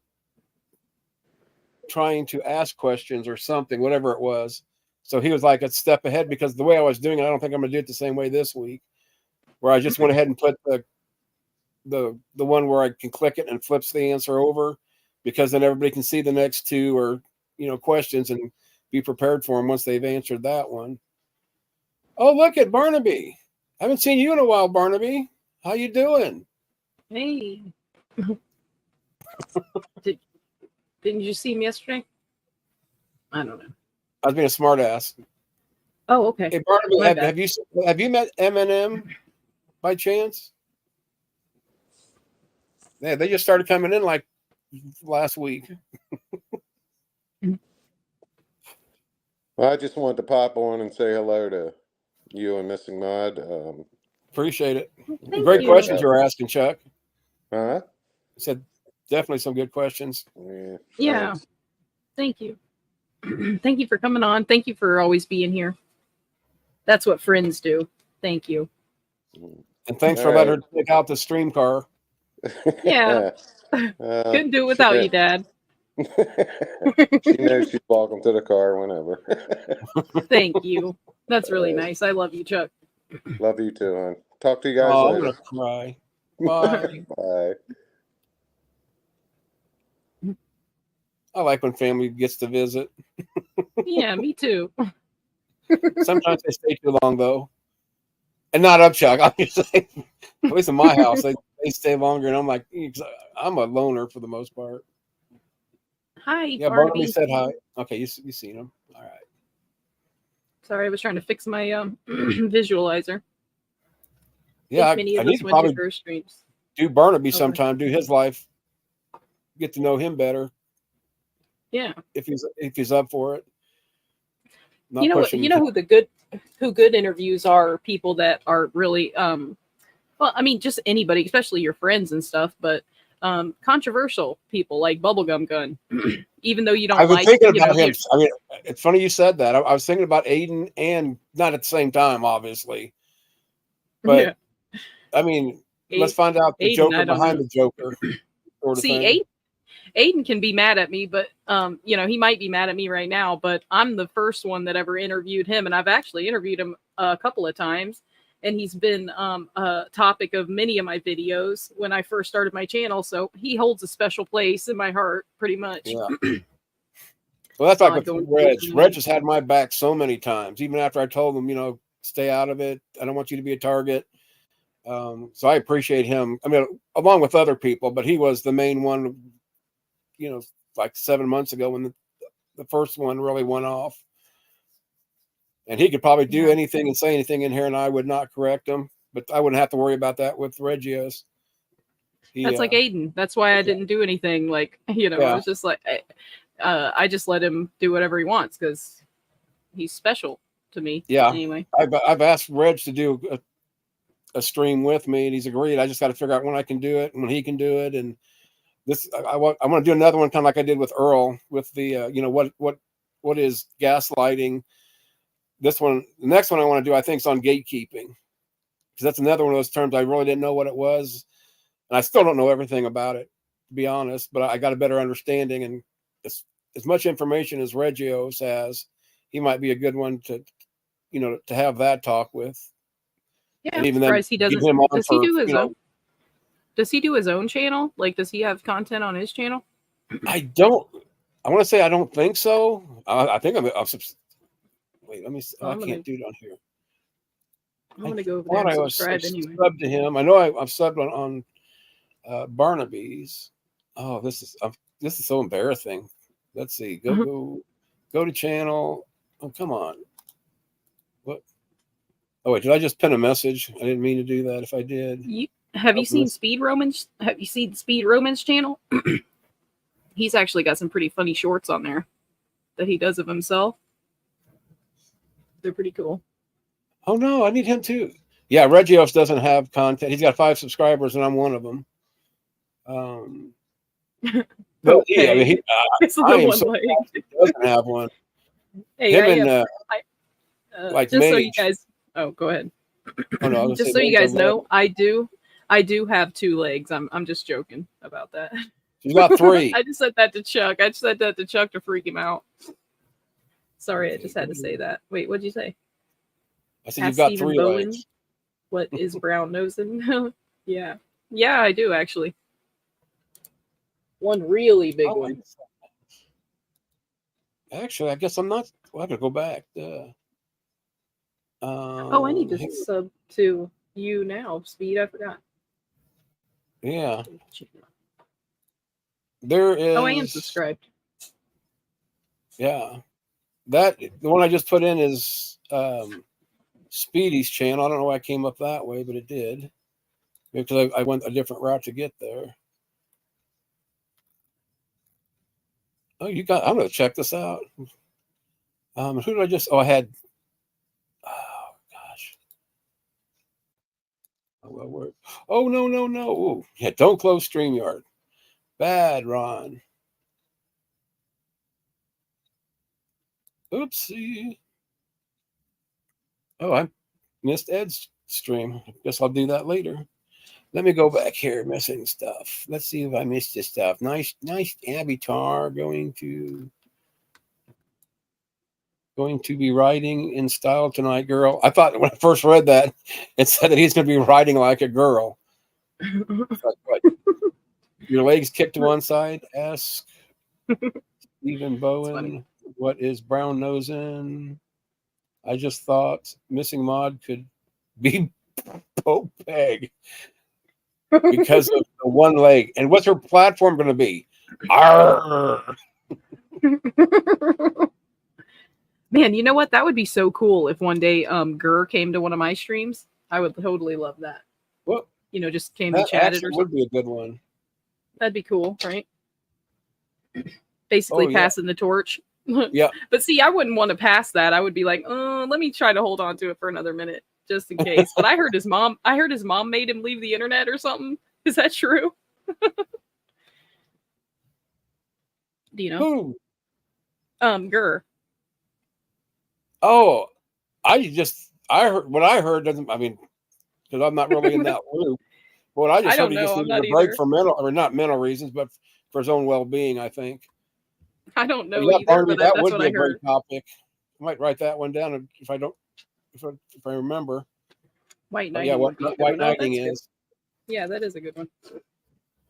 trying to ask questions or something, whatever it was. So he was like a step ahead because the way I was doing it, I don't think I'm going to do it the same way this week, where I just went ahead and put the one where I can click it and flips the answer over, because then everybody can see the next two or questions and be prepared for them once they've answered that one. Oh, look at Barnaby. I haven't seen you in a while, Barnaby. How you doing? Hey. Didn't you see me yesterday? I don't know. I was being a smart ass. Oh, okay. Hey, Barnaby, My bad. have you met Eminem by chance? Yeah, they just started coming in like last week. Well, I just wanted to pop on and say hello to you and Missing Mud. Appreciate it. Thank Great you. questions you were asking, Chuck. Huh? Said definitely some good questions. Yeah. Yeah. thanks. Thank you. Thank you for coming on. Thank you for always being here. That's what friends do. Thank you. And thanks for All letting right. her take out the stream car. Yeah. Couldn't do it without you, Dad. She knows she's welcome to the car whenever. Thank you. That's really nice. I love you, Chuck. Love you too, hon. Talk to you guys Oh, I'm later. gonna cry. Bye. Bye. I like when family gets to visit. Yeah, me too. Sometimes they stay too long though. And not up, Chuck. I'm just saying, at least in my house, they stay longer, and I'm like, I'm a loner for the most part. Hi, Yeah, Barnaby. Barnaby said hi. Okay, you seen him. All right. Sorry, I was trying to fix my visualizer. Yeah, I many of need us to went probably to first streams. do Barnaby Okay. sometime, do his life, get to know him better Yeah. if he's up for it. Not You know what? pushing You know who good interviews are people that are really well, I mean, just anybody, especially your friends and stuff, but controversial people like Bubblegum Gun. Even though you don't I was like, thinking you know, about him. I mean, it's funny you said that. I was thinking about Aiden, and not at the same time, obviously. But yeah. I mean, let's find out the Aiden, Joker I don't behind know. the Joker. Sort of See, thing. Aiden can be mad at me, but you know, he might be mad at me right now, but I'm the first one that ever interviewed him, and I've actually interviewed him a couple of times, and he's been a topic of many of my videos when I first started my channel, so he holds a special place in my heart, pretty much. Yeah. Well, that's like Odd with going Reg. through Reg has had my back so many times, even after I told him, stay out of it. I don't want you to be a target. So I appreciate him. I mean, along with other people, but he was the main one, like 7 months ago when the first one really went off. And he could probably do Yeah. anything and say anything in here, and I would not correct him. But I wouldn't have to worry about that with Regios. That's like Aiden. That's why I didn't do anything. Like, I Yeah. was just like, I just let him do whatever he wants because, he's special to me. Yeah. Anyway, I've asked Reg to do a stream with me, and he's agreed. I just got to figure out when I can do it and when he can do it. And this, I want to do another one kind of like I did with Earl with the, what is gaslighting. This one, the next one I want to do, I think, is on gatekeeping, because that's another one of those terms I really didn't know what it was, and I still don't know everything about it, to be honest. But I got a better understanding, and as much information as Regios has, he might be a good one to have that talk with. yeah, And I'm even then, surprised he get doesn't. him on Does he for, do his own? Does he do his own channel? Like, does he have content on his channel? I want to say I don't think so. I think wait, let me. Oh, I can't do it on here. I'm gonna go over I there thought and I was subscribe anyway. subbed to him. I know I've subbed on Barnaby's. Oh, this is so embarrassing. Let's see. Go to channel. Oh, come on. What? Oh wait, did I just pin a message? I didn't mean to do that. If I did, Have you seen Speed Romans? Have you seen Speed Romans channel? He's actually got some pretty funny shorts on there that he does of himself. They're pretty cool. oh no, I need him too. Yeah, Regios doesn't have content. He's got 5 subscribers, and I'm one of them. But yeah, I mean, It's the I am one so leg. he doesn't have one. Hey, Him and like just so you Mage. guys. Oh, go ahead. Oh no, I was gonna Just say so you Mage guys or know, I do have 2 legs. I'm just joking about that. She's got 3. I just said that to Chuck. I just said that to Chuck to freak him out. Sorry, I just had to say that. Wait, what'd you say? I said you've Ask got Stephen 3 Bowen. legs. What is brown nosing? Yeah. Yeah, I do actually. One really big Oh, one. actually, I guess I'm not. Well, I gotta go back. Oh, I need to sub to you now, Speed. I forgot. Yeah, there is. Oh, I am subscribed. Yeah, the one I just put in is Speedy's channel. I don't know why I came up that way, but it did, because I went a different route to get there. Oh, I'm gonna check this out. Who did I just? Oh, I had. Oh gosh. Oh, well, oh no. Ooh, yeah, don't close StreamYard. Bad, Ron. Oopsie. Oh, I missed Ed's stream. Guess I'll do that later. Let me go back here, missing stuff. Let's see if I missed this stuff. Nice avatar. Going to be riding in style tonight, girl. I thought when I first read that, it said that he's going to be riding like a girl. What? Your legs kicked to one side? Ask Stephen Bowen. What is brown nosing? I just thought missing mod could be Pope Peg because of the one leg. And what's her platform going to be? Arr! Man, you know what? That would be so cool if one day Gurr came to one of my streams. I would totally love that. Well, Just came and that chatted actually or would something. be a good one. That'd be cool, right? Basically yeah. passing the torch. Yeah. But see, I wouldn't want to pass that. I would be like, let me try to hold on to it for another minute just in case. But I heard his mom made him leave the internet or something. Is that true? Do you know? Who? Gurr. Oh, I heard what I heard doesn't. I mean, because I'm not really in that loop. But what I just I don't heard, he just know, I'm needed a not break either. for not mental reasons, but for his own well-being. I think. I don't know Yeah, either, Barnaby, but that that's would what be I a great heard. topic. I might write that one down if I remember. White But knighting. yeah, would what be a good white one. Oh, knighting that's good. is. Yeah, that is a good one.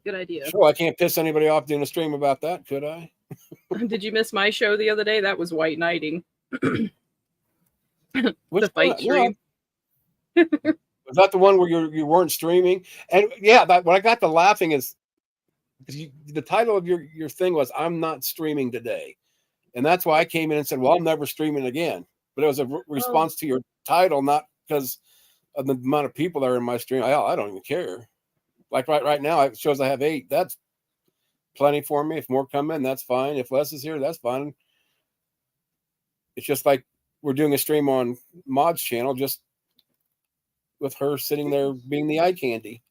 Good idea. Sure, I can't piss anybody off doing a stream about that, could I? Did you miss my show the other day? That was white knighting. Which fight one? stream. Yeah. Was that the one where you weren't streaming? And yeah, what I got to laughing is because the title of your thing was "I'm not streaming today," and that's why I came in and said, "Well, I'm never streaming again." But it was a response to your title, not because of the amount of people that are in my stream. I don't even care. Like right now, it shows I have 8. That's plenty for me. If more come in, that's fine. If less is here, that's fine. It's just like we're doing a stream on Mod's channel just with her sitting there being the eye candy.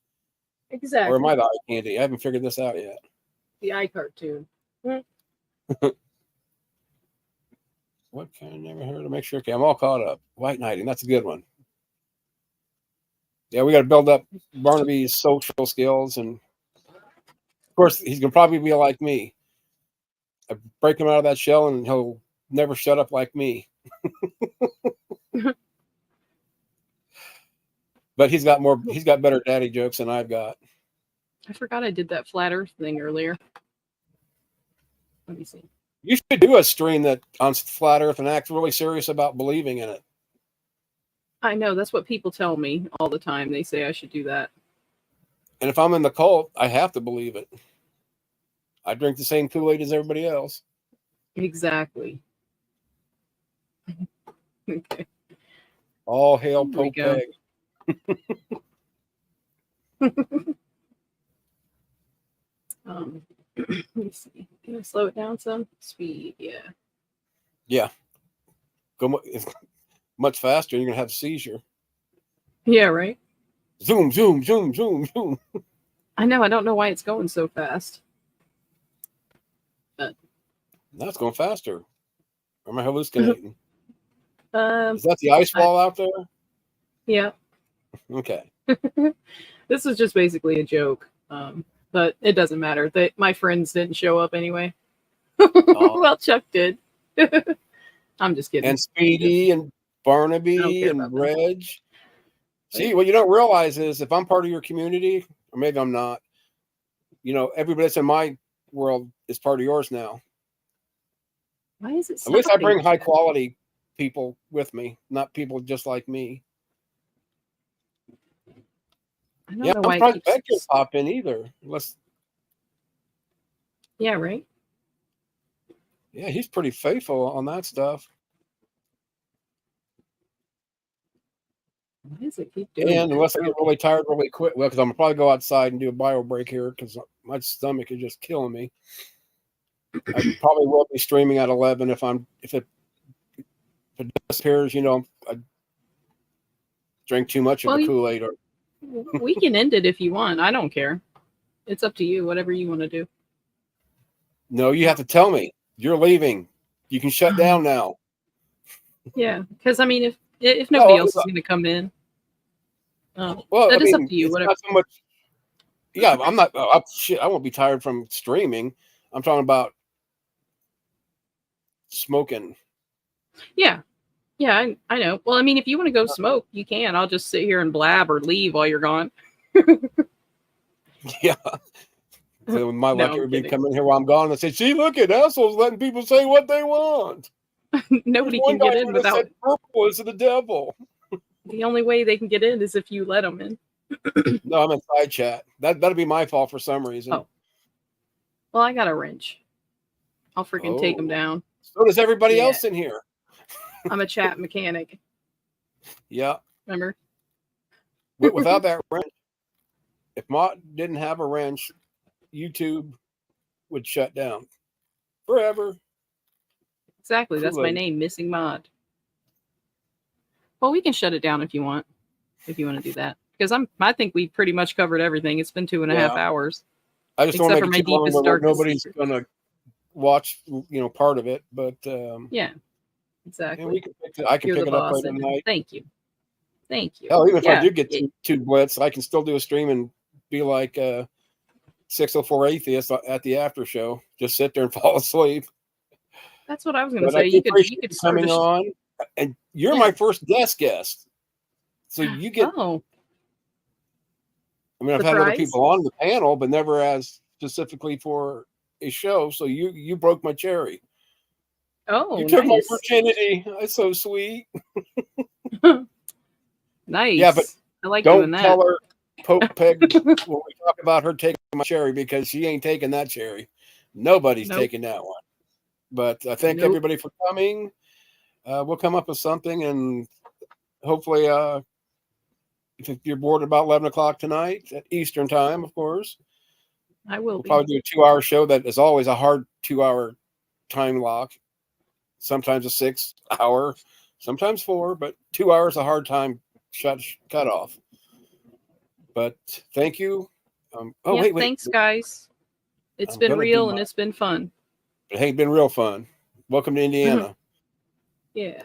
Exactly. Or am I the eye candy? I haven't figured this out yet. The eye cartoon. What can I never heard to make sure? Okay, I'm all caught up. White knighting, that's a good one. Yeah, we got to build up Barnaby's social skills, and of course, he's gonna probably be like me. I break him out of that shell, and he'll never shut up like me. But he's got better daddy jokes than I've got. I forgot I did that flat Earth thing earlier. Let me see. You should do a stream that on flat Earth and act really serious about believing in it. I know, that's what people tell me all the time. They say I should do that. And if I'm in the cult, I have to believe it. I drink the same Kool-Aid as everybody else. Exactly. Okay. All hail There we Pope go. Peg. Let me see. Can I slow it down some? Speed, yeah. Yeah. It's much faster, you're going to have a seizure. Yeah, right? Zoom, zoom, zoom, zoom, zoom. I know. I don't know why it's going so fast. Now it's going faster. Or am I hallucinating? Is that the ice wall out there? Yeah. Okay. This was just basically a joke. But it doesn't matter. My friends didn't show up anyway. Oh. Well, Chuck did. I'm just kidding. And Speedy and I don't Barnaby care and about them. Reg. See, what you don't realize is if I'm part of your community, or maybe I'm not, everybody that's in my world is part of yours now. Why is it At least I bring stopping? high quality people with me, not people just like me. I don't Yeah, know I'm why surprised it Beck keeps... didn't pop in either. Yeah, right? Yeah, he's pretty faithful on that stuff. Why does it keep doing And that? unless I get really tired really quick, well, because I'm gonna probably go outside and do a bio break here because my stomach is just killing me. I probably will be streaming at 11 if it disappears. I drink too much of Well, the Kool-Aid. Or we can end it if you want. I don't care. It's up to you. Whatever you want to do. no, you have to tell me you're leaving. You can shut down now. Yeah, because I mean, if nobody No, else is going to come in, Well, that I is mean, up to you. it's Whatever. not so much. Yeah, I'm not. Shit, I won't be tired from streaming. I'm talking about smoking. Yeah, I know. Well, I mean, if you want to go smoke, you can. I'll just sit here and blab or leave while you're gone. Yeah. So my No, luck, I'm everybody kidding. come in here while I'm gone and say, "See, look at assholes letting people say what they want." Nobody One can guy get in even without. said purple is the devil. The only way they can get in is if you let them in. No, I'm in side chat. That'd be my fault for some reason. Oh. Well, I got a wrench. I'll freaking take them Oh. down. So does everybody Yeah. else in here. I'm a chat mechanic. Yeah. Remember? Without that wrench, if Mott didn't have a wrench, YouTube would shut down forever. Exactly. That's my Kool-Aid. name, Missing Mod. Well, we can shut it down if you want. If you want to do that, because I think we pretty much covered everything. It's been 2.5 hours. I just don't Except make for it my too long deepest, where darkest nobody's secrets. gonna watch, part of it. But Yeah, and exactly. we can I can You're pick the it up boss. later And tonight. thank you. Thank you. Hell, even if I Yeah, do get two blitz, I can still do a stream and be like 604 atheist at the after show. Just sit there and fall asleep. that's what I was going to But I say. do You appreciate could you start coming a on, and you're Yeah. my first guest. So you get. Oh, I mean, I've had other surprise. people on the panel, but never as specifically for a show. So you broke my cherry. Oh, You took my nice. virginity. That's so sweet. Nice. Yeah, but I like doing Don't that. tell her, Pope Peg, when we talk about her taking my cherry, because she ain't taking that cherry. Nobody's Nope. taking that one. But I thank Nope. everybody for coming. We'll come up with something, and hopefully, if you're bored about 11 o'clock tonight at Eastern time, of course, I will we'll be. probably do a 2-hour show. That is always a hard 2-hour time lock. Sometimes a 6 hour, sometimes 4, but 2 hours a hard time cut off. But thank you. Yeah, wait. thanks, guys. It's I'm been gonna do real and my- it's been fun. Hey, been real fun. Welcome to Indiana. Yeah.